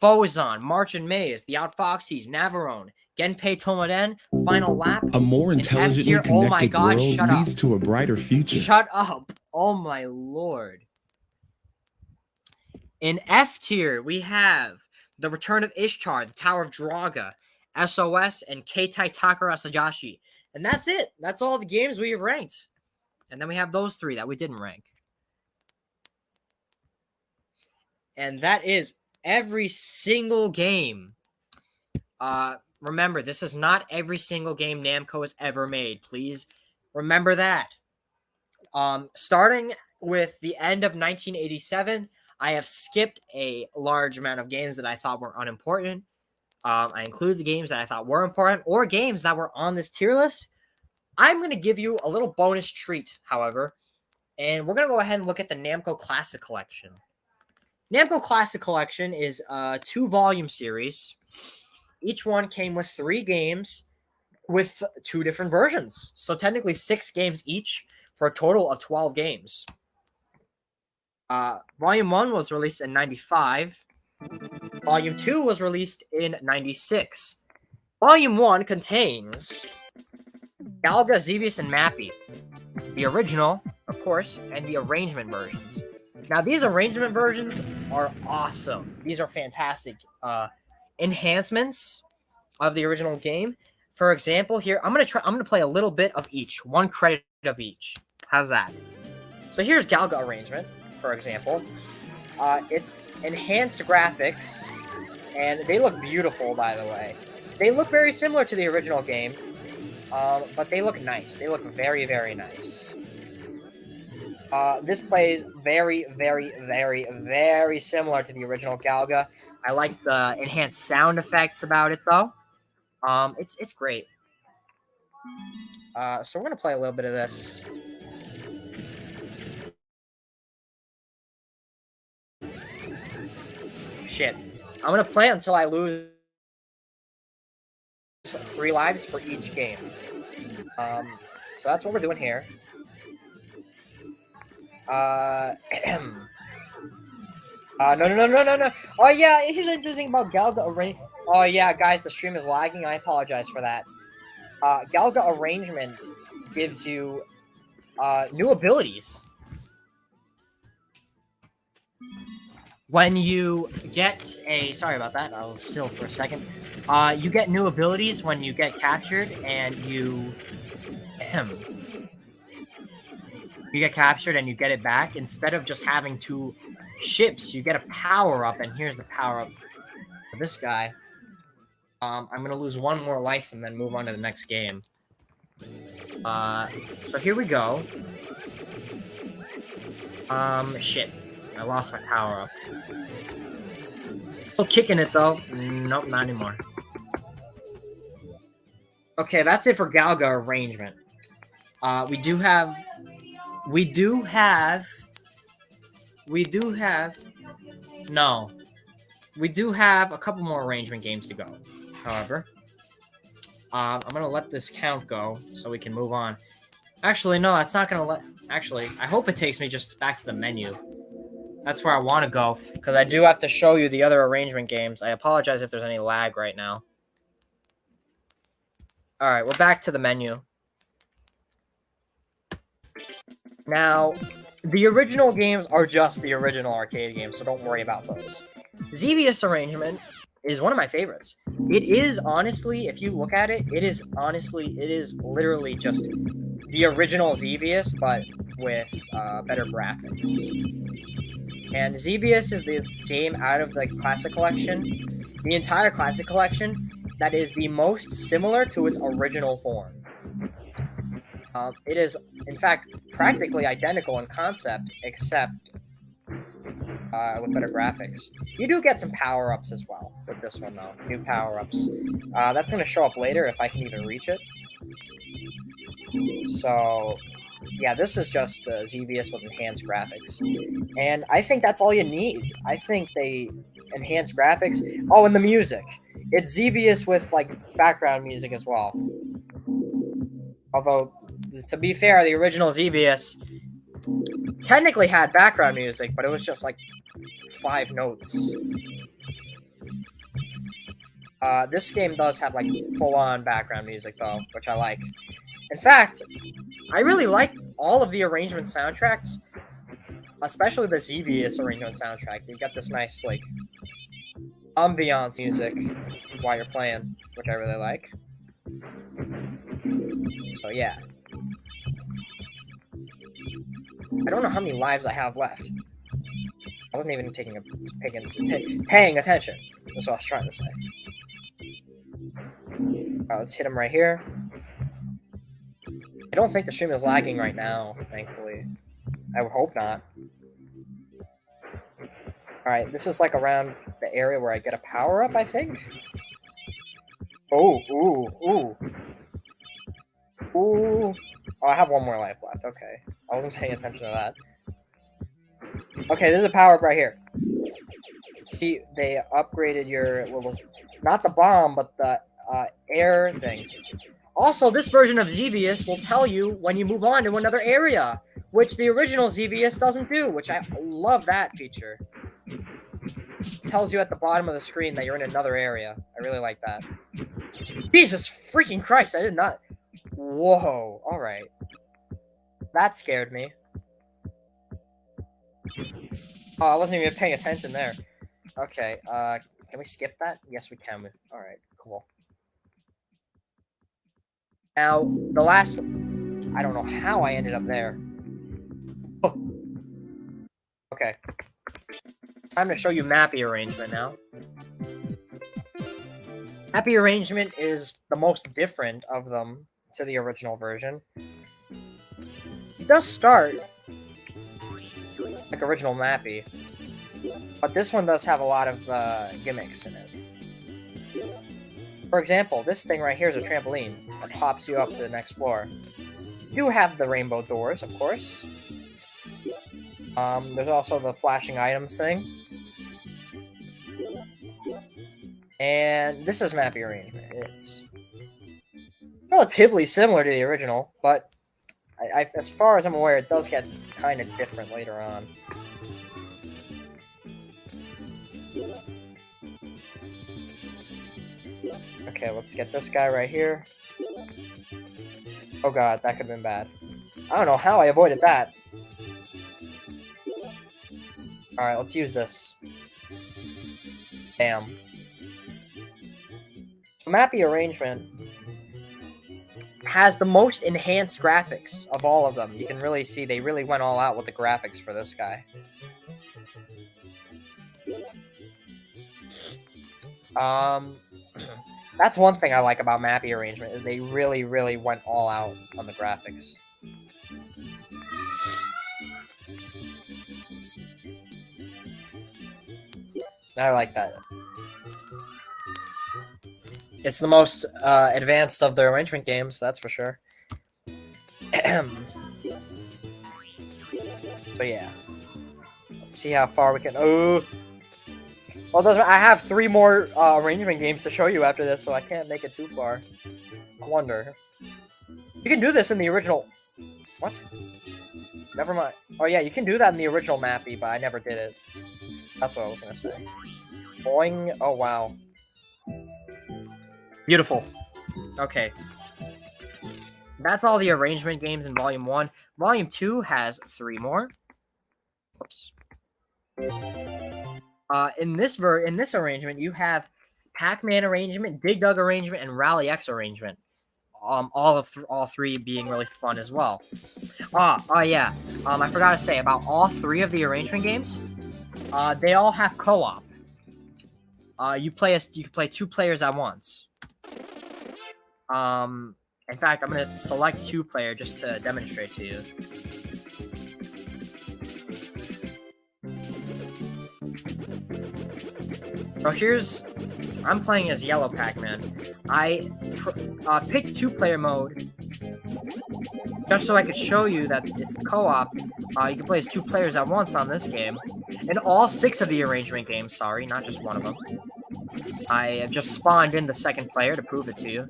Fozon, March and Maze, The Outfoxies, Navarone, Genpei Tomoden, Final Lap. A more F intelligently tier. Oh my connected God, world shut up. leads to a brighter future. Shut up. Oh my lord. In F tier, we have The Return of Ishtar, The Tower of Draga, SOS, and Keitai Takara Sajashi. And that's it. That's all the games we have ranked. And then we have those 3 that we didn't rank. And that is every single game. Remember, this is not every single game Namco has ever made. Please remember that. Starting with the end of 1987, I have skipped a large amount of games that I thought were unimportant. I included the games that I thought were important or games that were on this tier list. I'm going to give you a little bonus treat, however, and we're going to go ahead and look at the Namco Classic Collection. Namco Classic Collection is a 2-volume series. Each one came with 3 games with 2 different versions. So technically 6 games each for a total of 12 games. Volume 1 was released in 95. Volume 2 was released in 96. Volume 1 contains Galga, Xevious, and Mappy. The original, of course, and the arrangement versions. Now, these arrangement versions are awesome. These are fantastic enhancements of the original game. For example, here, I'm gonna play a little bit of each. 1 credit of each. How's that? So here's Galga arrangement, for example. It's enhanced graphics, and they look beautiful, by the way. They look very similar to the original game, but they look nice. They look very, very nice. This plays very, very, very, very similar to the original Galga. I like the enhanced sound effects about it, though. It's great. So we're gonna play a little bit of this. Shit. I'm gonna play until I lose 3 lives for each game. So that's what we're doing here. No. Oh, yeah, here's interesting about Galga arrangement. Oh, yeah, guys, the stream is lagging. I apologize for that. Galga arrangement gives you new abilities. When you get a... Sorry about that. I was still for a second. You get new abilities when you get captured, and you... You get captured and you get it back. Instead of just having 2 ships, you get a power-up, and here's the power-up for this guy. I'm going to lose 1 more life and then move on to the next game. So here we go. Shit. I lost my power-up. Still kicking it, though. Nope, not anymore. Okay, that's it for Galga arrangement. We do have a couple more arrangement games to go, however. I'm gonna let this count go so we can move on. Actually, no, that's not gonna let... Actually, I hope it takes me just back to the menu. That's where I want to go, because I do have to show you the other arrangement games. I apologize if there's any lag right now. Alright, we're back to the menu. Now, the original games are just the original arcade games, so don't worry about those. Xevious arrangement is one of my favorites. It is, honestly, if you look at it, it is literally just the original Xevious, but with better graphics. And Xevious is the game out of the Classic Collection, the entire Classic Collection, that is the most similar to its original form. It is, in fact, practically identical in concept, except with better graphics. You do get some power-ups as well with this one, though. New power-ups. That's going to show up later if I can even reach it. So, yeah, this is just Xevious with enhanced graphics. And I think that's all you need. I think they enhance graphics. Oh, and the music. It's Xevious with, like, background music as well. Although to be fair, the original Xevious technically had background music, but it was just like 5 notes. This game does have like full-on background music though, which I like. In fact, I really like all of the arrangement soundtracks, especially the Xevious arrangement soundtrack. You get this nice like ambiance music while you're playing, which I really like. So yeah. I don't know how many lives I have left. I wasn't even paying attention. That's what I was trying to say. Alright, let's hit him right here. I don't think the stream is lagging right now, thankfully. I would hope not. Alright, this is like around the area where I get a power-up, I think? Oh, ooh, ooh. Ooh. Oh, I have 1 more life left. Okay. I wasn't paying attention to that. Okay, there's a power-up right here. See, they upgraded your... Well, not the bomb, but the air thing. Also, this version of Xevious will tell you when you move on to another area, which the original Xevious doesn't do, which I love that feature. It tells you at the bottom of the screen that you're in another area. I really like that. Jesus freaking Christ, I did not... Whoa, alright. That scared me. Oh, I wasn't even paying attention there. Okay, can we skip that? Yes, we can. Alright, cool. Now, the last one. I don't know how I ended up there. Oh. Okay. Time to show you Mappy arrangement now. Mappy arrangement is the most different of them to the original version. It does start like original Mappy, but this one does have a lot of gimmicks in it. For example, this thing right here is a trampoline that hops you up to the next floor. You do have the rainbow doors, of course. There's also the flashing items thing. And this is Mappy arrangement. It's relatively similar to the original, but as far as I'm aware, it does get kind of different later on. Okay, let's get this guy right here. Oh god, that could have been bad. I don't know how I avoided that. Alright, let's use this. Damn. So Mappy arrangement has the most enhanced graphics of all of them. You can really see they really went all out with the graphics for this guy. That's one thing I like about Mappy arrangement, is they really, really went all out on the graphics. I like that. It's the most advanced of the arrangement games, that's for sure. But yeah. Let's see how far we can... Oh! Well, it doesn't, I have 3 more arrangement games to show you after this, so I can't make it too far. I wonder. You can do this in the original... What? Never mind. Oh yeah, you can do that in the original Mappy, but I never did it. That's what I was gonna say. Boing. Oh wow. Beautiful. Okay. That's all the arrangement games in Volume 1. Volume 2 has 3 more. Oops. In this arrangement, you have Pac-Man arrangement, Dig Dug arrangement, and Rally X arrangement. All 3 being really fun as well. Yeah. I forgot to say about all 3 of the arrangement games. They all have co-op. You can play 2 players at once. In fact, I'm gonna select 2-player just to demonstrate to you. So I'm playing as Yellow Pac-Man. I picked 2-player mode just so I could show you that it's co-op. You can play as 2 players at once on this game. In all 6 of the arrangement games, sorry, not just one of them. I have just spawned in the 2nd player to prove it to you.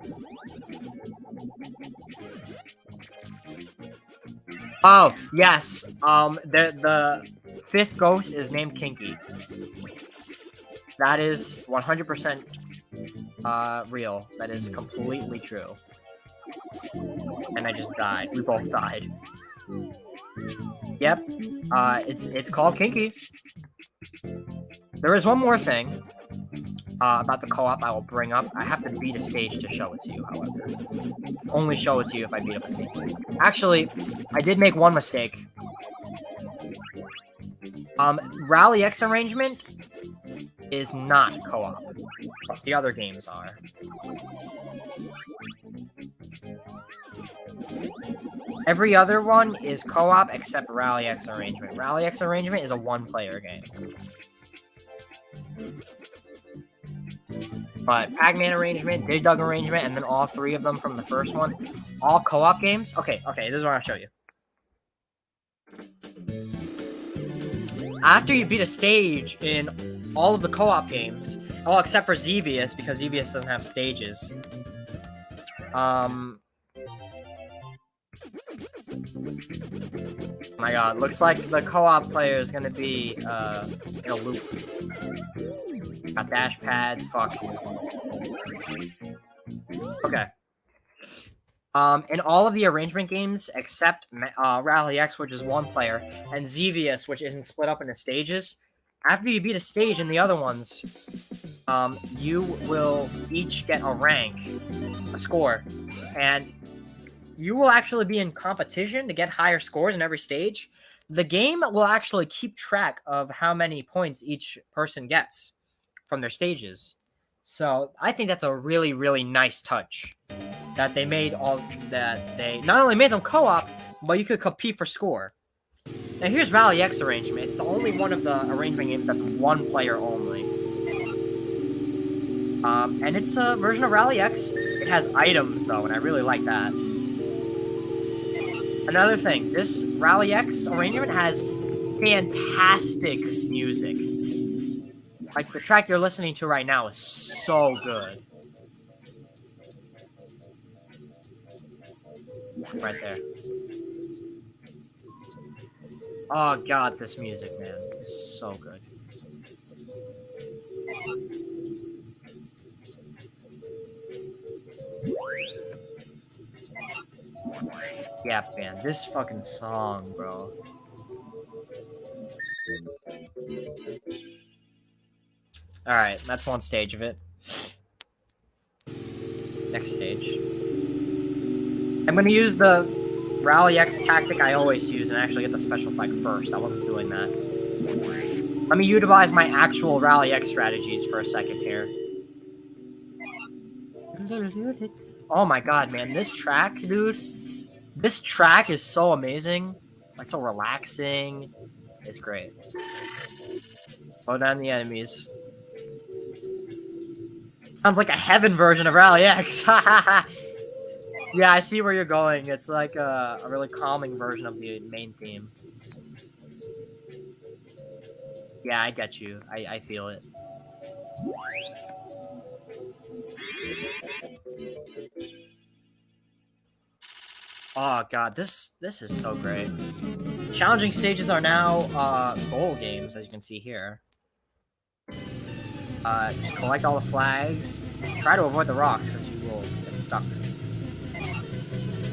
Oh, yes. The fifth ghost is named Kinky. That is 100% real. That is completely true. And I just died. We both died. Yep. It's called Kinky. There is one more thing about the co-op I will bring up. I have to beat a stage to show it to you, however. Only show it to you if I beat up a stage. Actually, I did make one mistake. Rally X arrangement is not co-op. The other games are. Every other one is co-op except Rally X arrangement. Rally X arrangement is a one-player game. But Pac-Man arrangement, Dig Dug arrangement, and then all three of them from the first one, all co-op games. Okay, this is what I'll show you. After you beat a stage in all of the co-op games, well, except for Xevious, because Xevious doesn't have stages. Oh my god, looks like the co-op player is gonna be in a loop. Got dash pads, fuck. Okay. In all of the arrangement games, except Rally X, which is one player, and Xevious, which isn't split up into stages, after you beat a stage in the other ones, you will each get a rank, a score, and you will actually be in competition to get higher scores in every stage. The game will actually keep track of how many points each person gets from their stages. So I think that's a really, really nice touch that they made they not only made them co-op, but you could compete for score. Now here's Rally X arrangement. It's the only one of the arrangement games that's one player only. And it's a version of Rally X. It has items though, and I really like that. Another thing, this Rally X arrangement has fantastic music. Like, the track you're listening to right now is so good. Right there. Oh god, this music, man, is so good. Yeah, man, this fucking song, bro. Alright, that's one stage of it. Next stage. I'm gonna use the Rally X tactic I always use and actually get the special effect first. I wasn't doing that. Let me utilize my actual Rally X strategies for a second here. Oh my god, man, this track, dude. This track is so amazing. Like, so relaxing. It's great. Slow down the enemies. Sounds like a heaven version of Rally X. Yeah, I see where you're going. It's like a really calming version of the main theme. Yeah, I get you. I feel it. Oh god, this is so great. Challenging stages are now goal games, as you can see here. Just collect all the flags. Try to avoid the rocks because you will get stuck.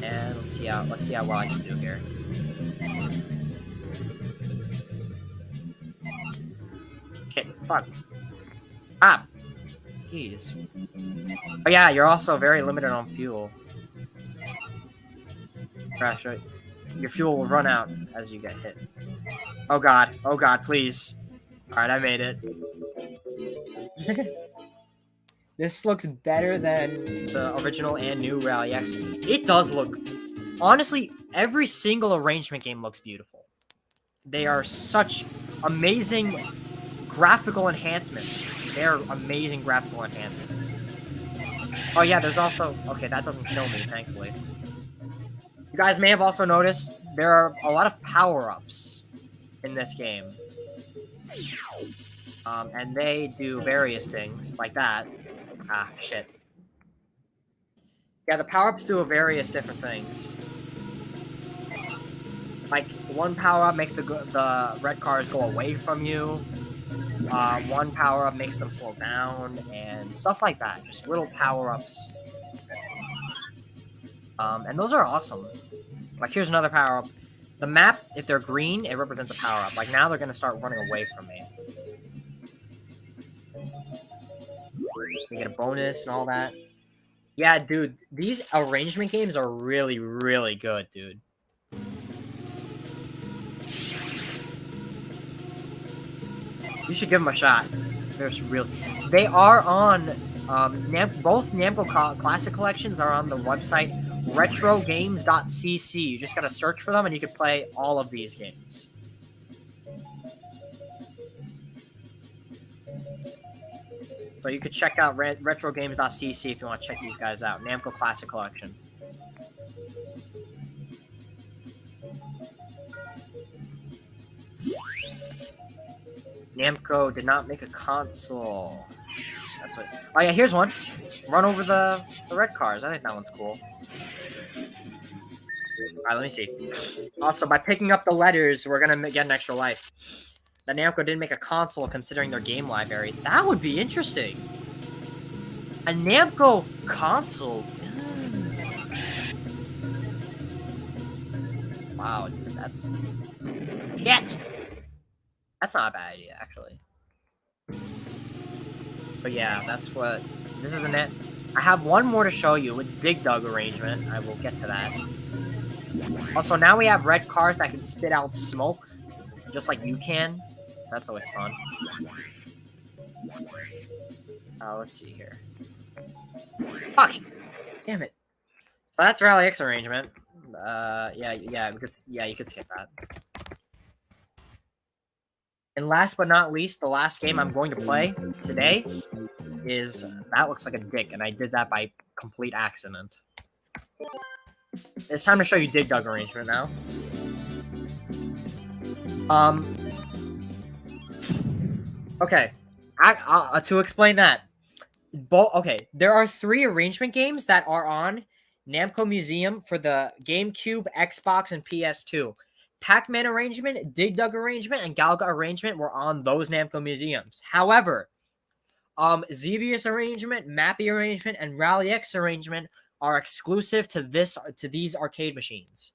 And let's see how well I can do here. Shit, fuck. Ah! Jeez. Oh yeah, you're also very limited on fuel. Crash, right? Your fuel will run out as you get hit. Oh god, please. Alright, I made it. This looks better than the original and new Rally X. It does look... Honestly, every single arrangement game looks beautiful. They are such amazing graphical enhancements. They are amazing graphical enhancements. Oh yeah, there's also... Okay, that doesn't kill me, thankfully. You guys may have also noticed there are a lot of power-ups in this game. And they do various things, like that. Ah, shit. Yeah, the power-ups do various different things. Like, one power-up makes the red cars go away from you. One power-up makes them slow down, and stuff like that. Just little power-ups. And those are awesome. Like, here's another power-up. The map, if they're green, it represents a power-up. Like, now they're going to start running away from me. You get a bonus and all that. Yeah, dude, these arrangement games are really, really good, dude. You should give them a shot. They are on, both Namco Classic Collections are on the website retrogames.cc. You just gotta search for them and you can play all of these games. So you could check out retrogames.cc if you want to check these guys out. Namco Classic Collection. Namco did not make a console. That's what. Oh yeah, here's one. Run over the red cars. I think that one's cool. Alright, let me see. Also, by picking up the letters, we're gonna get an extra life. That Namco didn't make a console considering their game library. That would be interesting. A Namco console. Wow, dude, that's shit. That's not a bad idea, actually. But yeah, that's what this is. I have one more to show you. It's Dig Dug arrangement. I will get to that. Also, now we have red cars that can spit out smoke, just like you can. So that's always fun. Let's see here. Fuck! Damn it. So that's Rally X arrangement. Yeah, you could skip that. And last but not least, the last game I'm going to play today is That Looks Like a Dick, and I did that by complete accident. It's time to show you Dig Dug arrangement now. Okay. To explain that, okay, there are 3 arrangement games that are on Namco Museum for the GameCube, Xbox, and PS2. Pac-Man arrangement, Dig Dug arrangement, and Galaga arrangement were on those Namco Museums. However, Xevious arrangement, Mappy arrangement, and Rally X arrangement are exclusive to these arcade machines.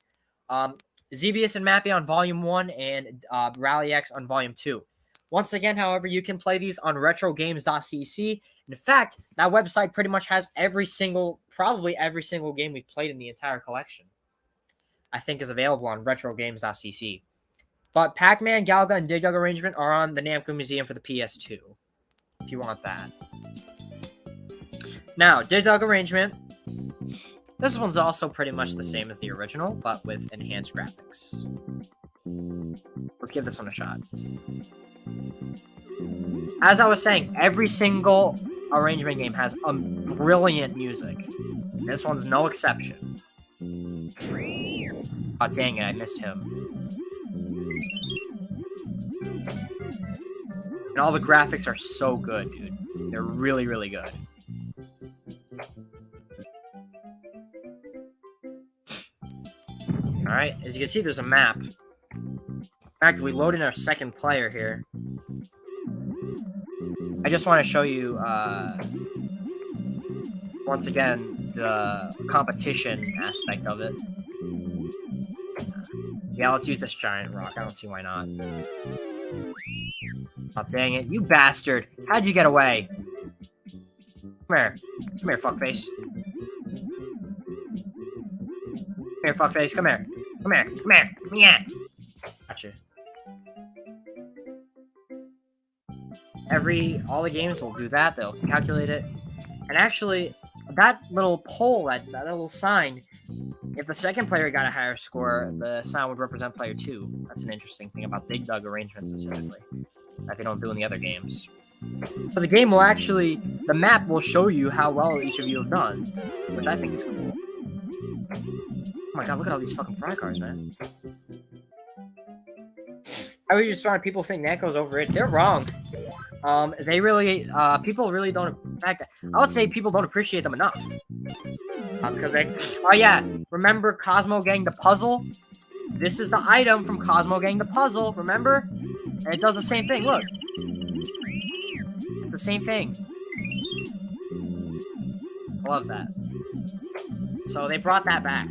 Xevious and Mappy on Volume 1 and Rally X on Volume 2. Once again, however, you can play these on retrogames.cc. In fact, that website pretty much has probably every single game we've played in the entire collection, I think, is available on retrogames.cc. But Pac-Man, Galaga, and Dig Dug arrangement are on the Namco Museum for the PS2, if you want that. Now, Dig Dug arrangement. This one's also pretty much the same as the original, but with enhanced graphics. Let's give this one a shot. As I was saying, every single arrangement game has brilliant music. This one's no exception. Oh, dang it, I missed him. And all the graphics are so good, dude. They're really, really good. Alright, as you can see, there's a map. In fact, we load in our second player here. I just want to show you, once again, the competition aspect of it. Yeah, let's use this giant rock. I don't see why not. Oh, dang it. You bastard. How'd you get away? Come here. Come here, fuckface. Come here, fuckface. Come here. Come here. Come here. Come here. Gotcha. All the games will do that. They'll calculate it. And actually, that little pole, that little sign, if the second player got a higher score, the sign would represent player 2. That's an interesting thing about Dig Dug arrangement specifically, that they don't do in the other games. So the game will actually, the map will show you how well each of you have done, which I think is cool. Oh my god, look at all these fucking fry cars, man. I would just find people think Namco's overrated. They're wrong. They really, people really don't, in fact, I would say people don't appreciate them enough. Because oh yeah, remember Cosmo getting the puzzle? This is the item from Cosmo Gang the Puzzle, remember? And it does the same thing, look. It's the same thing. I love that. So they brought that back.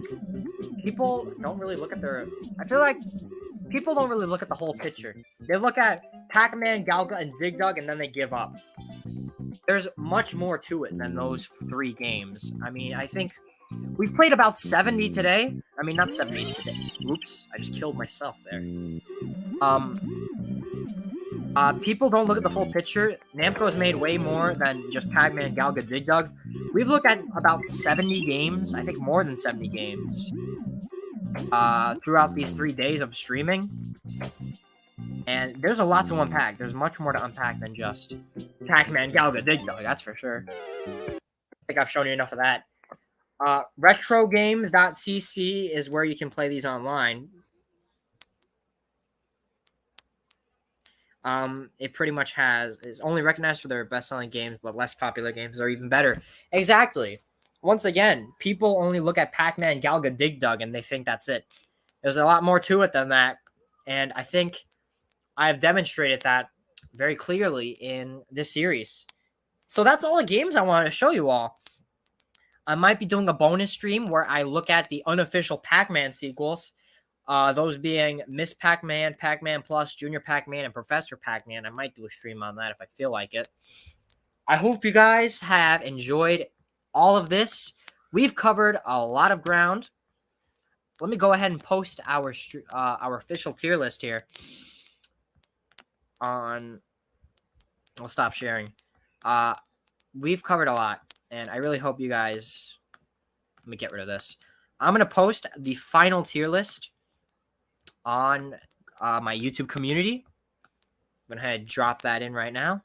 People don't really look at their... I feel like people don't really look at the whole picture. They look at Pac-Man, Galga, and Dig Dug, and then they give up. There's much more to it than those 3 games. I mean, I think we've played about 70 today. I mean, not 70 today. Oops, I just killed myself there. People don't look at the full picture. Namco has made way more than just Pac-Man, Galga, Dig Dug. We've looked at about 70 games. I think more than 70 games. Throughout these 3 days of streaming. And there's a lot to unpack. There's much more to unpack than just Pac-Man, Galga, Dig Dug, that's for sure. I think I've shown you enough of that. Retrogames.cc is where you can play these online. It pretty much is only recognized for their best-selling games, but less popular games are even better. Exactly. Once again, people only look at Pac-Man, Galga, Dig Dug, and they think that's it. There's a lot more to it than that, and I think I have demonstrated that very clearly in this series. So that's all the games I wanted to show you all. I might be doing a bonus stream where I look at the unofficial Pac-Man sequels. Those being Miss Pac-Man, Pac-Man Plus, Junior Pac-Man, and Professor Pac-Man. I might do a stream on that if I feel like it. I hope you guys have enjoyed all of this. We've covered a lot of ground. Let me go ahead and post our official tier list here. I'll stop sharing. We've covered a lot, and I really hope you guys... Let me get rid of this. I'm going to post the final tier list on my YouTube community. I'm going to go ahead and drop that in right now.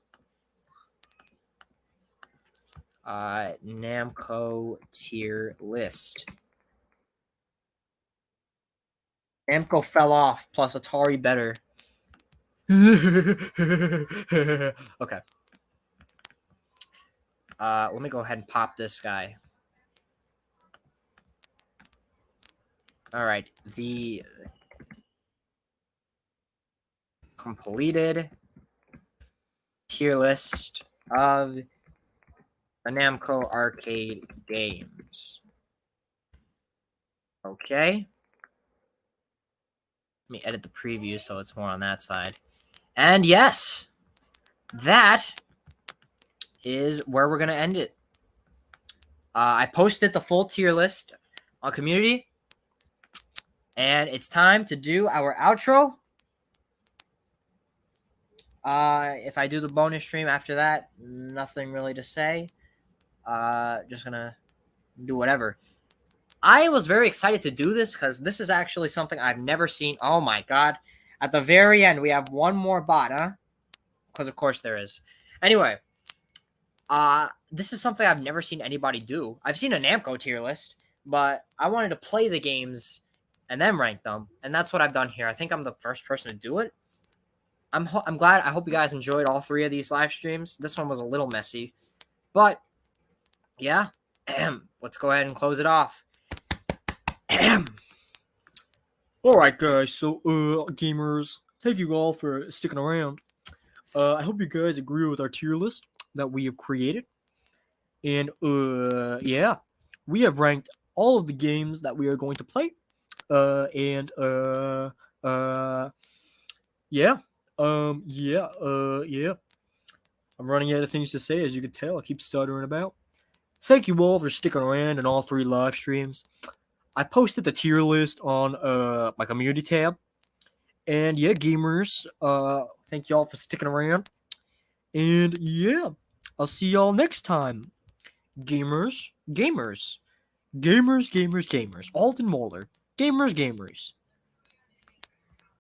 Namco tier list. Namco fell off, plus Atari better. Okay. Let me go ahead and pop this guy. All right, the completed tier list of the Namco arcade games. Okay. Let me edit the preview so it's more on that side. And yes, that is where we're going to end it. I posted the full tier list on community. And it's time to do our outro. If I do the bonus stream after that, nothing really to say. Just going to do whatever. I was very excited to do this because this is actually something I've never seen. Oh my god. At the very end, we have one more bot, huh? Because of course there is. Anyway, this is something I've never seen anybody do. I've seen a Namco tier list, but I wanted to play the games and then rank them, and that's what I've done here. I think I'm the first person to do it. I'm glad. I hope you guys enjoyed all 3 of these live streams. This one was a little messy, but yeah. Let's go ahead and close it off. Alright guys, so gamers, thank you all for sticking around. I hope you guys agree with our tier list that we have created. And yeah, we have ranked all of the games that we are going to play. Yeah. Yeah. I'm running out of things to say, as you can tell. I keep stuttering about. Thank you all for sticking around in all 3 live streams. I posted the tier list on my community tab. And yeah, gamers, thank y'all for sticking around. And yeah, I'll see y'all next time. Gamers. Alden Moeller. Gamers.